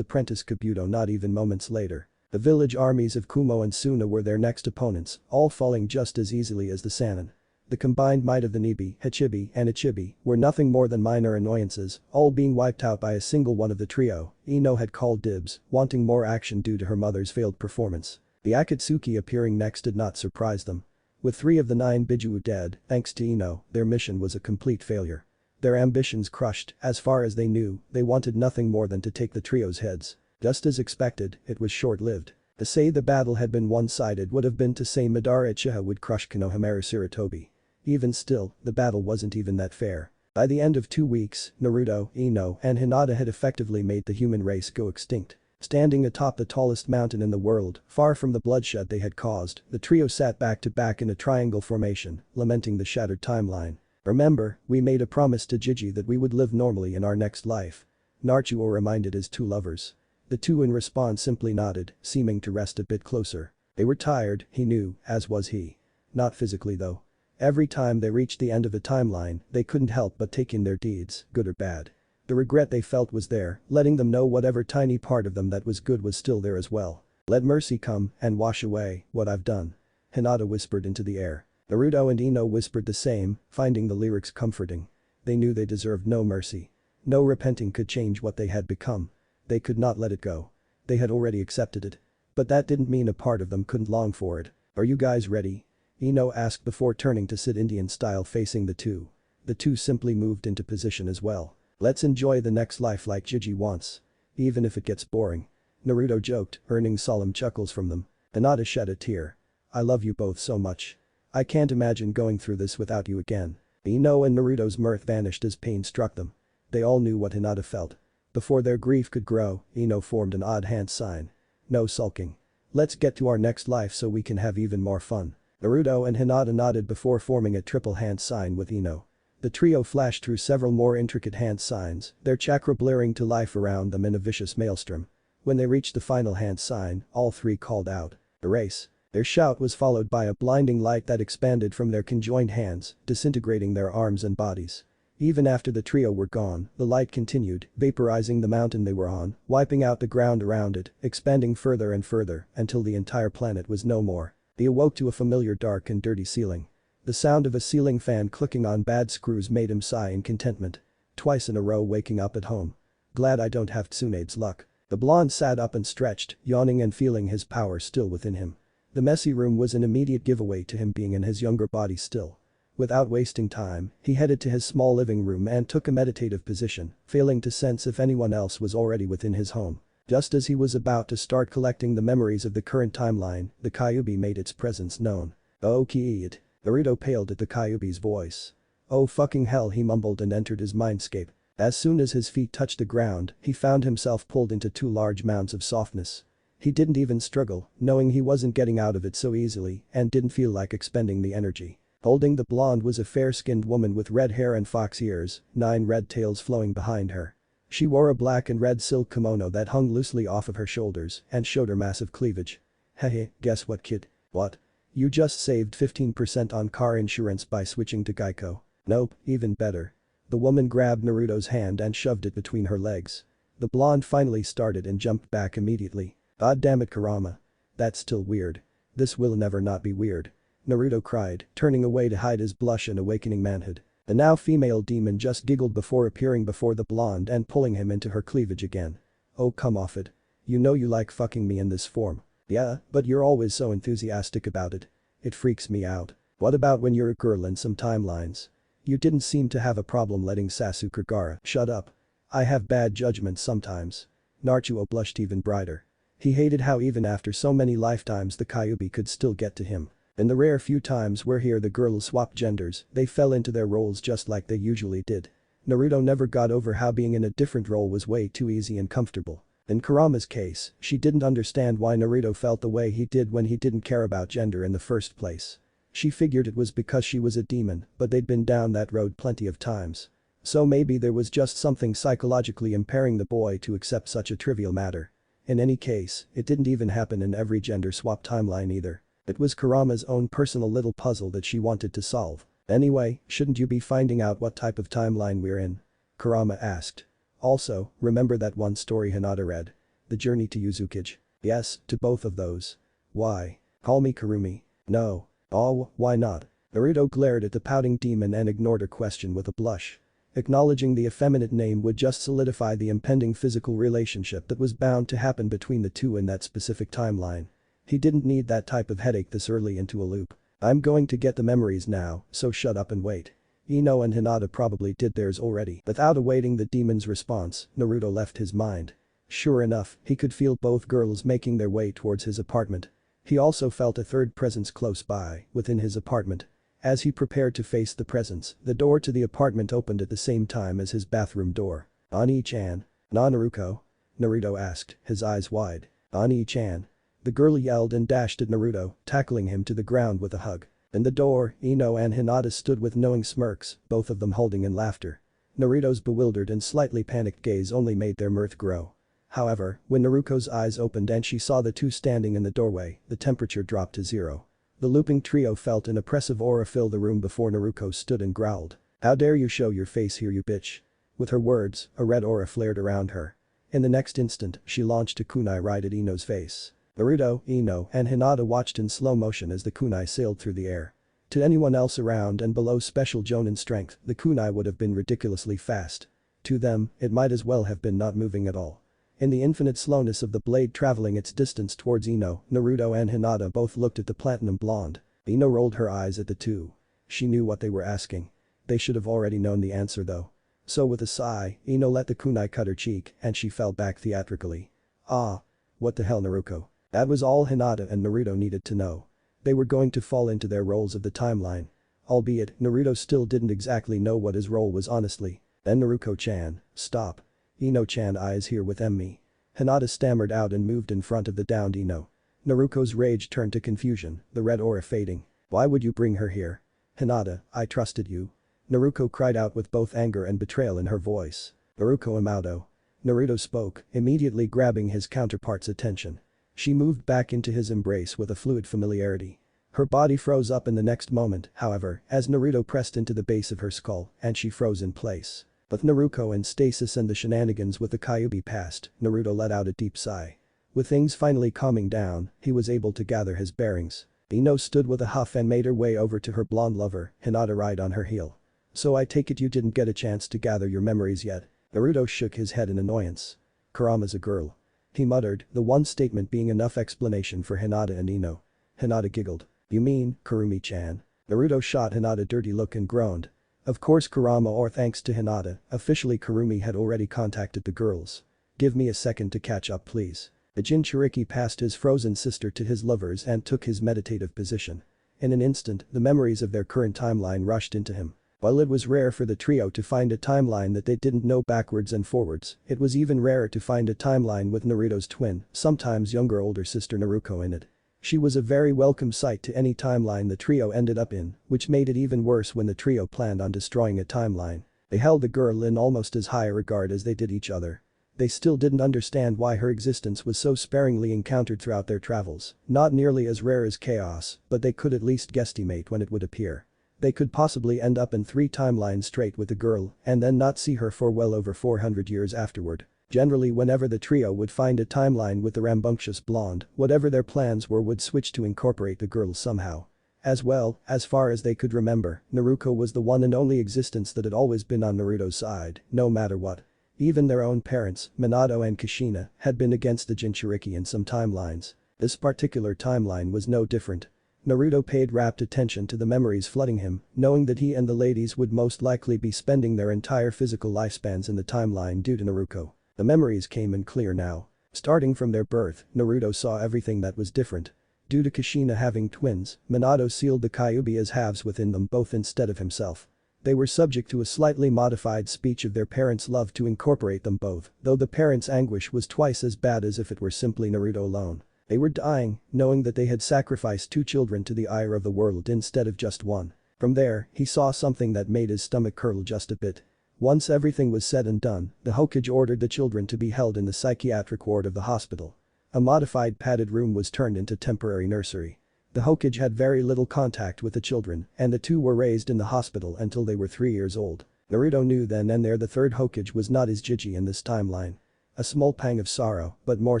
apprentice Kabuto not even moments later. The village armies of Kumo and Suna were their next opponents, all falling just as easily as the Sannin. The combined might of the Nibi, Hachibi, and Ichibi were nothing more than minor annoyances, all being wiped out by a single one of the trio. Ino had called dibs, wanting more action due to her mother's failed performance. The Akatsuki appearing next did not surprise them. With 3 of the 9 Bijuu dead, thanks to Ino, their mission was a complete failure. Their ambitions crushed, as far as they knew, they wanted nothing more than to take the trio's heads. Just as expected, it was short-lived. To say the battle had been one-sided would have been to say Madara Uchiha would crush Konohamaru Sarutobi. Even still, the battle wasn't even that fair. By the end of 2 weeks, Naruto, Ino, and Hinata had effectively made the human race go extinct. Standing atop the tallest mountain in the world, far from the bloodshed they had caused, the trio sat back to back in a triangle formation, lamenting the shattered timeline. "Remember, we made a promise to Gigi that we would live normally in our next life," Naruto reminded his 2 lovers. The 2 in response simply nodded, seeming to rest a bit closer. They were tired, he knew, as was he. Not physically though. Every time they reached the end of the timeline, they couldn't help but take in their deeds, good or bad. The regret they felt was there, letting them know whatever tiny part of them that was good was still there as well. "Let mercy come and wash away what I've done," Hinata whispered into the air. Naruto and Ino whispered the same, finding the lyrics comforting. They knew they deserved no mercy. No repenting could change what they had become. They could not let it go. They had already accepted it. But that didn't mean a part of them couldn't long for it. "Are you guys ready?" Ino asked before turning to sit Indian style facing the 2. The 2 simply moved into position as well. "Let's enjoy the next life like Gigi wants. Even if it gets boring," Naruto joked, earning solemn chuckles from them. Hinata shed a tear. "I love you both so much. I can't imagine going through this without you again." Ino and Naruto's mirth vanished as pain struck them. They all knew what Hinata felt. Before their grief could grow, Ino formed an odd hand sign. "No sulking. Let's get to our next life so we can have even more fun." Naruto and Hinata nodded before forming a triple hand sign with Ino. The trio flashed through several more intricate hand signs, their chakra blaring to life around them in a vicious maelstrom. When they reached the final hand sign, all 3 called out, "Erase." Their shout was followed by a blinding light that expanded from their conjoined hands, disintegrating their arms and bodies. Even after the trio were gone, the light continued, vaporizing the mountain they were on, wiping out the ground around it, expanding further and further until the entire planet was no more. They awoke to a familiar dark and dirty ceiling. The sound of a ceiling fan clicking on bad screws made him sigh in contentment. Twice in a row waking up at home. "Glad I don't have Tsunade's luck." The blonde sat up and stretched, yawning and feeling his power still within him. The messy room was an immediate giveaway to him being in his younger body still. Without wasting time, he headed to his small living room and took a meditative position, failing to sense if anyone else was already within his home. Just as he was about to start collecting the memories of the current timeline, the Kyuubi made its presence known. "Oh Kiid." Naruto paled at the Kyuubi's voice. "Oh fucking hell," he mumbled and entered his mindscape. As soon as his feet touched the ground, he found himself pulled into 2 large mounds of softness. He didn't even struggle, knowing he wasn't getting out of it so easily and didn't feel like expending the energy. Holding the blonde was a fair-skinned woman with red hair and fox ears, 9 red tails flowing behind her. She wore a black and red silk kimono that hung loosely off of her shoulders and showed her massive cleavage. Hehe, guess what kid? What? You just saved 15% on car insurance by switching to Geico. Nope, even better. The woman grabbed Naruto's hand and shoved it between her legs. The blonde finally started and jumped back immediately. God damn it, Kurama. That's still weird. This will never not be weird. Naruto cried, turning away to hide his blush and awakening manhood. The now female demon just giggled before appearing before the blonde and pulling him into her cleavage again. Oh, come off it. You know you like fucking me in this form. Yeah, but you're always so enthusiastic about it. It freaks me out. What about when you're a girl in some timelines? You didn't seem to have a problem letting Sasuke Gaara shut up. I have bad judgment sometimes. Naruto blushed even brighter. He hated how even after so many lifetimes the Kyuubi could still get to him. In the rare few times where here the girls swapped genders, they fell into their roles just like they usually did. Naruto never got over how being in a different role was way too easy and comfortable. In Kurama's case, she didn't understand why Naruto felt the way he did when he didn't care about gender in the first place. She figured it was because she was a demon, but they'd been down that road plenty of times. So maybe there was just something psychologically impairing the boy to accept such a trivial matter. In any case, it didn't even happen in every gender swap timeline either. It was Kurama's own personal little puzzle that she wanted to solve. Anyway, shouldn't you be finding out what type of timeline we're in? Kurama asked. Also, remember that one story Hinata read? The Journey to Uzukage? Yes, to both of those. Why? Call me Kurumi. No. Oh, why not? Naruto glared at the pouting demon and ignored her question with a blush. Acknowledging the effeminate name would just solidify the impending physical relationship that was bound to happen between the two in that specific timeline. He didn't need that type of headache this early into a loop. I'm going to get the memories now, so shut up and wait. Ino and Hinata probably did theirs already. Without awaiting the demon's response, Naruto left his mind. Sure enough, he could feel both girls making their way towards his apartment. He also felt a third presence close by, within his apartment. As he prepared to face the presence, the door to the apartment opened at the same time as his bathroom door. Ani-chan. Na Naruto? Naruto asked, his eyes wide. Ani-chan. The girl yelled and dashed at Naruto, tackling him to the ground with a hug. In the door, Ino and Hinata stood with knowing smirks, both of them holding in laughter. Naruto's bewildered and slightly panicked gaze only made their mirth grow. However, when Naruto's eyes opened and she saw the two standing in the doorway, the temperature dropped to 0. The looping trio felt an oppressive aura fill the room before Naruto stood and growled. How dare you show your face here, you bitch. With her words, a red aura flared around her. In the next instant, she launched a kunai right at Ino's face. Naruto, Ino, and Hinata watched in slow motion as the kunai sailed through the air. To anyone else around and below special Jonin strength, the kunai would have been ridiculously fast. To them, it might as well have been not moving at all. In the infinite slowness of the blade traveling its distance towards Ino, Naruto and Hinata both looked at the platinum blonde. Ino rolled her eyes at the two. She knew what they were asking. They should have already known the answer though. So with a sigh, Ino let the kunai cut her cheek and she fell back theatrically. Ah. What the hell, Naruto? That was all Hinata and Naruto needed to know. They were going to fall into their roles of the timeline. Albeit, Naruto still didn't exactly know what his role was honestly. Then Naruto-chan, stop. Ino-chan I is here with Emmi. Hinata stammered out and moved in front of the downed Ino. Naruto's rage turned to confusion, the red aura fading. Why would you bring her here? Hinata, I trusted you. Naruto cried out with both anger and betrayal in her voice. Naruto Amado. Naruto spoke, immediately grabbing his counterpart's attention. She moved back into his embrace with a fluid familiarity. Her body froze up in the next moment, however, as Naruto pressed into the base of her skull and she froze in place. With Naruto in stasis and the shenanigans with the Kyuubi past, Naruto let out a deep sigh. With things finally calming down, he was able to gather his bearings. Ino stood with a huff and made her way over to her blonde lover, Hinata right on her heel. So I take it you didn't get a chance to gather your memories yet? Naruto shook his head in annoyance. Kurama's a girl. He muttered, the one statement being enough explanation for Hinata and Ino. Hinata giggled. You mean, Kurumi-chan? Naruto shot Hinata a dirty look and groaned. Of course Kurama or thanks to Hinata, officially Kurumi had already contacted the girls. Give me a second to catch up please. The Jinchuriki passed his frozen sister to his lovers and took his meditative position. In an instant, the memories of their current timeline rushed into him. While it was rare for the trio to find a timeline that they didn't know backwards and forwards, it was even rarer to find a timeline with Naruto's twin, sometimes younger older sister Naruko in it. She was a very welcome sight to any timeline the trio ended up in, which made it even worse when the trio planned on destroying a timeline. They held the girl in almost as high a regard as they did each other. They still didn't understand why her existence was so sparingly encountered throughout their travels, not nearly as rare as chaos, but they could at least guesstimate when it would appear. They could possibly end up in 3 timelines straight with the girl and then not see her for well over 400 years afterward. Generally whenever the trio would find a timeline with the rambunctious blonde, whatever their plans were would switch to incorporate the girl somehow. As well, as far as they could remember, Naruko was the one and only existence that had always been on Naruto's side, no matter what. Even their own parents, Minato and Kushina, had been against the Jinchuriki in some timelines. This particular timeline was no different. Naruto paid rapt attention to the memories flooding him, knowing that he and the ladies would most likely be spending their entire physical lifespans in the timeline due to Naruto. The memories came in clear now. Starting from their birth, Naruto saw everything that was different. Due to Kushina having twins, Minato sealed the Kyuubi as halves within them both instead of himself. They were subject to a slightly modified speech of their parents' love to incorporate them both, though the parents' anguish was twice as bad as if it were simply Naruto alone. They were dying, knowing that they had sacrificed 2 children to the ire of the world instead of just one. From there, he saw something that made his stomach curl just a bit. Once everything was said and done, the Hokage ordered the children to be held in the psychiatric ward of the hospital. A modified padded room was turned into temporary nursery. The Hokage had very little contact with the children, and the 2 were raised in the hospital until they were 3 years old. Naruto knew then and there the 3rd Hokage was not his Jiji in this timeline. A small pang of sorrow, but more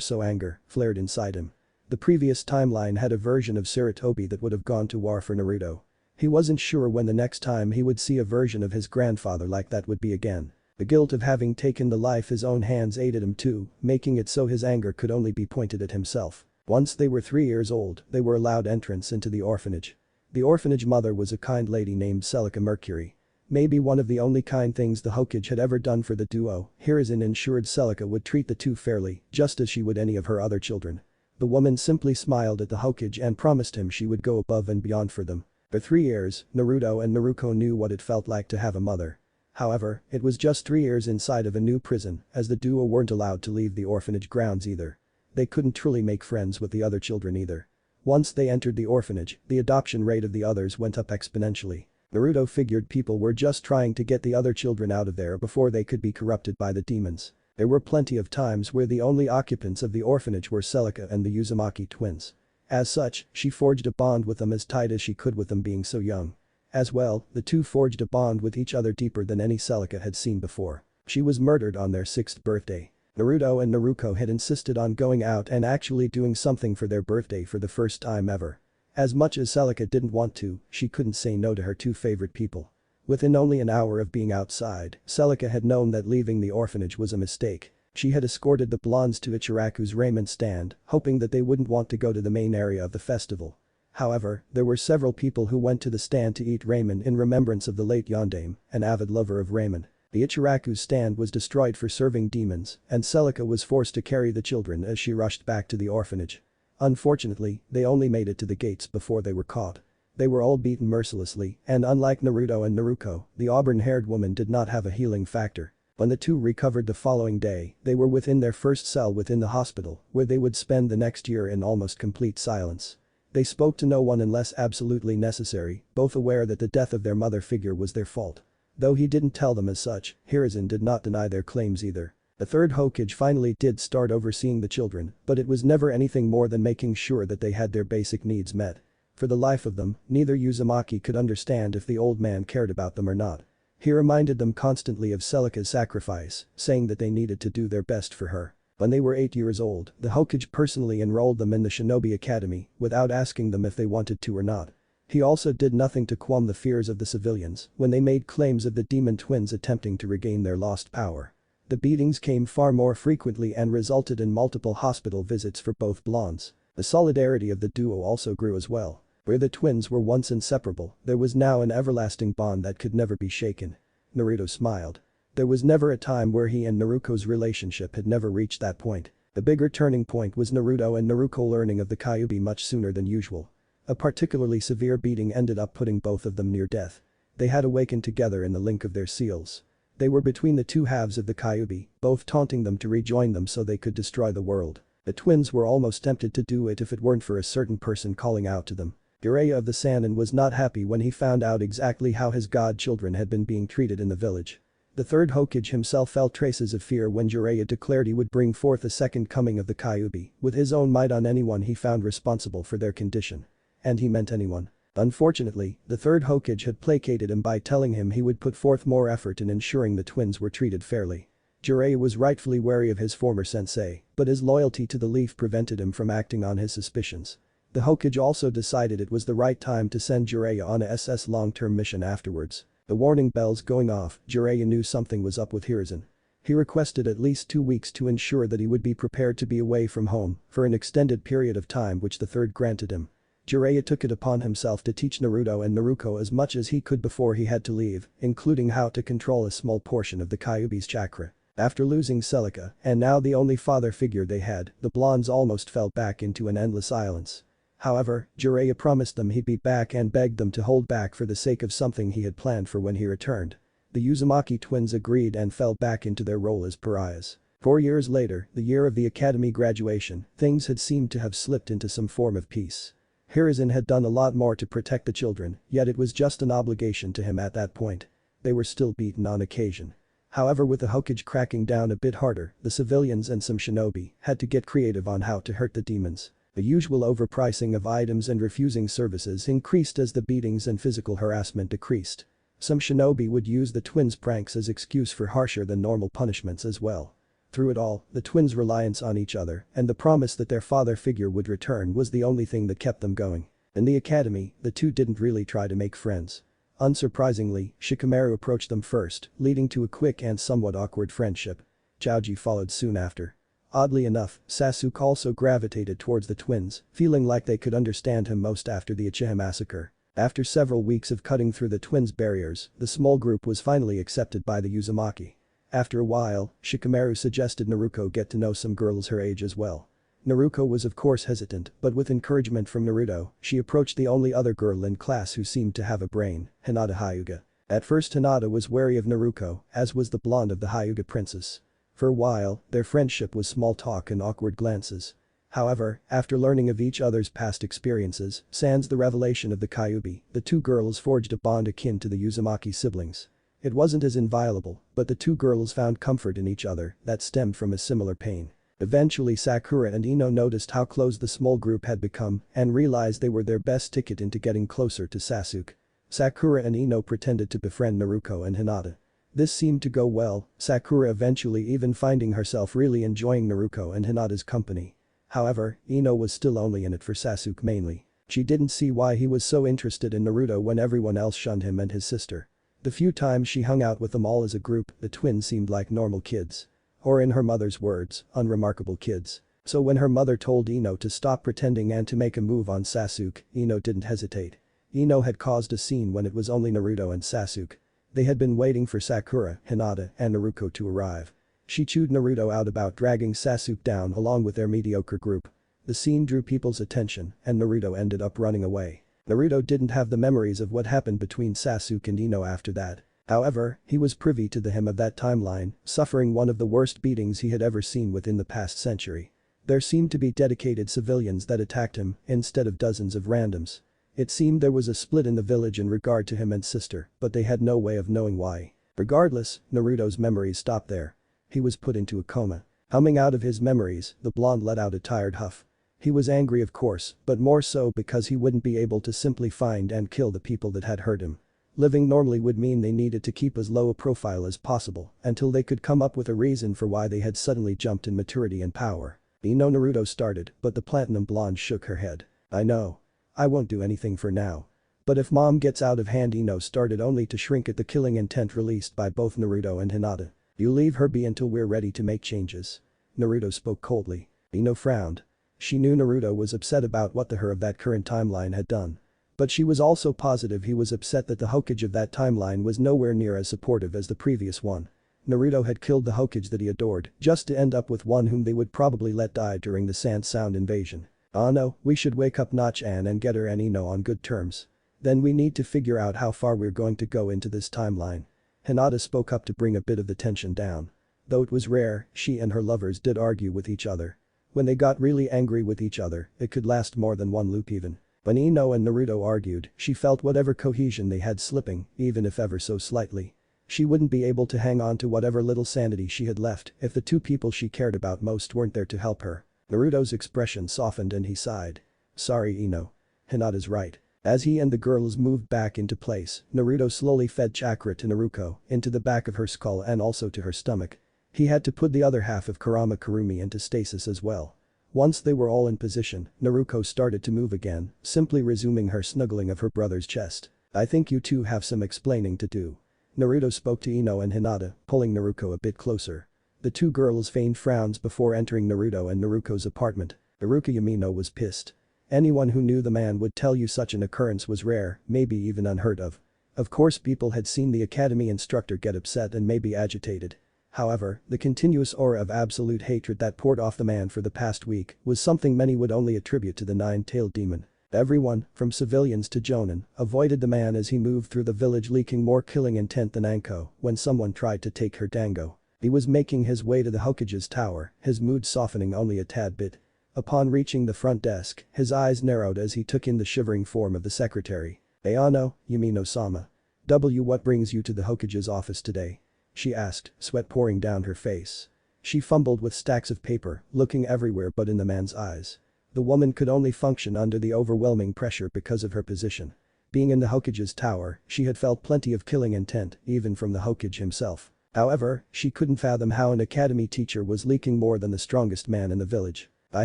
so anger, flared inside him. The previous timeline had a version of Sarutobi that would have gone to war for Naruto. He wasn't sure when the next time he would see a version of his grandfather like that would be again. The guilt of having taken the life his own hands aided him too, making it so his anger could only be pointed at himself. Once they were 3 years old, they were allowed entrance into the orphanage. The orphanage mother was a kind lady named Celica Mercury. Maybe one of the only kind things the Hokage had ever done for the duo, Hiruzen ensured Celica would treat the 2 fairly, just as she would any of her other children. The woman simply smiled at the Hokage and promised him she would go above and beyond for them. For 3 years, Naruto and Naruko knew what it felt like to have a mother. However, it was just 3 years inside of a new prison, as the duo weren't allowed to leave the orphanage grounds either. They couldn't truly make friends with the other children either. Once they entered the orphanage, the adoption rate of the others went up exponentially. Naruto figured people were just trying to get the other children out of there before they could be corrupted by the demons. There were plenty of times where the only occupants of the orphanage were Celica and the Uzumaki twins. As such, she forged a bond with them as tight as she could with them being so young. As well, the 2 forged a bond with each other deeper than any Celica had seen before. She was murdered on their 6th birthday. Naruto and Naruko had insisted on going out and actually doing something for their birthday for the first time ever. As much as Celica didn't want to, she couldn't say no to her 2 favorite people. Within only an hour of being outside, Celica had known that leaving the orphanage was a mistake. She had escorted the blondes to Ichiraku's raiment stand, hoping that they wouldn't want to go to the main area of the festival. However, there were several people who went to the stand to eat ramen in remembrance of the late Yondaime, an avid lover of ramen. The Ichiraku's stand was destroyed for serving demons, and Celica was forced to carry the children as she rushed back to the orphanage. Unfortunately, they only made it to the gates before they were caught. They were all beaten mercilessly, and unlike Naruto and Naruko, the auburn-haired woman did not have a healing factor. When the 2 recovered the following day, they were within their first cell within the hospital, where they would spend the next year in almost complete silence. They spoke to no one unless absolutely necessary, both aware that the death of their mother figure was their fault. Though he didn't tell them as such, Hiruzen did not deny their claims either. The 3rd Hokage finally did start overseeing the children, but it was never anything more than making sure that they had their basic needs met. For the life of them, neither Uzumaki could understand if the old man cared about them or not. He reminded them constantly of Celica's sacrifice, saying that they needed to do their best for her. When they were 8 years old, the Hokage personally enrolled them in the Shinobi Academy without asking them if they wanted to or not. He also did nothing to quell the fears of the civilians when they made claims of the demon twins attempting to regain their lost power. The beatings came far more frequently and resulted in multiple hospital visits for both blondes. The solidarity of the duo also grew as well. Where the twins were once inseparable, there was now an everlasting bond that could never be shaken. Naruto smiled. There was never a time where he and Naruko's relationship had never reached that point. The bigger turning point was Naruto and Naruko learning of the Kyuubi much sooner than usual. A particularly severe beating ended up putting both of them near death. They had awakened together in the link of their seals. They were between the two halves of the Kyuubi, both taunting them to rejoin them so they could destroy the world. The twins were almost tempted to do it if it weren't for a certain person calling out to them. Jiraiya of the Sannin was not happy when he found out exactly how his godchildren had been being treated in the village. The third Hokage himself felt traces of fear when Jiraiya declared he would bring forth a second coming of the Kyuubi with his own might on anyone he found responsible for their condition. And he meant anyone. Unfortunately, the third Hokage had placated him by telling him he would put forth more effort in ensuring the twins were treated fairly. Jiraiya was rightfully wary of his former sensei, but his loyalty to the Leaf prevented him from acting on his suspicions. The Hokage also decided it was the right time to send Jiraiya on a SS long-term mission afterwards. The warning bells going off, Jiraiya knew something was up with Hiruzen. He requested at least 2 weeks to ensure that he would be prepared to be away from home for an extended period of time, which the third granted him. Jiraiya took it upon himself to teach Naruto and Naruko as much as he could before he had to leave, including how to control a small portion of the Kyuubi's chakra. After losing Celica, and now the only father figure they had, the blondes almost fell back into an endless silence. However, Jiraiya promised them he'd be back and begged them to hold back for the sake of something he had planned for when he returned. The Uzumaki twins agreed and fell back into their role as pariahs. 4 years later, the year of the academy graduation, things had seemed to have slipped into some form of peace. Hiruzen had done a lot more to protect the children, yet it was just an obligation to him at that point. They were still beaten on occasion. However, with the Hokage cracking down a bit harder, the civilians and some shinobi had to get creative on how to hurt the demons. The usual overpricing of items and refusing services increased as the beatings and physical harassment decreased. Some shinobi would use the twins' pranks as excuse for harsher than normal punishments as well. Through it all, the twins' reliance on each other and the promise that their father figure would return was the only thing that kept them going. In the academy, the two didn't really try to make friends. Unsurprisingly, Shikamaru approached them first, leading to a quick and somewhat awkward friendship. Chaoji followed soon after. Oddly enough, Sasuke also gravitated towards the twins, feeling like they could understand him most after the Uchiha massacre. After several weeks of cutting through the twins' barriers, the small group was finally accepted by the Uzumaki. After a while, Shikamaru suggested Naruto get to know some girls her age as well. Naruko was of course hesitant, but with encouragement from Naruto, she approached the only other girl in class who seemed to have a brain, Hinata Hyuga. At first Hinata was wary of Naruko, as was the blonde of the Hyuga princess. For a while, their friendship was small talk and awkward glances. However, after learning of each other's past experiences, sans the revelation of the Kyuubi, the two girls forged a bond akin to the Uzumaki siblings. It wasn't as inviolable, but the two girls found comfort in each other that stemmed from a similar pain. Eventually Sakura and Ino noticed how close the small group had become and realized they were their best ticket into getting closer to Sasuke. Sakura and Ino pretended to befriend Naruko and Hinata. This seemed to go well, Sakura eventually even finding herself really enjoying Naruko and Hinata's company. However, Ino was still only in it for Sasuke mainly. She didn't see why he was so interested in Naruto when everyone else shunned him and his sister. The few times she hung out with them all as a group, the twins seemed like normal kids. Or in her mother's words, unremarkable kids. So when her mother told Ino to stop pretending and to make a move on Sasuke, Ino didn't hesitate. Ino had caused a scene when it was only Naruto and Sasuke. They had been waiting for Sakura, Hinata, and Naruko to arrive. She chewed Naruto out about dragging Sasuke down along with their mediocre group. The scene drew people's attention, and Naruto ended up running away. Naruto didn't have the memories of what happened between Sasuke and Ino after that. However, he was privy to the him of that timeline, suffering one of the worst beatings he had ever seen within the past century. There seemed to be dedicated civilians that attacked him, instead of dozens of randoms. It seemed there was a split in the village in regard to him and sister, but they had no way of knowing why. Regardless, Naruto's memories stopped there. He was put into a coma. Humming out of his memories, the blonde let out a tired huff. He was angry of course, but more so because he wouldn't be able to simply find and kill the people that had hurt him. Living normally would mean they needed to keep as low a profile as possible until they could come up with a reason for why they had suddenly jumped in maturity and power. Ino Naruto started, but the platinum blonde shook her head. I know. I won't do anything for now. But if mom gets out of hand. Ino started only to shrink at the killing intent released by both Naruto and Hinata. You leave her be until we're ready to make changes. Naruto spoke coldly. Ino frowned. She knew Naruto was upset about what the her of that current timeline had done. But she was also positive he was upset that the Hokage of that timeline was nowhere near as supportive as the previous one. Naruto had killed the Hokage that he adored just to end up with one whom they would probably let die during the Sand Sound invasion. Oh no, we should wake up Nach-an and get her and Ino on good terms. Then we need to figure out how far we're going to go into this timeline. Hinata spoke up to bring a bit of the tension down. Though it was rare, she and her lovers did argue with each other. When they got really angry with each other, it could last more than one loop even. When Ino and Naruto argued, she felt whatever cohesion they had slipping, even if ever so slightly. She wouldn't be able to hang on to whatever little sanity she had left if the two people she cared about most weren't there to help her. Naruto's expression softened and he sighed. Sorry Ino. Hinata's right. As he and the girls moved back into place, Naruto slowly fed chakra to Naruko, into the back of her skull and also to her stomach. He had to put the other half of Kurama Kurumi into stasis as well. Once they were all in position, Naruko started to move again, simply resuming her snuggling of her brother's chest. I think you two have some explaining to do. Naruto spoke to Ino and Hinata, pulling Naruko a bit closer. The two girls feigned frowns before entering Naruto and Naruko's apartment. Iruka Yamino was pissed. Anyone who knew the man would tell you such an occurrence was rare, maybe even unheard of. Of course people had seen the academy instructor get upset and maybe agitated. However, the continuous aura of absolute hatred that poured off the man for the past week was something many would only attribute to the nine-tailed demon. Everyone, from civilians to Jonin, avoided the man as he moved through the village leaking more killing intent than Anko when someone tried to take her dango. He was making his way to the Hokage's tower, his mood softening only a tad bit. Upon reaching the front desk, his eyes narrowed as he took in the shivering form of the secretary. Ayano, Yamino-sama. What brings you to the Hokage's office today? She asked, sweat pouring down her face. She fumbled with stacks of paper, looking everywhere but in the man's eyes. The woman could only function under the overwhelming pressure because of her position. Being in the Hokage's tower, she had felt plenty of killing intent, even from the Hokage himself. However, she couldn't fathom how an academy teacher was leaking more than the strongest man in the village. I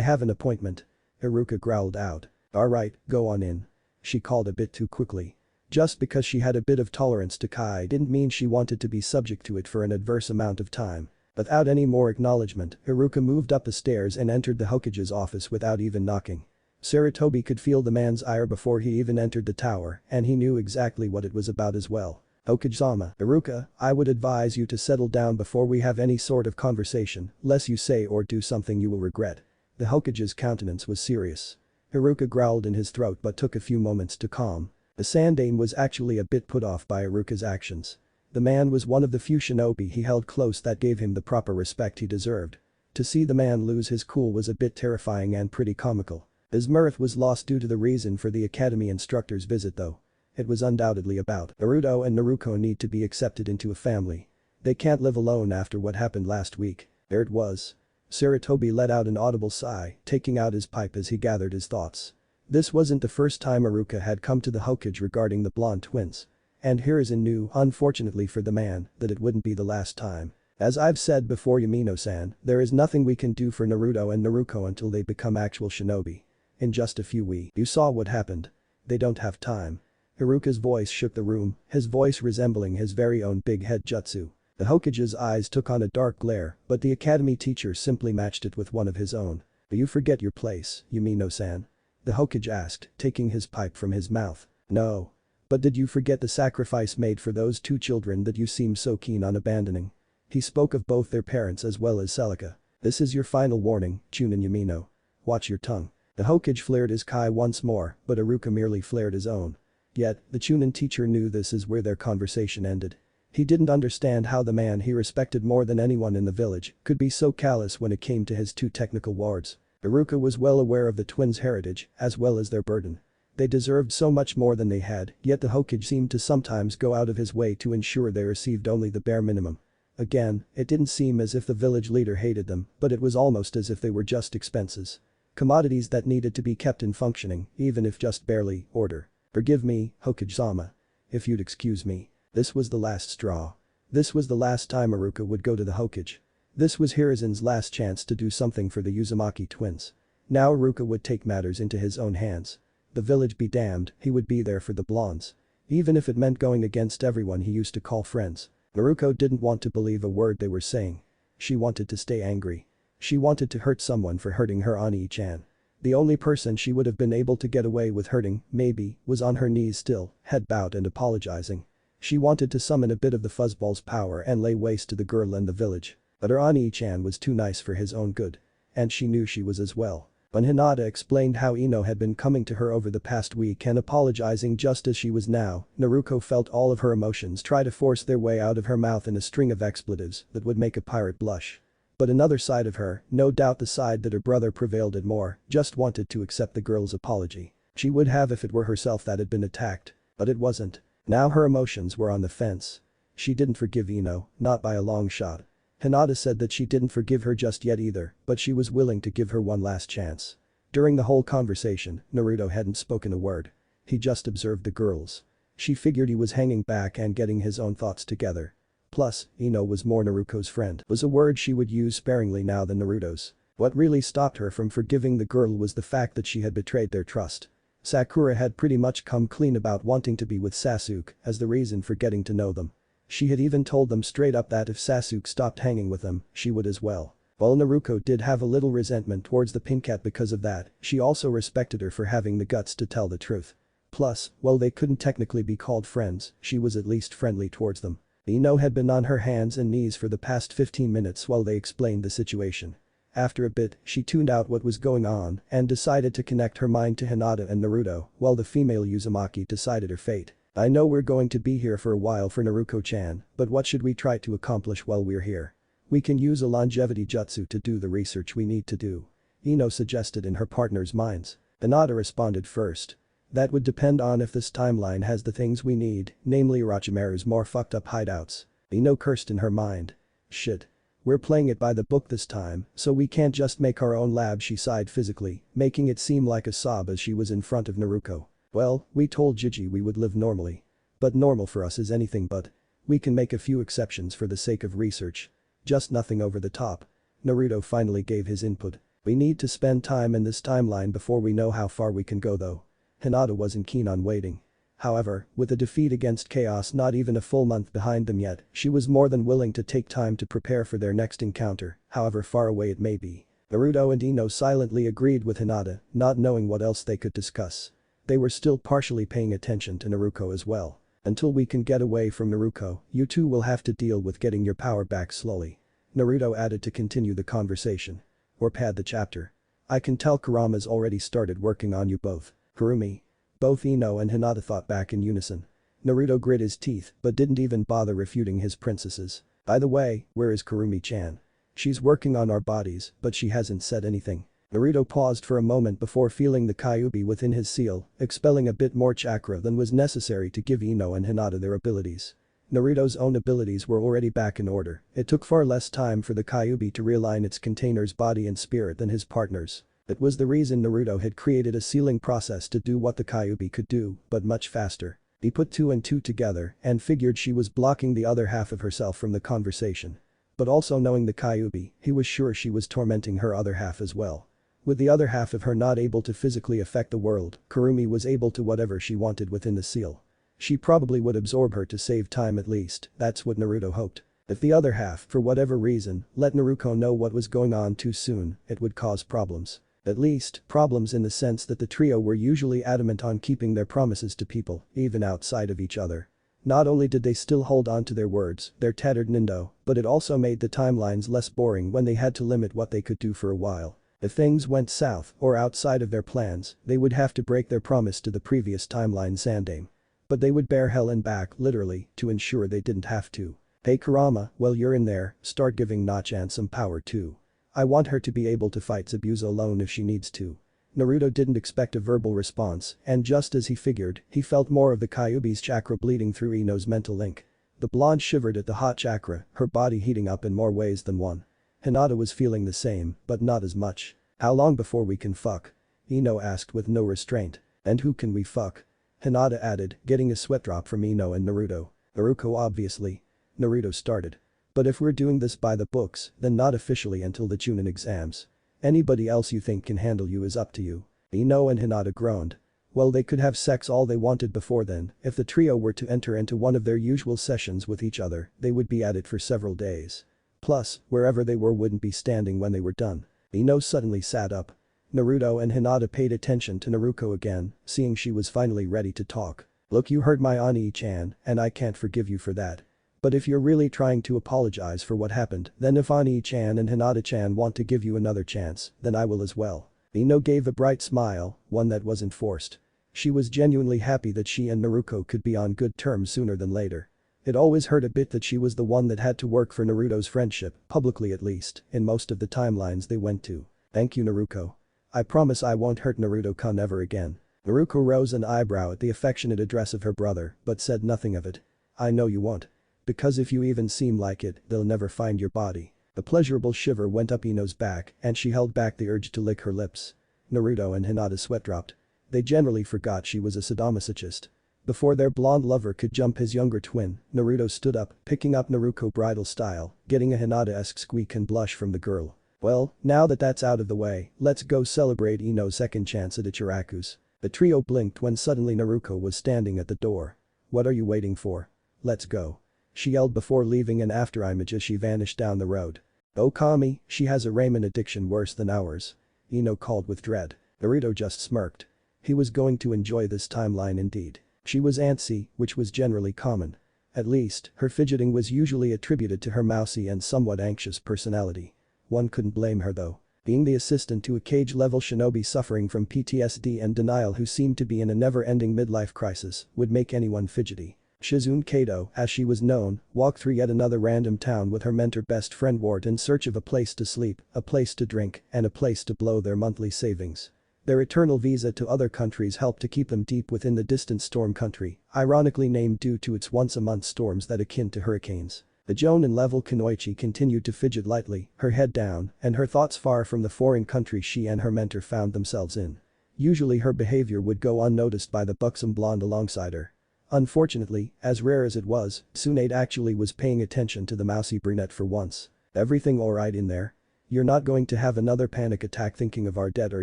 have an appointment. Iruka growled out. Alright, go on in. She called a bit too quickly. Just because she had a bit of tolerance to Kai didn't mean she wanted to be subject to it for an adverse amount of time. Without any more acknowledgement, Iruka moved up the stairs and entered the Hokage's office without even knocking. Sarutobi could feel the man's ire before he even entered the tower, and he knew exactly what it was about as well. Hokage-sama, Iruka, I would advise you to settle down before we have any sort of conversation, lest you say or do something you will regret. The Hokage's countenance was serious. Iruka growled in his throat but took a few moments to calm. The Sandaime was actually a bit put off by Iruka's actions. The man was one of the few shinobi he held close that gave him the proper respect he deserved. To see the man lose his cool was a bit terrifying and pretty comical. His mirth was lost due to the reason for the academy instructor's visit though. It was undoubtedly about Naruto and Naruko need to be accepted into a family. They can't live alone after what happened last week. There it was. Sarutobi let out an audible sigh, taking out his pipe as he gathered his thoughts. This wasn't the first time Iruka had come to the Hokage regarding the blonde twins. And Hiruzen knew, unfortunately for the man, that it wouldn't be the last time. As I've said before Yamino-san, there is nothing we can do for Naruto and Naruko until they become actual shinobi. In just a few weeks, you saw what happened. They don't have time. Iruka's voice shook the room, his voice resembling his very own big head jutsu. The Hokage's eyes took on a dark glare, but the academy teacher simply matched it with one of his own. You forget your place, Yamino-san? The Hokage asked, taking his pipe from his mouth. No. But did you forget the sacrifice made for those two children that you seem so keen on abandoning? He spoke of both their parents as well as Celica. This is your final warning, Chunin Yamino. Watch your tongue. The Hokage flared his kai once more, but Iruka merely flared his own. Yet, the Chunin teacher knew this is where their conversation ended. He didn't understand how the man he respected more than anyone in the village could be so callous when it came to his two technical wards. Iruka was well aware of the twins' heritage, as well as their burden. They deserved so much more than they had, yet the Hokage seemed to sometimes go out of his way to ensure they received only the bare minimum. Again, it didn't seem as if the village leader hated them, but it was almost as if they were just expenses. Commodities that needed to be kept in functioning, even if just barely, order. Forgive me, Hokage-sama. If you'd excuse me. This was the last straw. This was the last time Iruka would go to the Hokage. This was Hiruzen's last chance to do something for the Uzumaki twins. Now Iruka would take matters into his own hands. The village be damned, he would be there for the blondes. Even if it meant going against everyone he used to call friends. Naruko didn't want to believe a word they were saying. She wanted to stay angry. She wanted to hurt someone for hurting her Ani-chan. The only person she would have been able to get away with hurting, maybe, was on her knees still, head bowed and apologizing. She wanted to summon a bit of the fuzzball's power and lay waste to the girl and the village. But her Ani-chan was too nice for his own good. And she knew she was as well. When Hinata explained how Ino had been coming to her over the past week and apologizing just as she was now, Naruto felt all of her emotions try to force their way out of her mouth in a string of expletives that would make a pirate blush. But another side of her, no doubt the side that her brother prevailed at more, just wanted to accept the girl's apology. She would have if it were herself that had been attacked. But it wasn't. Now her emotions were on the fence. She didn't forgive Ino, not by a long shot. Hinata said that she didn't forgive her just yet either, but she was willing to give her one last chance. During the whole conversation, Naruto hadn't spoken a word. He just observed the girls. She figured he was hanging back and getting his own thoughts together. Plus, Ino was more Naruto's friend, was a word she would use sparingly now than Naruto's. What really stopped her from forgiving the girl was the fact that she had betrayed their trust. Sakura had pretty much come clean about wanting to be with Sasuke as the reason for getting to know them. She had even told them straight up that if Sasuke stopped hanging with them, she would as well. While Naruto did have a little resentment towards the pink cat because of that, she also respected her for having the guts to tell the truth. Plus, while they couldn't technically be called friends, she was at least friendly towards them. Ino had been on her hands and knees for the past 15 minutes while they explained the situation. After a bit, she tuned out what was going on and decided to connect her mind to Hinata and Naruto while the female Uzumaki decided her fate. I know we're going to be here for a while for Naruto-chan, but what should we try to accomplish while we're here? We can use a longevity jutsu to do the research we need to do. Ino suggested in her partner's minds. Hinata responded first. That would depend on if this timeline has the things we need, namely Orochimaru's more fucked up hideouts. Ino cursed in her mind. Shit. We're playing it by the book this time, so we can't just make our own lab, she sighed physically, making it seem like a sob as she was in front of Naruto. Well, we told Gigi we would live normally. But normal for us is anything but. We can make a few exceptions for the sake of research. Just nothing over the top. Naruto finally gave his input. We need to spend time in this timeline before we know how far we can go though. Hinata wasn't keen on waiting. However, with a defeat against Chaos not even a full month behind them yet, she was more than willing to take time to prepare for their next encounter, however far away it may be. Naruto and Ino silently agreed with Hinata, not knowing what else they could discuss. They were still partially paying attention to Naruto as well. Until we can get away from Naruto, you two will have to deal with getting your power back slowly. Naruto added to continue the conversation. Or pad the chapter. I can tell Kurama's already started working on you both. Kurumi. Both Ino and Hinata thought back in unison. Naruto grit his teeth but didn't even bother refuting his princesses. By the way, where is Kurumi-chan? She's working on our bodies, but she hasn't said anything. Naruto paused for a moment before feeling the Kyuubi within his seal, expelling a bit more chakra than was necessary to give Ino and Hinata their abilities. Naruto's own abilities were already back in order. It took far less time for the Kyuubi to realign its container's body and spirit than his partner's. It was the reason Naruto had created a sealing process to do what the Kyuubi could do, but much faster. He put two and two together and figured she was blocking the other half of herself from the conversation. But also knowing the Kyuubi, he was sure she was tormenting her other half as well. With the other half of her not able to physically affect the world, Kurumi was able to whatever she wanted within the seal. She probably would absorb her to save time at least, that's what Naruto hoped. If the other half, for whatever reason, let Naruto know what was going on too soon, it would cause problems. At least, problems in the sense that the trio were usually adamant on keeping their promises to people, even outside of each other. Not only did they still hold on to their words, their tattered nindo, but it also made the timelines less boring when they had to limit what they could do for a while. If things went south or outside of their plans, they would have to break their promise to the previous timeline Sandaime. But they would bear hell and back, literally, to ensure they didn't have to. Hey Kurama, well you're in there, start giving Na-chan some power too. I want her to be able to fight Zabuza alone if she needs to. Naruto didn't expect a verbal response, and just as he figured, he felt more of the Kyuubi's chakra bleeding through Ino's mental link. The blonde shivered at the hot chakra, her body heating up in more ways than one. Hinata was feeling the same, but not as much. How long before we can fuck? Ino asked with no restraint. And who can we fuck? Hinata added, getting a sweat drop from Ino and Naruto. Naruto obviously. Naruto started. But if we're doing this by the books, then not officially until the Chunin exams. Anybody else you think can handle you is up to you. Ino and Hinata groaned. Well, they could have sex all they wanted before then. If the trio were to enter into one of their usual sessions with each other, they would be at it for several days. Plus, wherever they were wouldn't be standing when they were done. Ino suddenly sat up. Naruto and Hinata paid attention to Naruto again, seeing she was finally ready to talk. Look, you hurt my Ani-chan, and I can't forgive you for that. But if you're really trying to apologize for what happened, then if Ani-chan and Hinata-chan want to give you another chance, then I will as well. Ino gave a bright smile, one that wasn't forced. She was genuinely happy that she and Naruto could be on good terms sooner than later. It always hurt a bit that she was the one that had to work for Naruto's friendship, publicly at least, in most of the timelines they went to. Thank you Naruto. I promise I won't hurt Naruto-kun ever again. Naruto rose an eyebrow at the affectionate address of her brother, but said nothing of it. I know you won't. Because if you even seem like it, they'll never find your body. A pleasurable shiver went up Ino's back and she held back the urge to lick her lips. Naruto and Hinata sweat dropped. They generally forgot she was a sadomasochist. Before their blonde lover could jump his younger twin, Naruto stood up, picking up Naruto bridal style, getting a Hinata-esque squeak and blush from the girl. Well, now that that's out of the way, let's go celebrate Ino's second chance at Ichiraku's. The trio blinked when suddenly Naruto was standing at the door. What are you waiting for? Let's go. She yelled before leaving an afterimage as she vanished down the road. Oh Kami, she has a ramen addiction worse than ours. Ino called with dread. Naruto just smirked. He was going to enjoy this timeline indeed. She was antsy, which was generally common. At least, her fidgeting was usually attributed to her mousy and somewhat anxious personality. One couldn't blame her though. Being the assistant to a cage-level shinobi suffering from PTSD and denial who seemed to be in a never-ending midlife crisis would make anyone fidgety. Shizune Kato, as she was known, walked through yet another random town with her mentor best friend Wart in search of a place to sleep, a place to drink, and a place to blow their monthly savings. Their eternal visa to other countries helped to keep them deep within the distant storm country, ironically named due to its once-a-month storms that akin to hurricanes. The Jonin-level Kunoichi continued to fidget lightly, her head down, and her thoughts far from the foreign country she and her mentor found themselves in. Usually her behavior would go unnoticed by the buxom blonde alongside her. Unfortunately, as rare as it was, Tsunade actually was paying attention to the mousy brunette for once. Everything alright in there? You're not going to have another panic attack thinking of our dead are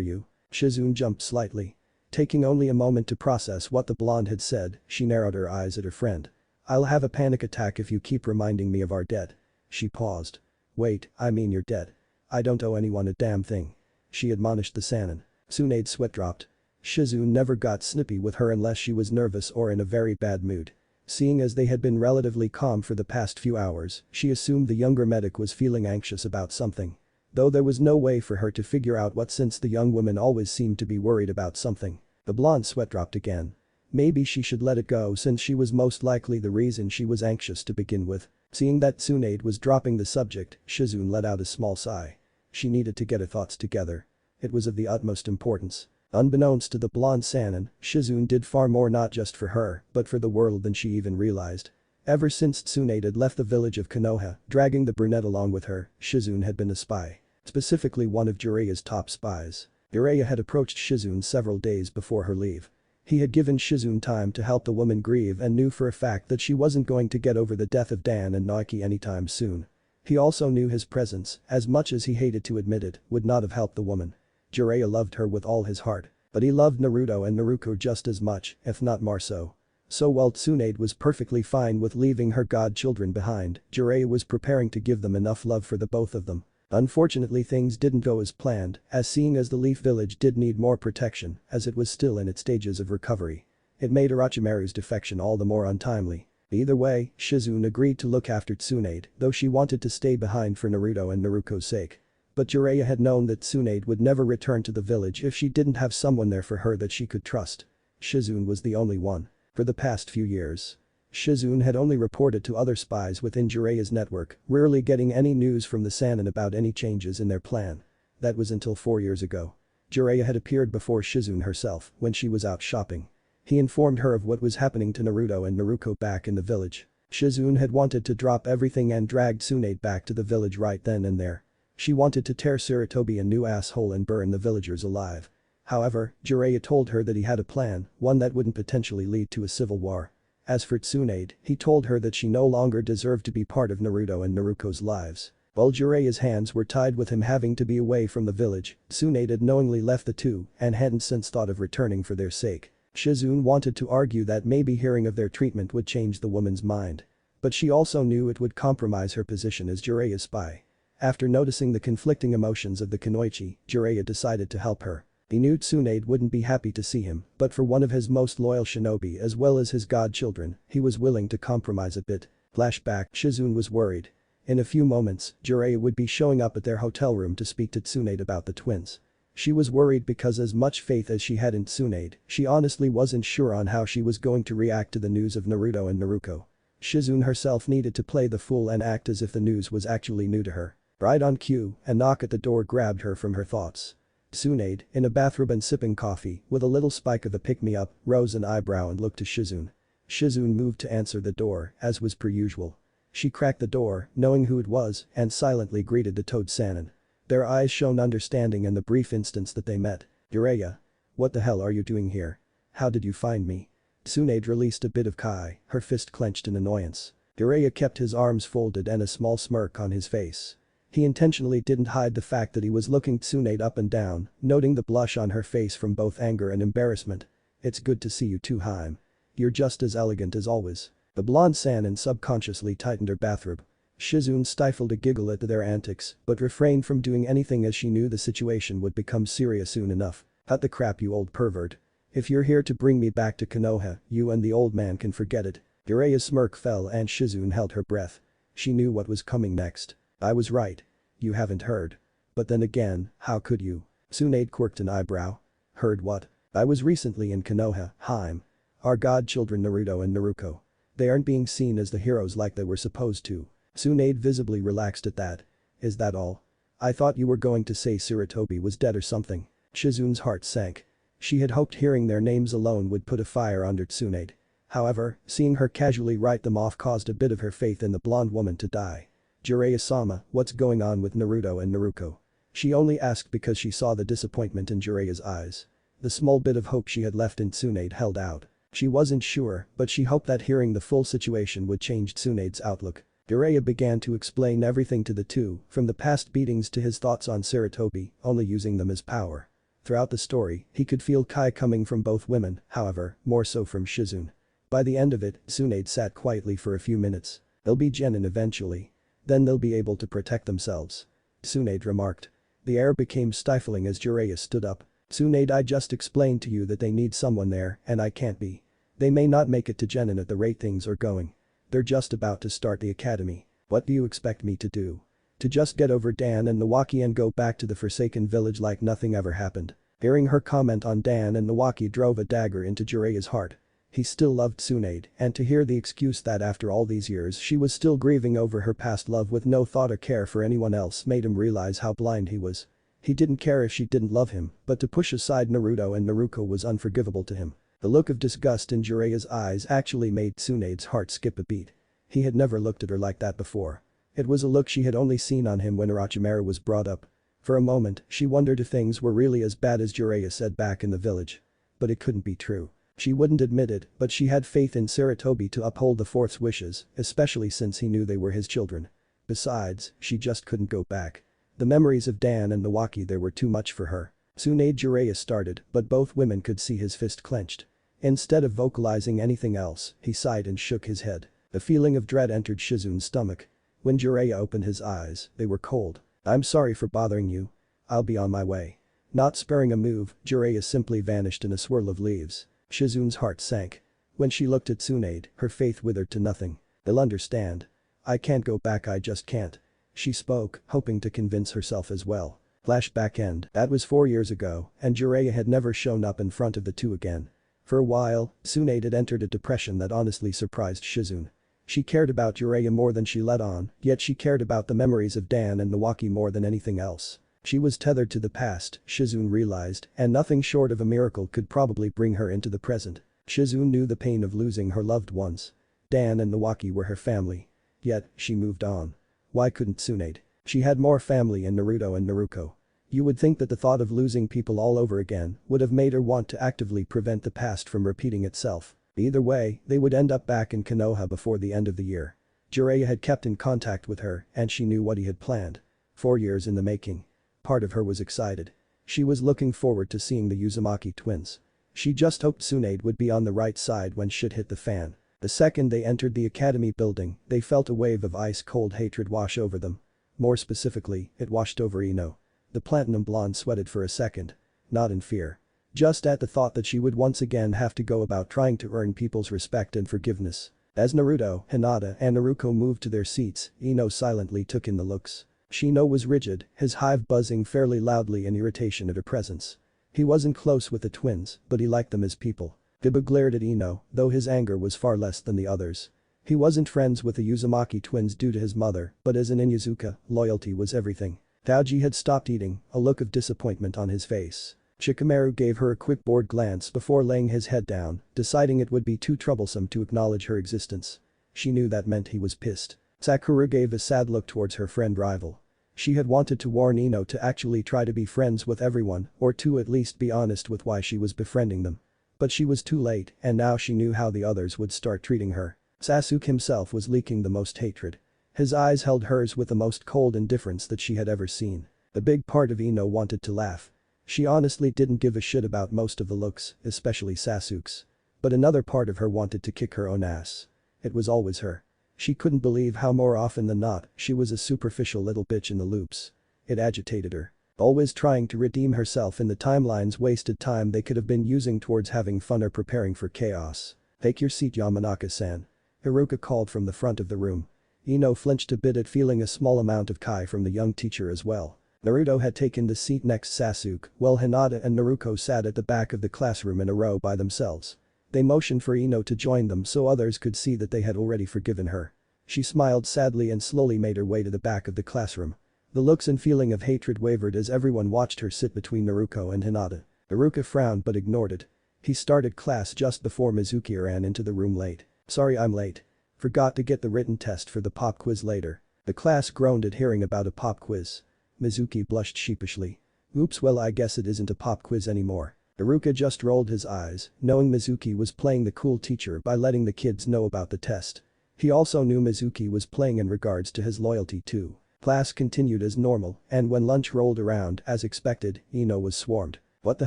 you? Shizune jumped slightly. Taking only a moment to process what the blonde had said, she narrowed her eyes at her friend. I'll have a panic attack if you keep reminding me of our dead. She paused. Wait, I mean you're dead. I don't owe anyone a damn thing. She admonished the Sannin. Tsunade's sweat dropped. Shizune never got snippy with her unless she was nervous or in a very bad mood. Seeing as they had been relatively calm for the past few hours, she assumed the younger medic was feeling anxious about something. Though there was no way for her to figure out what since the young woman always seemed to be worried about something. The blonde sweat dropped again. Maybe she should let it go since she was most likely the reason she was anxious to begin with. Seeing that Tsunade was dropping the subject, Shizune let out a small sigh. She needed to get her thoughts together. It was of the utmost importance. Unbeknownst to the blonde Sannin, Shizune did far more not just for her, but for the world than she even realized. Ever since Tsunade had left the village of Konoha, dragging the brunette along with her, Shizune had been a spy. Specifically one of Jiraiya's top spies. Jiraiya had approached Shizune several days before her leave. He had given Shizune time to help the woman grieve and knew for a fact that she wasn't going to get over the death of Dan and Naoki anytime soon. He also knew his presence, as much as he hated to admit it, would not have helped the woman. Jiraiya loved her with all his heart. But he loved Naruto and Naruto just as much, if not more so. So while Tsunade was perfectly fine with leaving her godchildren behind, Jiraiya was preparing to give them enough love for the both of them. Unfortunately things didn't go as planned, as seeing as the Leaf Village did need more protection, as it was still in its stages of recovery. It made Orochimaru's defection all the more untimely. Either way, Shizune agreed to look after Tsunade, though she wanted to stay behind for Naruto and Naruto's sake. But Jiraiya had known that Tsunade would never return to the village if she didn't have someone there for her that she could trust. Shizune was the only one. For the past few years, Shizune had only reported to other spies within Jiraiya's network, rarely getting any news from the Sannin about any changes in their plan. That was until 4 years ago. Jiraiya had appeared before Shizune herself when she was out shopping. He informed her of what was happening to Naruto and Naruto back in the village. Shizune had wanted to drop everything and drag Tsunade back to the village right then and there. She wanted to tear Sarutobi a new asshole and burn the villagers alive. However, Jiraiya told her that he had a plan, one that wouldn't potentially lead to a civil war. As for Tsunade, he told her that she no longer deserved to be part of Naruto and Naruto's lives. While Jiraiya's hands were tied with him having to be away from the village, Tsunade had knowingly left the two and hadn't since thought of returning for their sake. Shizune wanted to argue that maybe hearing of their treatment would change the woman's mind. But she also knew it would compromise her position as Jiraiya's spy. After noticing the conflicting emotions of the Kunoichi, Jiraiya decided to help her. He knew Tsunade wouldn't be happy to see him, but for one of his most loyal shinobi as well as his godchildren, he was willing to compromise a bit. Flashback, Shizune was worried. In a few moments, Jiraiya would be showing up at their hotel room to speak to Tsunade about the twins. She was worried because as much faith as she had in Tsunade, she honestly wasn't sure on how she was going to react to the news of Naruto and Naruto. Shizune herself needed to play the fool and act as if the news was actually new to her. Right on cue, a knock at the door grabbed her from her thoughts. Tsunade, in a bathrobe and sipping coffee, with a little spike of a pick-me-up, rose an eyebrow and looked to Shizune. Shizune moved to answer the door, as was per usual. She cracked the door, knowing who it was, and silently greeted the Toad Sannin. Their eyes shone understanding in the brief instance that they met. "Jiraiya. What the hell are you doing here? How did you find me?" Tsunade released a bit of kai, her fist clenched in annoyance. Jiraiya kept his arms folded and a small smirk on his face. He intentionally didn't hide the fact that he was looking Tsunade up and down, noting the blush on her face from both anger and embarrassment. "It's good to see you too, Haim. You're just as elegant as always." The blonde Sannin subconsciously tightened her bathrobe. Shizune stifled a giggle at their antics, but refrained from doing anything as she knew the situation would become serious soon enough. "Cut the crap, you old pervert. If you're here to bring me back to Konoha, you and the old man can forget it." Jiraiya's smirk fell and Shizune held her breath. She knew what was coming next. "I was right. You haven't heard. But then again, how could you?" Tsunade quirked an eyebrow. "Heard what?" "I was recently in Konoha, Haim. Our godchildren Naruto and Naruto. They aren't being seen as the heroes like they were supposed to." Tsunade visibly relaxed at that. "Is that all? I thought you were going to say Sarutobi was dead or something." Shizune's heart sank. She had hoped hearing their names alone would put a fire under Tsunade. However, seeing her casually write them off caused a bit of her faith in the blonde woman to die. "Jiraiya-sama, what's going on with Naruto and Naruto?" She only asked because she saw the disappointment in Jiraiya's eyes. The small bit of hope she had left in Tsunade held out. She wasn't sure, but she hoped that hearing the full situation would change Tsunade's outlook. Jiraiya began to explain everything to the two, from the past beatings to his thoughts on Sarutobi, only using them as power. Throughout the story, he could feel kai coming from both women, however, more so from Shizune. By the end of it, Tsunade sat quietly for a few minutes. "They'll be genin eventually. Then they'll be able to protect themselves," Tsunade remarked. The air became stifling as Jiraiya stood up. "Tsunade, I just explained to you that they need someone there, and I can't be. They may not make it to genin at the rate things are going. They're just about to start the academy. What do you expect me to do? To just get over Dan and Nawaki and go back to the Forsaken Village like nothing ever happened?" Hearing her comment on Dan and Nawaki drove a dagger into Jiraiya's heart. He still loved Tsunade, and to hear the excuse that after all these years she was still grieving over her past love with no thought or care for anyone else made him realize how blind he was. He didn't care if she didn't love him, but to push aside Naruto and Naruto was unforgivable to him. The look of disgust in Jiraiya's eyes actually made Tsunade's heart skip a beat. He had never looked at her like that before. It was a look she had only seen on him when Orochimaru was brought up. For a moment, she wondered if things were really as bad as Jiraiya said back in the village. But it couldn't be true. She wouldn't admit it, but she had faith in Sarutobi to uphold the Fourth's wishes, especially since he knew they were his children. Besides, she just couldn't go back. The memories of Dan and Nawaki there were too much for her. Tsunade Jiraiya started, but both women could see his fist clenched. Instead of vocalizing anything else, he sighed and shook his head. A feeling of dread entered Shizune's stomach. When Jiraiya opened his eyes, they were cold. "I'm sorry for bothering you. I'll be on my way." Not sparing a move, Jiraiya simply vanished in a swirl of leaves. Shizune's heart sank. When she looked at Tsunade, her faith withered to nothing. "They'll understand. I can't go back, I just can't." She spoke, hoping to convince herself as well. Flashback end. That was 4 years ago, and Jiraiya had never shown up in front of the two again. For a while, Tsunade had entered a depression that honestly surprised Shizune. She cared about Jiraiya more than she let on, yet she cared about the memories of Dan and Nawaki more than anything else. She was tethered to the past, Shizune realized, and nothing short of a miracle could probably bring her into the present. Shizune knew the pain of losing her loved ones. Dan and Nawaki were her family. Yet, she moved on. Why couldn't Tsunade? She had more family in Naruto and Naruto. You would think that the thought of losing people all over again would have made her want to actively prevent the past from repeating itself. Either way, they would end up back in Konoha before the end of the year. Jiraiya had kept in contact with her, and she knew what he had planned. 4 years in the making. Part of her was excited. She was looking forward to seeing the Uzumaki twins. She just hoped Tsunade would be on the right side when shit hit the fan. The second they entered the academy building, they felt a wave of ice-cold hatred wash over them. More specifically, it washed over Ino. The platinum blonde sweated for a second. Not in fear. Just at the thought that she would once again have to go about trying to earn people's respect and forgiveness. As Naruto, Hinata, and Naruto moved to their seats, Ino silently took in the looks. Shino was rigid, his hive buzzing fairly loudly in irritation at her presence. He wasn't close with the twins, but he liked them as people. Biba glared at Ino, though his anger was far less than the others. He wasn't friends with the Uzumaki twins due to his mother, but as an Inuzuka, loyalty was everything. Daoji had stopped eating, a look of disappointment on his face. Shikamaru gave her a quick bored glance before laying his head down, deciding it would be too troublesome to acknowledge her existence. She knew that meant he was pissed. Sakura gave a sad look towards her friend rival. She had wanted to warn Ino to actually try to be friends with everyone, or to at least be honest with why she was befriending them. But she was too late, and now she knew how the others would start treating her. Sasuke himself was leaking the most hatred. His eyes held hers with the most cold indifference that she had ever seen. A big part of Ino wanted to laugh. She honestly didn't give a shit about most of the looks, especially Sasuke's. But another part of her wanted to kick her own ass. It was always her. She couldn't believe how more often than not, she was a superficial little bitch in the loops. It agitated her. Always trying to redeem herself in the timeline's wasted time they could have been using towards having fun or preparing for chaos. "Take your seat, Yamanaka-san." Haruka called from the front of the room. Ino flinched a bit at feeling a small amount of kai from the young teacher as well. Naruto had taken the seat next Sasuke, while Hinata and Naruto sat at the back of the classroom in a row by themselves. They motioned for Ino to join them so others could see that they had already forgiven her. She smiled sadly and slowly made her way to the back of the classroom. The looks and feeling of hatred wavered as everyone watched her sit between Naruto and Hinata. Haruka frowned but ignored it. He started class just before Mizuki ran into the room late. "Sorry I'm late. Forgot to get the written test for the pop quiz later." The class groaned at hearing about a pop quiz. Mizuki blushed sheepishly. "Oops, well I guess it isn't a pop quiz anymore." Haruka just rolled his eyes, knowing Mizuki was playing the cool teacher by letting the kids know about the test. He also knew Mizuki was playing in regards to his loyalty too. Class continued as normal, and when lunch rolled around, as expected, Ino was swarmed. "What the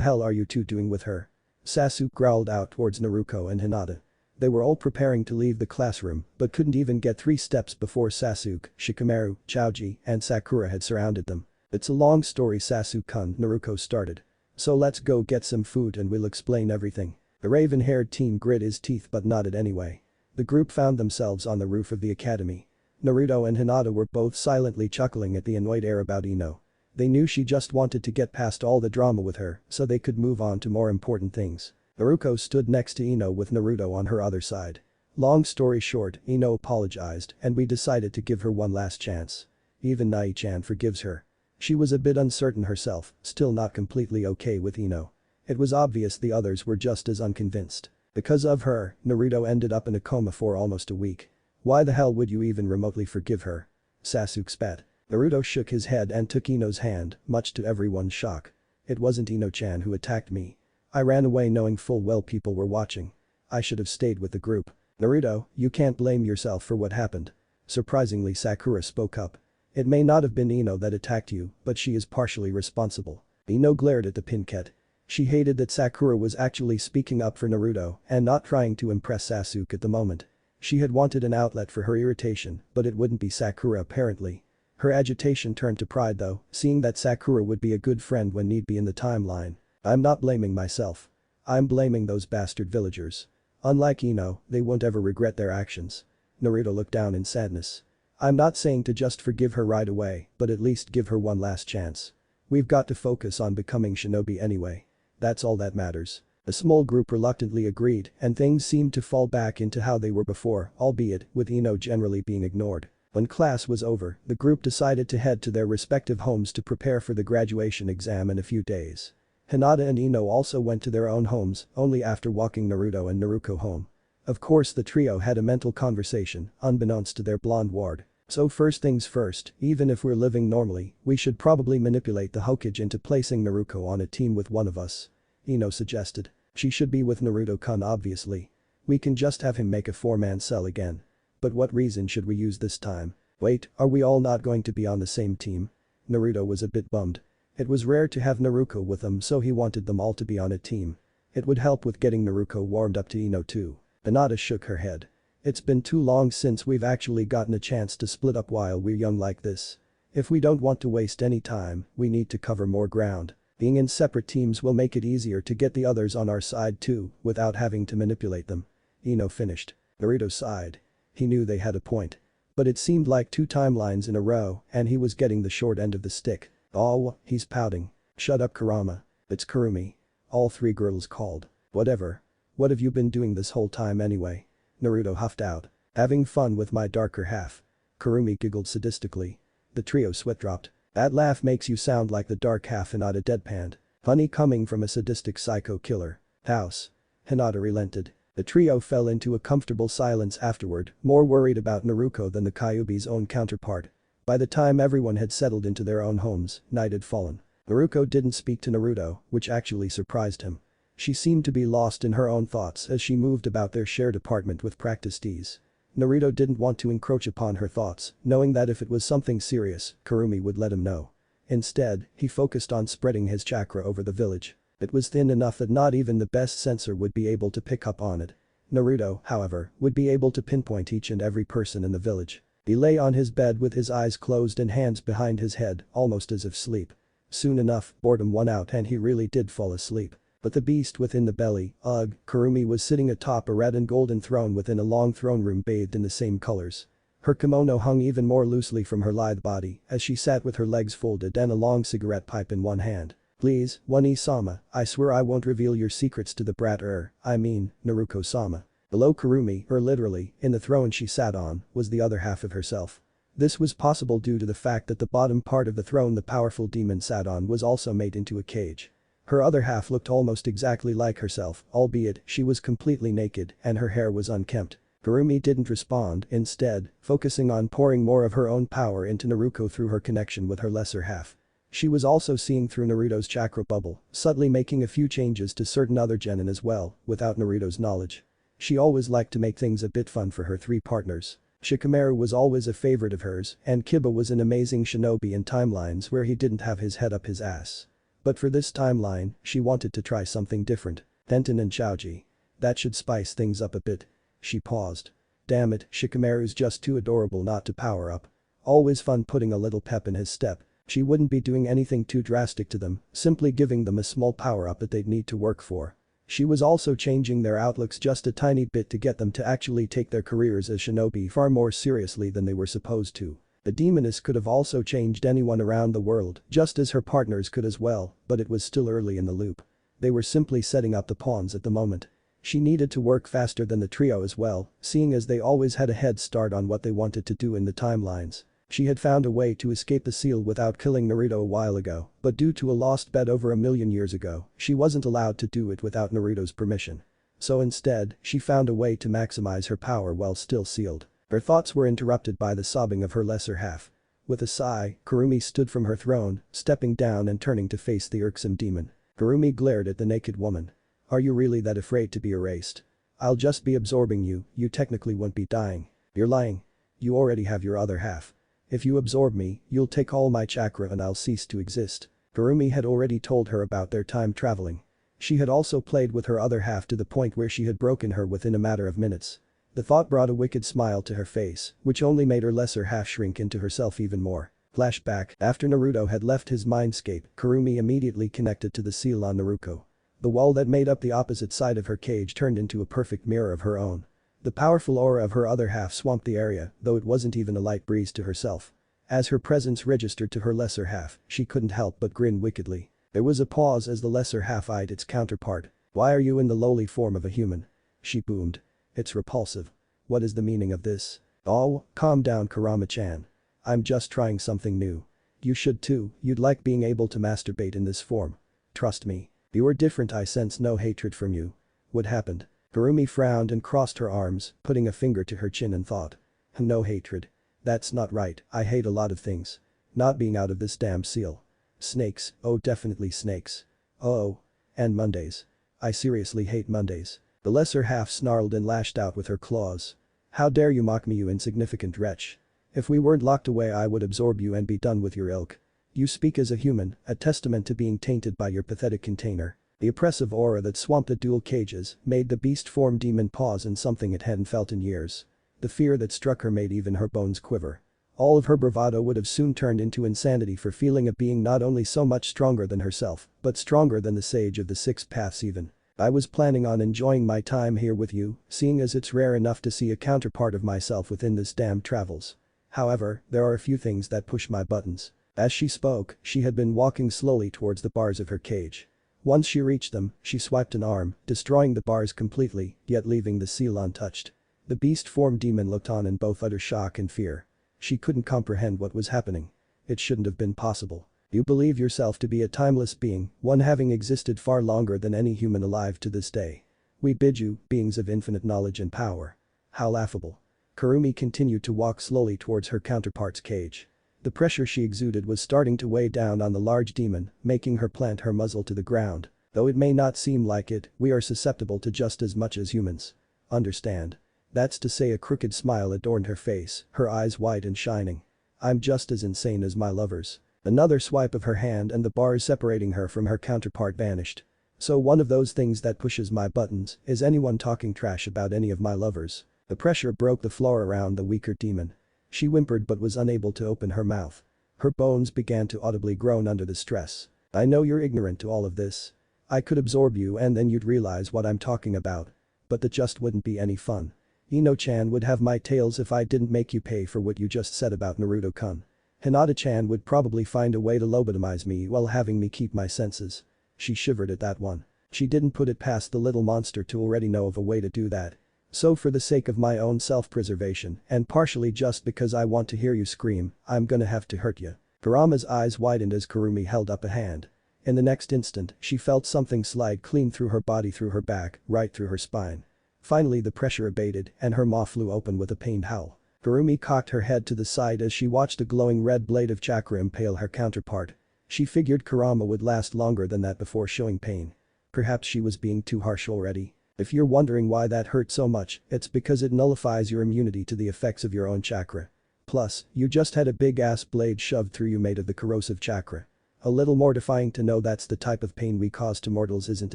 hell are you two doing with her?" Sasuke growled out towards Naruto and Hinata. They were all preparing to leave the classroom, but couldn't even get 3 steps before Sasuke, Shikamaru, Choji, and Sakura had surrounded them. "It's a long story, Sasuke-kun," Naruto started. "So let's go get some food and we'll explain everything." The raven-haired teen grit his teeth but nodded anyway. The group found themselves on the roof of the academy. Naruto and Hinata were both silently chuckling at the annoyed air about Ino. They knew she just wanted to get past all the drama with her so they could move on to more important things. Naruto stood next to Ino with Naruto on her other side. Long story short, Ino apologized and we decided to give her one last chance. Even Nai-chan forgives her. She was a bit uncertain herself, still not completely okay with Ino. It was obvious the others were just as unconvinced. Because of her, Naruto ended up in a coma for almost a week. Why the hell would you even remotely forgive her? Sasuke spat. Naruto shook his head and took Ino's hand, much to everyone's shock. "It wasn't Ino-chan who attacked me. I ran away knowing full well people were watching. I should have stayed with the group." "Naruto, you can't blame yourself for what happened." Surprisingly, Sakura spoke up. "It may not have been Ino that attacked you, but she is partially responsible." Ino glared at the pinket. She hated that Sakura was actually speaking up for Naruto and not trying to impress Sasuke at the moment. She had wanted an outlet for her irritation, but it wouldn't be Sakura apparently. Her agitation turned to pride though, seeing that Sakura would be a good friend when need be in the timeline. "I'm not blaming myself. I'm blaming those bastard villagers. Unlike Ino, they won't ever regret their actions." Naruto looked down in sadness. "I'm not saying to just forgive her right away, but at least give her one last chance. We've got to focus on becoming shinobi anyway. That's all that matters." A small group reluctantly agreed and things seemed to fall back into how they were before, albeit with Ino generally being ignored. When class was over, the group decided to head to their respective homes to prepare for the graduation exam in a few days. Hinata and Ino also went to their own homes, only after walking Naruto and Naruko home. Of course the trio had a mental conversation, unbeknownst to their blonde ward. "So first things first, even if we're living normally, we should probably manipulate the Hokage into placing Naruko on a team with one of us," Ino suggested. "She should be with Naruto-kun obviously. We can just have him make a 4-man cell again. But what reason should we use this time? Wait, are we all not going to be on the same team?" Naruto was a bit bummed. It was rare to have Naruko with them so he wanted them all to be on a team. It would help with getting Naruko warmed up to Ino too. Hinata shook her head. "It's been too long since we've actually gotten a chance to split up while we're young like this. If we don't want to waste any time, we need to cover more ground. Being in separate teams will make it easier to get the others on our side too, without having to manipulate them." Ino finished. Naruto sighed. He knew they had a point. But it seemed like 2 timelines in a row and he was getting the short end of the stick. Oh, he's pouting. Shut up Kurama. It's Kurumi. All 3 girls called. Whatever. What have you been doing this whole time anyway? Naruto huffed out. Having fun with my darker half. Kurumi giggled sadistically. The trio sweat dropped. That laugh makes you sound like the dark half Hinata deadpanned. Funny coming from a sadistic psycho killer. House. Hinata relented. The trio fell into a comfortable silence afterward, more worried about Naruto than the Kyuubi's own counterpart. By the time everyone had settled into their own homes, night had fallen. Naruto didn't speak to Naruto, which actually surprised him. She seemed to be lost in her own thoughts as she moved about their shared apartment with practiced ease. Naruto didn't want to encroach upon her thoughts, knowing that if it was something serious, Kurumi would let him know. Instead, he focused on spreading his chakra over the village. It was thin enough that not even the best sensor would be able to pick up on it. Naruto, however, would be able to pinpoint each and every person in the village. He lay on his bed with his eyes closed and hands behind his head, almost as if asleep. Soon enough, boredom won out and he really did fall asleep. But the beast within the belly, ugh, Kurumi was sitting atop a red and golden throne within a long throne room bathed in the same colors. Her kimono hung even more loosely from her lithe body as she sat with her legs folded and a long cigarette pipe in one hand. Please, One-sama, I swear I won't reveal your secrets to the brat Naruko-sama. Below Kurumi, literally, in the throne she sat on, was the other half of herself. This was possible due to the fact that the bottom part of the throne the powerful demon sat on was also made into a cage. Her other half looked almost exactly like herself, albeit she was completely naked and her hair was unkempt. Kurumi didn't respond, instead, focusing on pouring more of her own power into Naruto through her connection with her lesser half. She was also seeing through Naruto's chakra bubble, subtly making a few changes to certain other genin as well, without Naruto's knowledge. She always liked to make things a bit fun for her 3 partners. Shikamaru was always a favorite of hers and Kiba was an amazing shinobi in timelines where he didn't have his head up his ass. But for this timeline, she wanted to try something different. Tenten and Chaoji. That should spice things up a bit. She paused. Damn it, Shikamaru's just too adorable not to power up. Always fun putting a little pep in his step. She wouldn't be doing anything too drastic to them, simply giving them a small power-up that they'd need to work for. She was also changing their outlooks just a tiny bit to get them to actually take their careers as shinobi far more seriously than they were supposed to. The demoness could have also changed anyone around the world, just as her partners could as well, but it was still early in the loop. They were simply setting up the pawns at the moment. She needed to work faster than the trio as well, seeing as they always had a head start on what they wanted to do in the timelines. She had found a way to escape the seal without killing Naruto a while ago, but due to a lost bet over 1,000,000 years ago, she wasn't allowed to do it without Naruto's permission. So instead, she found a way to maximize her power while still sealed. Her thoughts were interrupted by the sobbing of her lesser half. With a sigh, Kurumi stood from her throne, stepping down and turning to face the irksome demon. Kurumi glared at the naked woman. Are you really that afraid to be erased? I'll just be absorbing you, you technically won't be dying. You're lying. You already have your other half. If you absorb me, you'll take all my chakra and I'll cease to exist. Kurumi had already told her about their time traveling. She had also played with her other half to the point where she had broken her within a matter of minutes. The thought brought a wicked smile to her face, which only made her lesser half shrink into herself even more. Flashback, after Naruto had left his mindscape, Kurumi immediately connected to the seal on Naruto. The wall that made up the opposite side of her cage turned into a perfect mirror of her own. The powerful aura of her other half swamped the area, though it wasn't even a light breeze to herself. As her presence registered to her lesser half, she couldn't help but grin wickedly. There was a pause as the lesser half eyed its counterpart. Why are you in the lowly form of a human? She boomed. It's repulsive. What is the meaning of this? Oh, calm down Kurama-chan. I'm just trying something new. You should too, you'd like being able to masturbate in this form. Trust me. You are different, I sense no hatred from you. What happened? Kurumi frowned and crossed her arms, putting a finger to her chin and thought. No hatred. That's not right, I hate a lot of things. Not being out of this damn seal. Snakes, oh definitely snakes. Oh. And Mondays. I seriously hate Mondays. The lesser half snarled and lashed out with her claws. How dare you mock me, you insignificant wretch. If we weren't locked away I would absorb you and be done with your ilk. You speak as a human, a testament to being tainted by your pathetic container. The oppressive aura that swamped the dual cages made the beast form demon pause in something it hadn't felt in years. The fear that struck her made even her bones quiver. All of her bravado would have soon turned into insanity for feeling a being not only so much stronger than herself, but stronger than the sage of the 6 paths even. I was planning on enjoying my time here with you, seeing as it's rare enough to see a counterpart of myself within this damn travels. However, there are a few things that push my buttons. As she spoke, she had been walking slowly towards the bars of her cage. Once she reached them, she swiped an arm, destroying the bars completely, yet leaving the seal untouched. The beast form demon looked on in both utter shock and fear. She couldn't comprehend what was happening. It shouldn't have been possible. You believe yourself to be a timeless being, one having existed far longer than any human alive to this day. We bid you, beings of infinite knowledge and power. How laughable. Kurumi continued to walk slowly towards her counterpart's cage. The pressure she exuded was starting to weigh down on the large demon, making her plant her muzzle to the ground. Though it may not seem like it, we are susceptible to just as much as humans. Understand? That's to say, a crooked smile adorned her face, her eyes wide and shining. I'm just as insane as my lovers. Another swipe of her hand and the bars separating her from her counterpart vanished. So one of those things that pushes my buttons, is anyone talking trash about any of my lovers. The pressure broke the floor around the weaker demon. She whimpered but was unable to open her mouth. Her bones began to audibly groan under the stress. I know you're ignorant to all of this. I could absorb you and then you'd realize what I'm talking about. But that just wouldn't be any fun. Ino-chan would have my tails if I didn't make you pay for what you just said about Naruto-kun. Hinata-chan would probably find a way to lobotomize me while having me keep my senses. She shivered at that one. She didn't put it past the little monster to already know of a way to do that. So for the sake of my own self-preservation, and partially just because I want to hear you scream, I'm gonna have to hurt you. Kurama's eyes widened as Kurumi held up a hand. In the next instant, she felt something slide clean through her body, through her back, right through her spine. Finally the pressure abated and her maw flew open with a pained howl. Kurumi cocked her head to the side as she watched a glowing red blade of chakra impale her counterpart. She figured Kurama would last longer than that before showing pain. Perhaps she was being too harsh already. If you're wondering why that hurt so much, it's because it nullifies your immunity to the effects of your own chakra. Plus, you just had a big-ass blade shoved through you made of the corrosive chakra. A little mortifying to know that's the type of pain we cause to mortals, isn't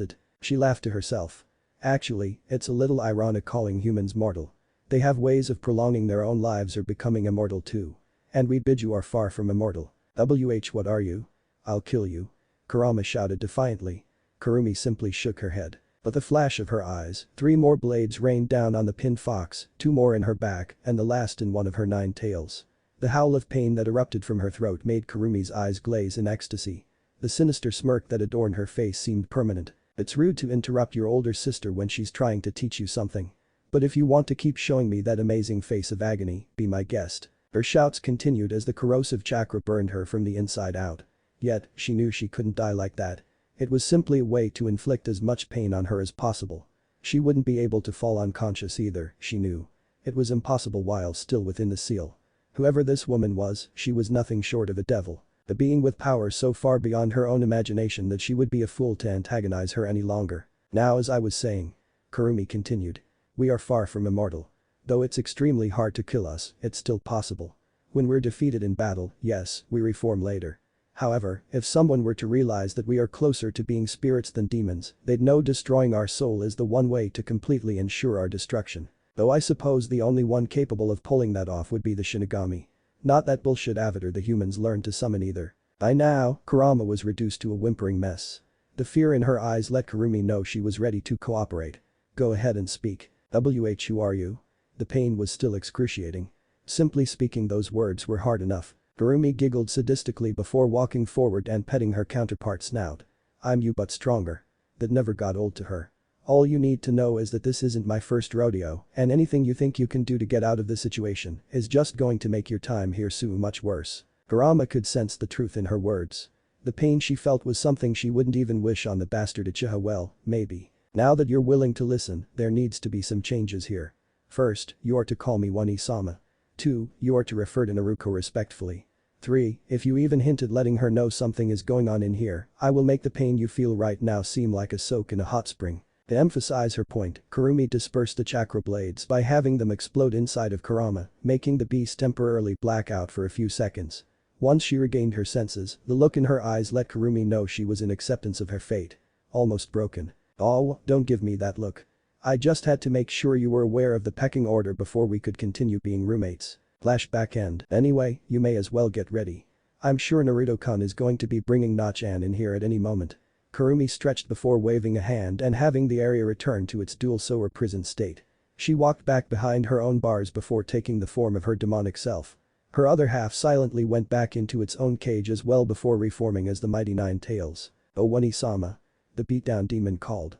it? She laughed to herself. Actually, it's a little ironic calling humans mortal. They have ways of prolonging their own lives or becoming immortal too. And we bid you are far from immortal. What are you? I'll kill you. Kurama shouted defiantly. Kurumi simply shook her head. But the flash of her eyes, 3 more blades rained down on the pinned fox, 2 more in her back, and the last in one of her 9 tails. The howl of pain that erupted from her throat made Kurumi's eyes glaze in ecstasy. The sinister smirk that adorned her face seemed permanent. It's rude to interrupt your older sister when she's trying to teach you something. But if you want to keep showing me that amazing face of agony, be my guest. Her shouts continued as the corrosive chakra burned her from the inside out. Yet, she knew she couldn't die like that. It was simply a way to inflict as much pain on her as possible. She wouldn't be able to fall unconscious either, she knew. It was impossible while still within the seal. Whoever this woman was, she was nothing short of a devil. A being with power so far beyond her own imagination that she would be a fool to antagonize her any longer. Now, as I was saying, Kurumi continued. We are far from immortal. Though it's extremely hard to kill us, it's still possible. When we're defeated in battle, yes, we reform later. However, if someone were to realize that we are closer to being spirits than demons, they'd know destroying our soul is the one way to completely ensure our destruction. Though I suppose the only one capable of pulling that off would be the Shinigami. Not that bullshit avatar the humans learned to summon either. By now, Kurama was reduced to a whimpering mess. The fear in her eyes let Kurumi know she was ready to cooperate. Go ahead and speak. Who are you? The pain was still excruciating. Simply speaking those words were hard enough. Kurumi giggled sadistically before walking forward and petting her counterpart's snout. I'm you but stronger. That never got old to her. All you need to know is that this isn't my first rodeo, and anything you think you can do to get out of this situation is just going to make your time here so much worse. Kurama could sense the truth in her words. The pain she felt was something she wouldn't even wish on the bastard Uchiha. Well, maybe. Now that you're willing to listen, there needs to be some changes here. First, you are to call me Wani-sama. 2, you are to refer to Naruto respectfully. 3, if you even hint at letting her know something is going on in here, I will make the pain you feel right now seem like a soak in a hot spring. To emphasize her point, Kurumi dispersed the chakra blades by having them explode inside of Kurama, making the beast temporarily black out for a few seconds. Once she regained her senses, the look in her eyes let Kurumi know she was in acceptance of her fate. Almost broken. Oh, don't give me that look. I just had to make sure you were aware of the pecking order before we could continue being roommates. Flashback end. Anyway, you may as well get ready. I'm sure Naruto-kun is going to be bringing Na-chan in here at any moment. Kurumi stretched before waving a hand and having the area return to its dual Sower prison state. She walked back behind her own bars before taking the form of her demonic self. Her other half silently went back into its own cage as well before reforming as the mighty Nine Tails. "Oh Oni-sama." The beatdown demon called.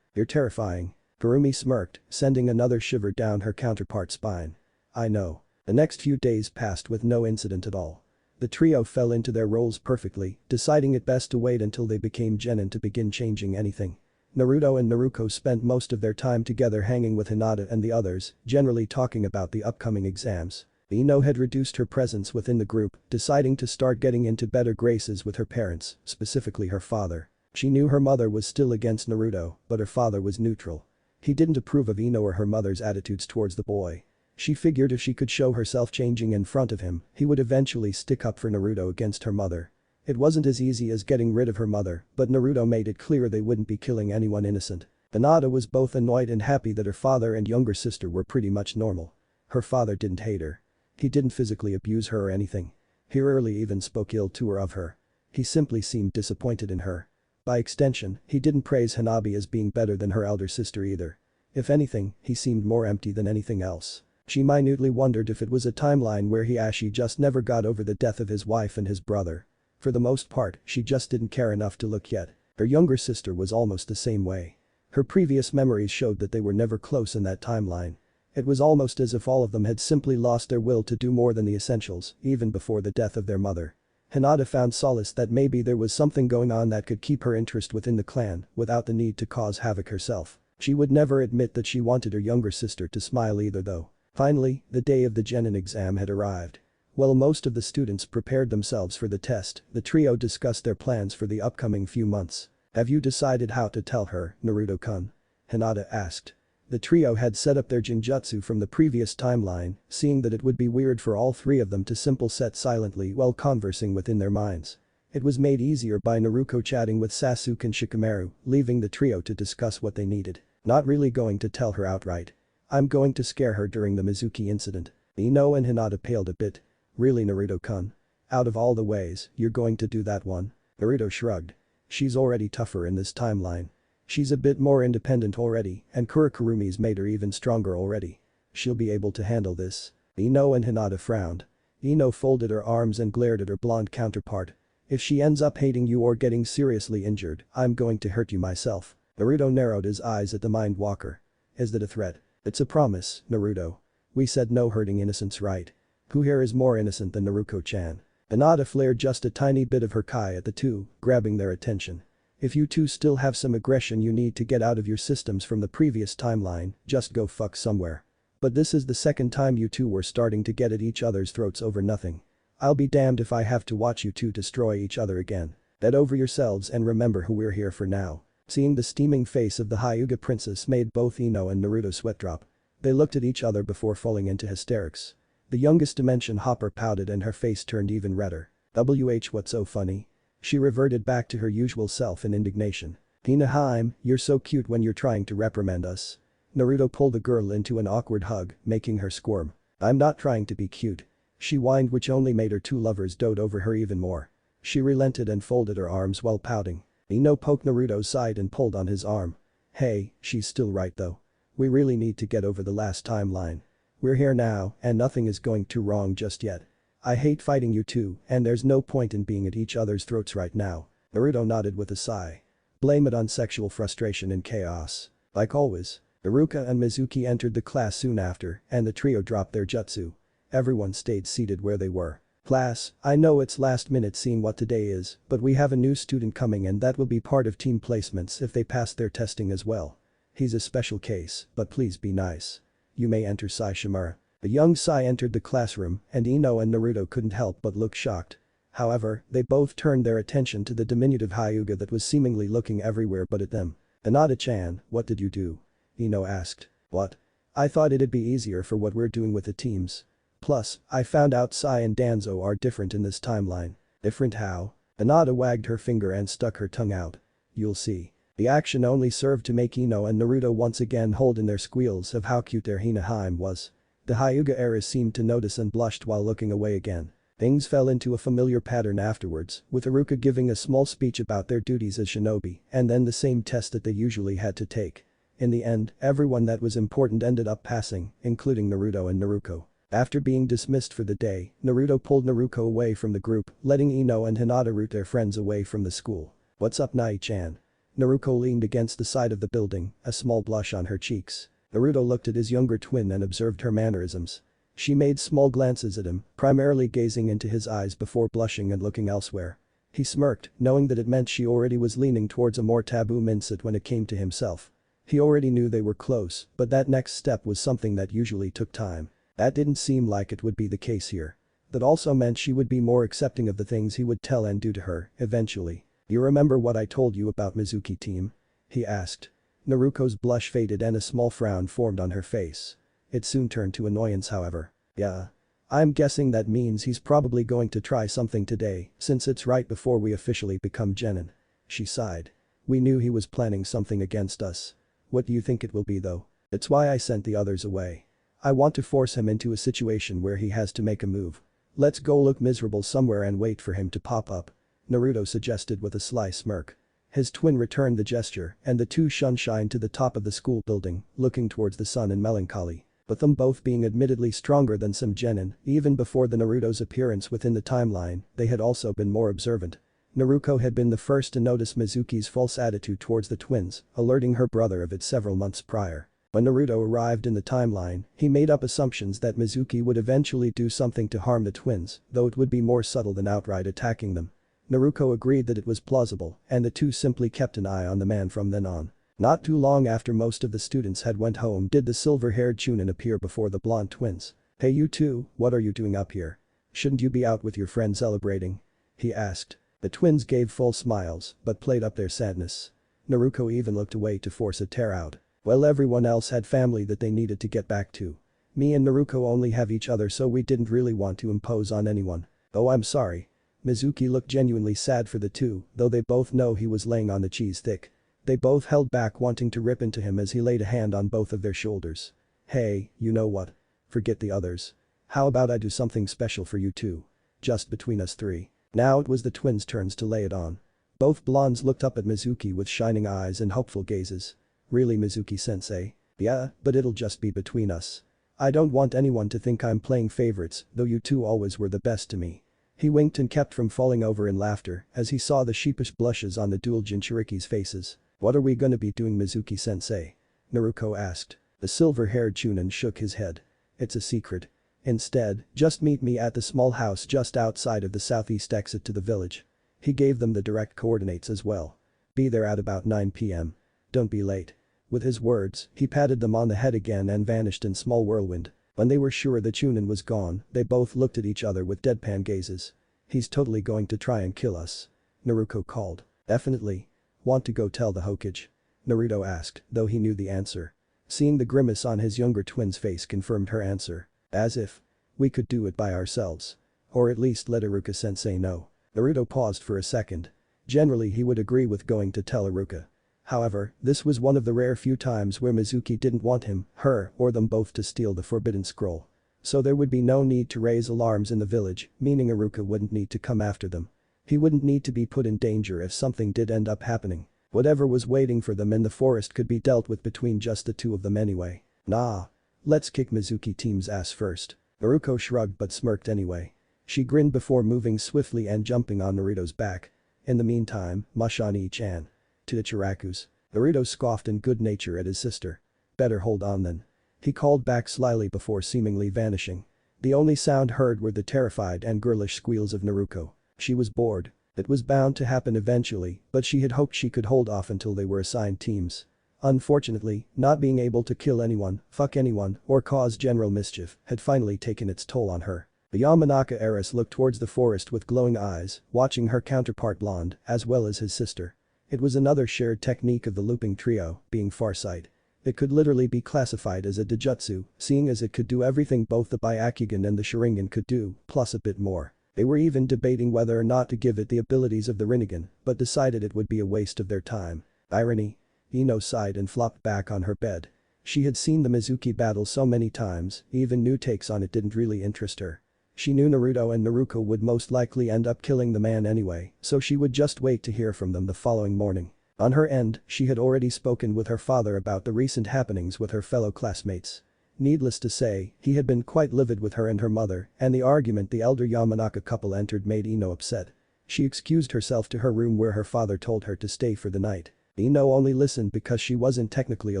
You're terrifying." Kurumi smirked, sending another shiver down her counterpart's spine. "I know." The next few days passed with no incident at all. The trio fell into their roles perfectly, deciding it best to wait until they became genin to begin changing anything. Naruto and Naruko spent most of their time together hanging with Hinata and the others, generally talking about the upcoming exams. Ino had reduced her presence within the group, deciding to start getting into better graces with her parents, specifically her father. She knew her mother was still against Naruto, but her father was neutral. He didn't approve of Ino or her mother's attitudes towards the boy. She figured if she could show herself changing in front of him, he would eventually stick up for Naruto against her mother. It wasn't as easy as getting rid of her mother, but Naruto made it clear they wouldn't be killing anyone innocent. Hinata was both annoyed and happy that her father and younger sister were pretty much normal. Her father didn't hate her. He didn't physically abuse her or anything. He rarely even spoke ill to or of her. He simply seemed disappointed in her. By extension, he didn't praise Hanabi as being better than her elder sister either. If anything, he seemed more empty than anything else. She minutely wondered if it was a timeline where Hiashi just never got over the death of his wife and his brother. For the most part, she just didn't care enough to look yet. Her younger sister was almost the same way. Her previous memories showed that they were never close in that timeline. It was almost as if all of them had simply lost their will to do more than the essentials, even before the death of their mother. Hinata found solace that maybe there was something going on that could keep her interest within the clan without the need to cause havoc herself. She would never admit that she wanted her younger sister to smile either though. Finally, the day of the genin exam had arrived. While most of the students prepared themselves for the test, the trio discussed their plans for the upcoming few months. "Have you decided how to tell her, Naruto-kun?" Hinata asked. The trio had set up their genjutsu from the previous timeline, seeing that it would be weird for all three of them to simply sit silently while conversing within their minds. It was made easier by Naruto chatting with Sasuke and Shikamaru, leaving the trio to discuss what they needed. "Not really going to tell her outright. I'm going to scare her during the Mizuki incident." Ino and Hinata paled a bit. "Really, Naruto-kun? Out of all the ways, you're going to do that one?" Naruto shrugged. "She's already tougher in this timeline. She's a bit more independent already, and Kurokurumi's made her even stronger already. She'll be able to handle this." Ino and Hinata frowned. Ino folded her arms and glared at her blonde counterpart. "If she ends up hating you or getting seriously injured, I'm going to hurt you myself." Naruto narrowed his eyes at the Mind Walker. "Is that a threat?" "It's a promise, Naruto. We said no hurting innocents, right? Who here is more innocent than Naruko-chan?" Hinata flared just a tiny bit of her kai at the two, grabbing their attention. "If you two still have some aggression you need to get out of your systems from the previous timeline, just go fuck somewhere. But this is the second time you two were starting to get at each other's throats over nothing. I'll be damned if I have to watch you two destroy each other again. Get over yourselves and remember who we're here for now." Seeing the steaming face of the Hyuga princess made both Ino and Naruto sweat drop. They looked at each other before falling into hysterics. The youngest dimension hopper pouted and her face turned even redder. What's so funny?" She reverted back to her usual self in indignation. "Hina, you're so cute when you're trying to reprimand us." Naruto pulled the girl into an awkward hug, making her squirm. "I'm not trying to be cute." She whined, which only made her two lovers dote over her even more. She relented and folded her arms while pouting. Ino poked Naruto's side and pulled on his arm. "Hey, she's still right though. We really need to get over the last timeline. We're here now, and nothing is going too wrong just yet. I hate fighting you two, and there's no point in being at each other's throats right now." Naruto nodded with a sigh. "Blame it on sexual frustration and chaos." Like always, Iruka and Mizuki entered the class soon after, and the trio dropped their jutsu. Everyone stayed seated where they were. "Class, I know it's last minute seeing what today is, but we have a new student coming and that will be part of team placements if they pass their testing as well. He's a special case, but please be nice. You may enter Sai Shimura." The young Sai entered the classroom and Ino and Naruto couldn't help but look shocked. However, they both turned their attention to the diminutive Hyuga that was seemingly looking everywhere but at them. "Hinata-chan, what did you do?" Ino asked. "What? I thought it'd be easier for what we're doing with the teams. Plus, I found out Sai and Danzo are different in this timeline." "Different how?" Hinata wagged her finger and stuck her tongue out. "You'll see." The action only served to make Ino and Naruto once again hold in their squeals of how cute their Hina was. The Hyuga heiress seemed to notice and blushed while looking away again. Things fell into a familiar pattern afterwards, with Iruka giving a small speech about their duties as shinobi and then the same test that they usually had to take. In the end, everyone that was important ended up passing, including Naruto and Naruko. After being dismissed for the day, Naruto pulled Naruto away from the group, letting Ino and Hinata root their friends away from the school. "What's up, Nai-chan?" Naruto leaned against the side of the building, a small blush on her cheeks. Naruto looked at his younger twin and observed her mannerisms. She made small glances at him, primarily gazing into his eyes before blushing and looking elsewhere. He smirked, knowing that it meant she already was leaning towards a more taboo mindset when it came to himself. He already knew they were close, but that next step was something that usually took time. That didn't seem like it would be the case here. That also meant she would be more accepting of the things he would tell and do to her, eventually. "You remember what I told you about Mizuki team?" he asked. Naruto's blush faded and a small frown formed on her face. It soon turned to annoyance, however. "Yeah. I'm guessing that means he's probably going to try something today, since it's right before we officially become genin." She sighed. "We knew he was planning something against us. What do you think it will be though? It's why I sent the others away. I want to force him into a situation where he has to make a move. Let's go look miserable somewhere and wait for him to pop up," Naruto suggested with a sly smirk. His twin returned the gesture and the two shined to the top of the school building, looking towards the sun in melancholy. But them both being admittedly stronger than some genin, even before the Naruto's appearance within the timeline, they had also been more observant. Naruto had been the first to notice Mizuki's false attitude towards the twins, alerting her brother of it several months prior. When Naruto arrived in the timeline, he made up assumptions that Mizuki would eventually do something to harm the twins, though it would be more subtle than outright attacking them. Naruto agreed that it was plausible, and the two simply kept an eye on the man from then on. Not too long after most of the students had went home did the silver-haired Chunin appear before the blonde twins. "Hey you two, what are you doing up here? Shouldn't you be out with your friend celebrating?" he asked. The twins gave full smiles, but played up their sadness. Naruto even looked away to force a tear out. "Well, everyone else had family that they needed to get back to. Me and Naruto only have each other, so we didn't really want to impose on anyone. Oh, I'm sorry." Mizuki looked genuinely sad for the two, though they both know he was laying on the cheese thick. They both held back, wanting to rip into him as he laid a hand on both of their shoulders. "Hey, you know what? Forget the others. How about I do something special for you two? Just between us three." Now it was the twins' turns to lay it on. Both blondes looked up at Mizuki with shining eyes and hopeful gazes. "Really, Mizuki-sensei? Yeah, but it'll just be between us. I don't want anyone to think I'm playing favorites, though you two always were the best to me." He winked and kept from falling over in laughter as he saw the sheepish blushes on the dual Jinchuriki's faces. "What are we gonna be doing, Mizuki-sensei?" Naruto asked. The silver-haired Chunin shook his head. "It's a secret. Instead, just meet me at the small house just outside of the southeast exit to the village." He gave them the direct coordinates as well. "Be there at about 9 p.m. Don't be late." With his words, he patted them on the head again and vanished in small whirlwind. When they were sure the Chunin was gone, they both looked at each other with deadpan gazes. "He's totally going to try and kill us," Naruto called. "Definitely. Want to go tell the Hokage?" Naruto asked, though he knew the answer. Seeing the grimace on his younger twin's face confirmed her answer. "As if we could do it by ourselves. Or at least let Iruka-sensei know." Naruto paused for a second. Generally he would agree with going to tell Iruka. However, this was one of the rare few times where Mizuki didn't want him, her, or them both to steal the forbidden scroll. So there would be no need to raise alarms in the village, meaning Iruka wouldn't need to come after them. He wouldn't need to be put in danger if something did end up happening. Whatever was waiting for them in the forest could be dealt with between just the two of them anyway. "Nah. Let's kick Mizuki team's ass first." Naruto shrugged but smirked anyway. She grinned before moving swiftly and jumping on Naruto's back. "In the meantime, Mashani-chan." To the Ichirakus. Naruto scoffed in good nature at his sister. "Better hold on then." He called back slyly before seemingly vanishing. The only sound heard were the terrified and girlish squeals of Naruto. She was bored. It was bound to happen eventually, but she had hoped she could hold off until they were assigned teams. Unfortunately, not being able to kill anyone, fuck anyone, or cause general mischief had finally taken its toll on her. The Yamanaka heiress looked towards the forest with glowing eyes, watching her counterpart blonde, as well as his sister. It was another shared technique of the looping trio, being Farsight. It could literally be classified as a Dojutsu, seeing as it could do everything both the Byakugan and the Sharingan could do, plus a bit more. They were even debating whether or not to give it the abilities of the Rinnegan, but decided it would be a waste of their time. Irony. Ino sighed and flopped back on her bed. She had seen the Mizuki battle so many times, even new takes on it didn't really interest her. She knew Naruto and Naruto would most likely end up killing the man anyway, so she would just wait to hear from them the following morning. On her end, she had already spoken with her father about the recent happenings with her fellow classmates. Needless to say, he had been quite livid with her and her mother, and the argument the elder Yamanaka couple entered made Ino upset. She excused herself to her room where her father told her to stay for the night. Ino only listened because she wasn't technically a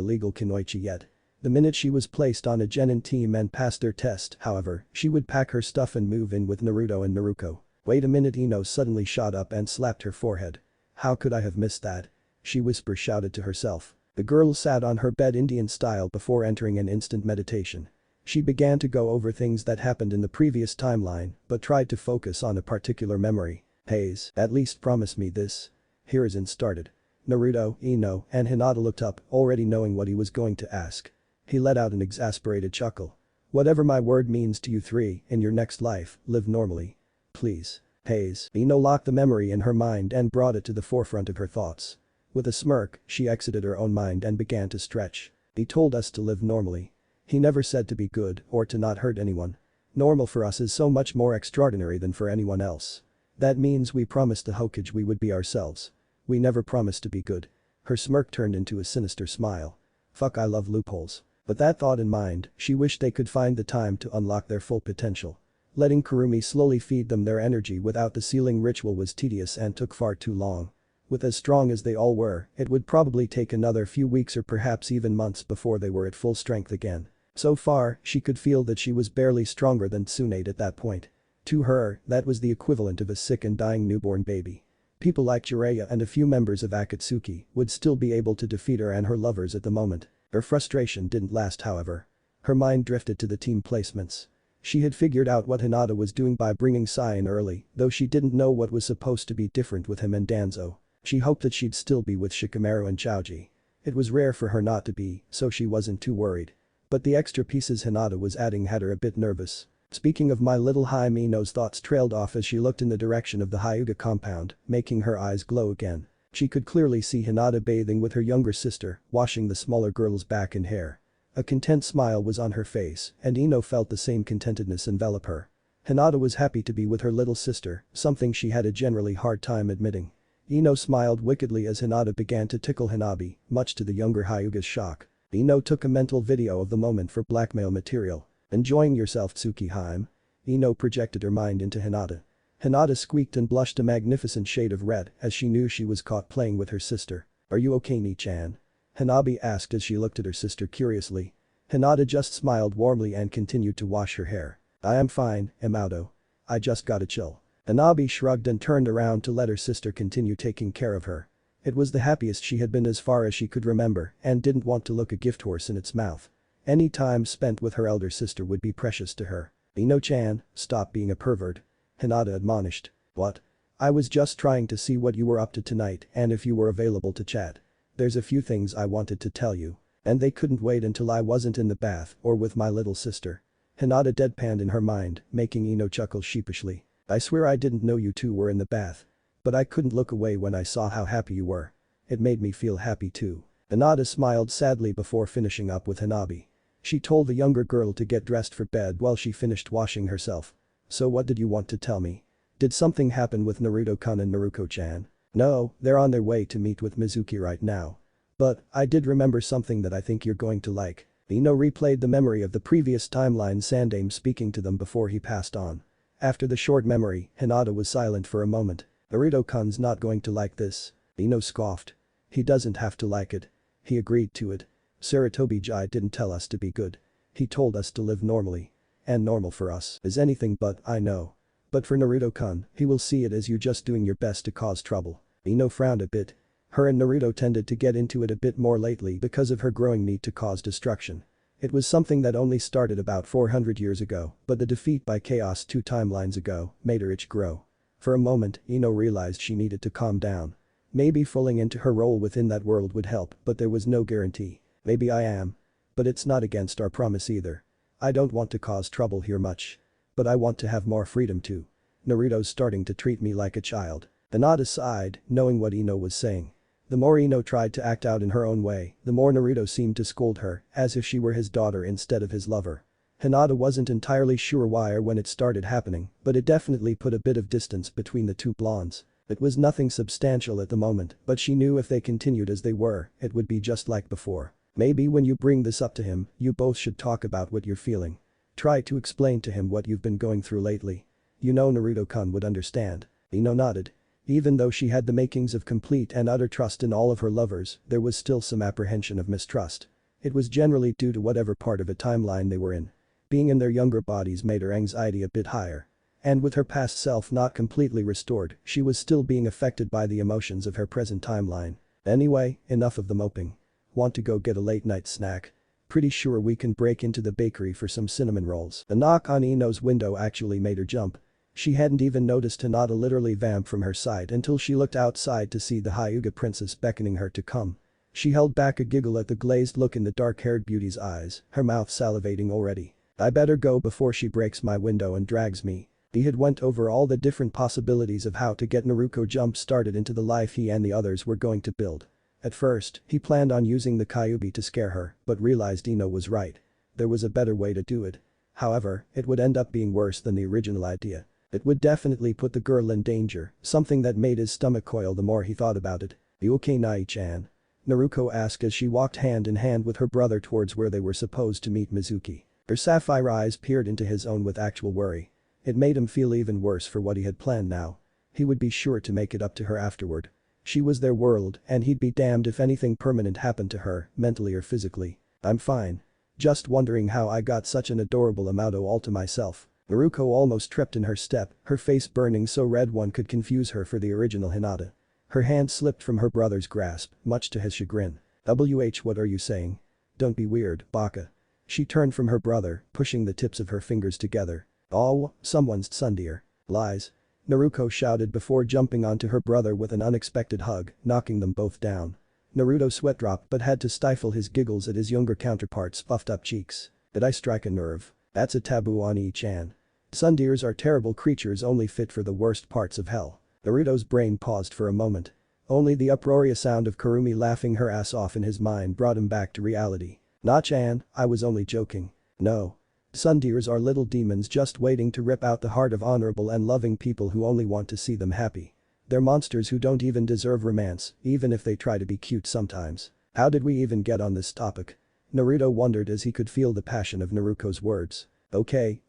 legal kunoichi yet. The minute she was placed on a genin team and passed their test, however, she would pack her stuff and move in with Naruto and Naruko. Wait a minute, Ino suddenly shot up and slapped her forehead. How could I have missed that? She shouted to herself. The girl sat on her bed Indian style before entering an instant meditation. She began to go over things that happened in the previous timeline, but tried to focus on a particular memory. Haze, at least promise me this. Hiruzen started. Naruto, Ino, and Hinata looked up, already knowing what he was going to ask. He let out an exasperated chuckle. Whatever my word means to you three, in your next life, live normally. Please. Haze. Ino locked the memory in her mind and brought it to the forefront of her thoughts. With a smirk, she exited her own mind and began to stretch. He told us to live normally. He never said to be good or to not hurt anyone. Normal for us is so much more extraordinary than for anyone else. That means we promised the Hokage we would be ourselves. We never promised to be good. Her smirk turned into a sinister smile. Fuck, I love loopholes. With that thought in mind, she wished they could find the time to unlock their full potential. Letting Kurumi slowly feed them their energy without the sealing ritual was tedious and took far too long. With as strong as they all were, it would probably take another few weeks or perhaps even months before they were at full strength again. So far, she could feel that she was barely stronger than Tsunade at that point. To her, that was the equivalent of a sick and dying newborn baby. People like Jiraiya and a few members of Akatsuki would still be able to defeat her and her lovers at the moment. Her frustration didn't last, however. Her mind drifted to the team placements. She had figured out what Hinata was doing by bringing Sai in early, though she didn't know what was supposed to be different with him and Danzo. She hoped that she'd still be with Shikamaru and Chaoji. It was rare for her not to be, so she wasn't too worried. But the extra pieces Hinata was adding had her a bit nervous. Speaking of my little Haim, Ino's thoughts trailed off as she looked in the direction of the Hyuga compound, making her eyes glow again. She could clearly see Hinata bathing with her younger sister, washing the smaller girl's back and hair. A content smile was on her face, and Ino felt the same contentedness envelop her. Hinata was happy to be with her little sister, something she had a generally hard time admitting. Ino smiled wickedly as Hinata began to tickle Hanabi, much to the younger Hyuga's shock. Ino took a mental video of the moment for blackmail material. Enjoying yourself, Tsuki-hime? Ino projected her mind into Hinata. Hinata squeaked and blushed a magnificent shade of red as she knew she was caught playing with her sister. Are you okay, Ni-chan? Hanabi asked as she looked at her sister curiously. Hinata just smiled warmly and continued to wash her hair. I am fine, Emauto. I just gotta chill. Hanabi shrugged and turned around to let her sister continue taking care of her. It was the happiest she had been as far as she could remember and didn't want to look a gift horse in its mouth. Any time spent with her elder sister would be precious to her. Ino-chan, stop being a pervert. Hinata admonished. What? I was just trying to see what you were up to tonight and if you were available to chat. There's a few things I wanted to tell you. And they couldn't wait until I wasn't in the bath or with my little sister. Hinata deadpanned in her mind, making Ino chuckle sheepishly. I swear I didn't know you two were in the bath. But I couldn't look away when I saw how happy you were. It made me feel happy too. Hinata smiled sadly before finishing up with Hanabi. She told the younger girl to get dressed for bed while she finished washing herself. So what did you want to tell me? Did something happen with Naruto-kun and Naruko-chan? No, they're on their way to meet with Mizuki right now. But, I did remember something that I think you're going to like. Ino replayed the memory of the previous timeline Sandaime speaking to them before he passed on. After the short memory, Hinata was silent for a moment. Naruto-kun's not going to like this. Ino scoffed. He doesn't have to like it. He agreed to it. Sarutobi-ji didn't tell us to be good. He told us to live normally. And normal for us is anything but, I know. But for Naruto-kun, he will see it as you just doing your best to cause trouble. Ino frowned a bit. Her and Naruto tended to get into it a bit more lately because of her growing need to cause destruction. It was something that only started about 400 years ago, but the defeat by Chaos 2 timelines ago made her itch grow. For a moment, Ino realized she needed to calm down. Maybe falling into her role within that world would help, but there was no guarantee. Maybe I am. But it's not against our promise either. I don't want to cause trouble here much. But I want to have more freedom too. Naruto's starting to treat me like a child. Hinata sighed, knowing what Ino was saying. The more Ino tried to act out in her own way, the more Naruto seemed to scold her, as if she were his daughter instead of his lover. Hinata wasn't entirely sure why or when it started happening, but it definitely put a bit of distance between the two blondes. It was nothing substantial at the moment, but she knew if they continued as they were, it would be just like before. Maybe when you bring this up to him, you both should talk about what you're feeling. Try to explain to him what you've been going through lately. You know Naruto-kun would understand. Ino nodded. Even though she had the makings of complete and utter trust in all of her lovers, there was still some apprehension of mistrust. It was generally due to whatever part of a timeline they were in. Being in their younger bodies made her anxiety a bit higher. And with her past self not completely restored, she was still being affected by the emotions of her present timeline. Anyway, enough of the moping. Want to go get a late night snack? Pretty sure we can break into the bakery for some cinnamon rolls. A knock on Ino's window actually made her jump. She hadn't even noticed Hinata literally vamp from her sight until she looked outside to see the Hyuga princess beckoning her to come. She held back a giggle at the glazed look in the dark-haired beauty's eyes, her mouth salivating already. I better go before she breaks my window and drags me. He had went over all the different possibilities of how to get Naruto jump-started into the life he and the others were going to build. At first, he planned on using the Kyuubi to scare her, but realized Ino was right. There was a better way to do it. However, it would end up being worse than the original idea. It would definitely put the girl in danger, something that made his stomach coil the more he thought about it. "You okay, Nai-chan?" Naruto asked as she walked hand in hand with her brother towards where they were supposed to meet Mizuki. Her sapphire eyes peered into his own with actual worry. It made him feel even worse for what he had planned now. He would be sure to make it up to her afterward. She was their world, and he'd be damned if anything permanent happened to her, mentally or physically. "I'm fine. Just wondering how I got such an adorable Amato all to myself." Naruto almost tripped in her step, her face burning so red one could confuse her for the original Hinata. Her hand slipped from her brother's grasp, much to his chagrin. What are you saying? Don't be weird, baka. She turned from her brother, pushing the tips of her fingers together. "Oh, someone's tsundere." "Lies." Naruto shouted before jumping onto her brother with an unexpected hug, knocking them both down. Naruto sweat dropped but had to stifle his giggles at his younger counterpart's puffed up cheeks. "Did I strike a nerve? That's a taboo on Chan. Tsunderes are terrible creatures only fit for the worst parts of hell." Naruto's brain paused for a moment. Only the uproarious sound of Kurumi laughing her ass off in his mind brought him back to reality. "Nah-chan, I was only joking." "No. Tsunderes are little demons just waiting to rip out the heart of honorable and loving people who only want to see them happy. They're monsters who don't even deserve romance, even if they try to be cute sometimes." How did we even get on this topic? Naruto wondered as he could feel the passion of Naruto's words. Okay.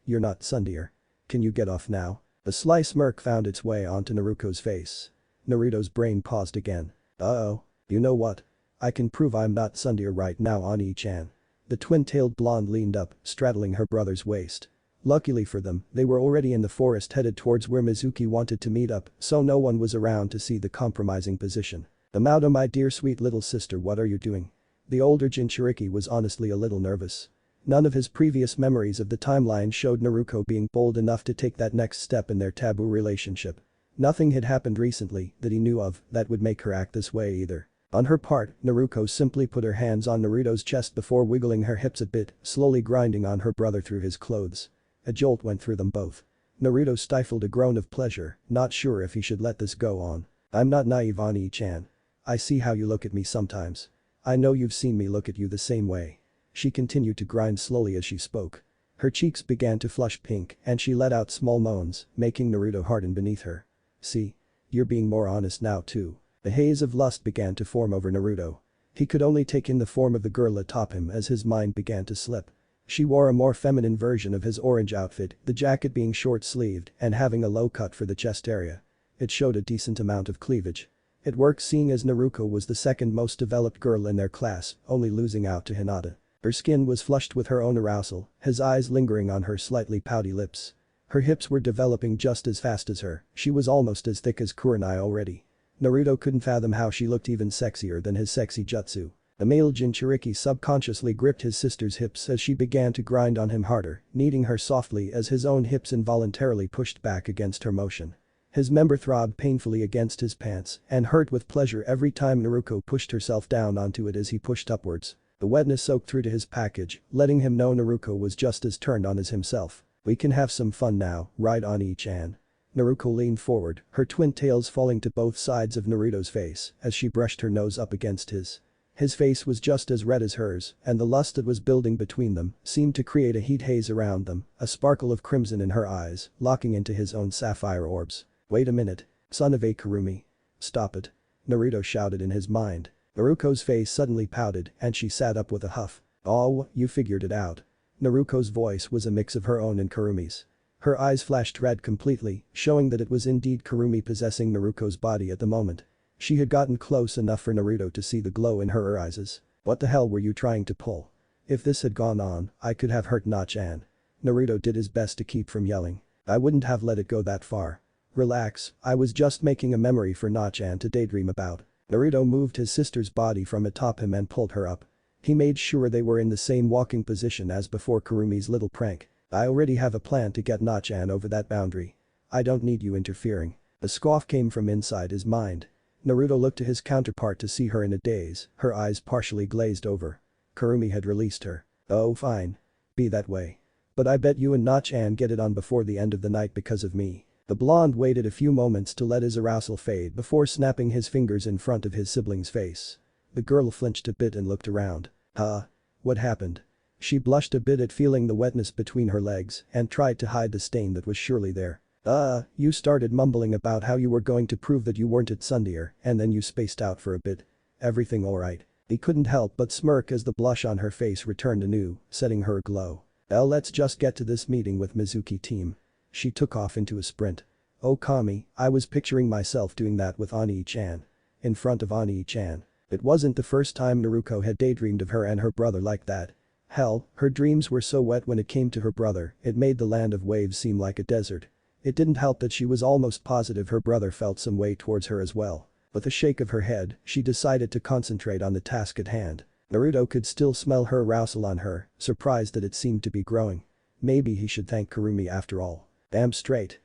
You're not tsundere. Can you get off now? A sly smirk found its way onto Naruto's face. Naruto's brain paused again. Uh-oh. You know what? I can prove I'm not tsundere right now, Ani-chan. The twin-tailed blonde leaned up, straddling her brother's waist. Luckily for them, they were already in the forest headed towards where Mizuki wanted to meet up, so no one was around to see the compromising position. "Amato, my dear sweet little sister, what are you doing?" The older Jinchuriki was honestly a little nervous. None of his previous memories of the timeline showed Naruto being bold enough to take that next step in their taboo relationship. Nothing had happened recently that he knew of that would make her act this way either. On her part, Naruto simply put her hands on Naruto's chest before wiggling her hips a bit, slowly grinding on her brother through his clothes. A jolt went through them both. Naruto stifled a groan of pleasure, not sure if he should let this go on. "I'm not naive, Ani-chan. I see how you look at me sometimes. I know you've seen me look at you the same way." She continued to grind slowly as she spoke. Her cheeks began to flush pink and she let out small moans, making Naruto harden beneath her. "See? You're being more honest now too." A haze of lust began to form over Naruto. He could only take in the form of the girl atop him as his mind began to slip. She wore a more feminine version of his orange outfit, the jacket being short-sleeved and having a low cut for the chest area. It showed a decent amount of cleavage. It worked seeing as Naruto was the second most developed girl in their class, only losing out to Hinata. Her skin was flushed with her own arousal, his eyes lingering on her slightly pouty lips. Her hips were developing just as fast as her, she was almost as thick as Kurenai already. Naruto couldn't fathom how she looked even sexier than his sexy jutsu. The male Jinchuriki subconsciously gripped his sister's hips as she began to grind on him harder, kneading her softly as his own hips involuntarily pushed back against her motion. His member throbbed painfully against his pants and hurt with pleasure every time Naruto pushed herself down onto it as he pushed upwards. The wetness soaked through to his package, letting him know Naruto was just as turned on as himself. "We can have some fun now, right, Ani-chan?" Naruto leaned forward, her twin tails falling to both sides of Naruto's face as she brushed her nose up against his. His face was just as red as hers, and the lust that was building between them seemed to create a heat haze around them, a sparkle of crimson in her eyes, locking into his own sapphire orbs. "Wait a minute. Son of a Kurumi. Stop it." Naruto shouted in his mind. Naruko's face suddenly pouted and she sat up with a huff. "Oh, you figured it out." Naruko's voice was a mix of her own and Kurumi's. Her eyes flashed red completely, showing that it was indeed Kurumi possessing Naruko's body at the moment. She had gotten close enough for Naruto to see the glow in her eyes. "What the hell were you trying to pull? If this had gone on, I could have hurt Na-chan." Naruto did his best to keep from yelling. "I wouldn't have let it go that far. Relax, I was just making a memory for Na-chan to daydream about." Naruto moved his sister's body from atop him and pulled her up. He made sure they were in the same walking position as before Kurumi's little prank. "I already have a plan to get Na-chan over that boundary. I don't need you interfering." A scoff came from inside his mind. Naruto looked to his counterpart to see her in a daze, her eyes partially glazed over. Kurumi had released her. "Oh fine. Be that way. But I bet you and Na-chan get it on before the end of the night because of me." The blonde waited a few moments to let his arousal fade before snapping his fingers in front of his sibling's face. The girl flinched a bit and looked around. "Huh? What happened?" She blushed a bit at feeling the wetness between her legs and tried to hide the stain that was surely there. You started mumbling about how you were going to prove that you weren't at Sundeer and then you spaced out for a bit. Everything alright?" He couldn't help but smirk as the blush on her face returned anew, setting her aglow. Let's just get to this meeting with Mizuki team." She took off into a sprint. "Oh Kami, I was picturing myself doing that with Ani-chan. In front of Ani-chan." It wasn't the first time Naruto had daydreamed of her and her brother like that. Hell, her dreams were so wet when it came to her brother, it made the land of waves seem like a desert. It didn't help that she was almost positive her brother felt some way towards her as well. With a shake of her head, she decided to concentrate on the task at hand. Naruto could still smell her arousal on her, surprised that it seemed to be growing. Maybe he should thank Kurumi after all. Damn straight.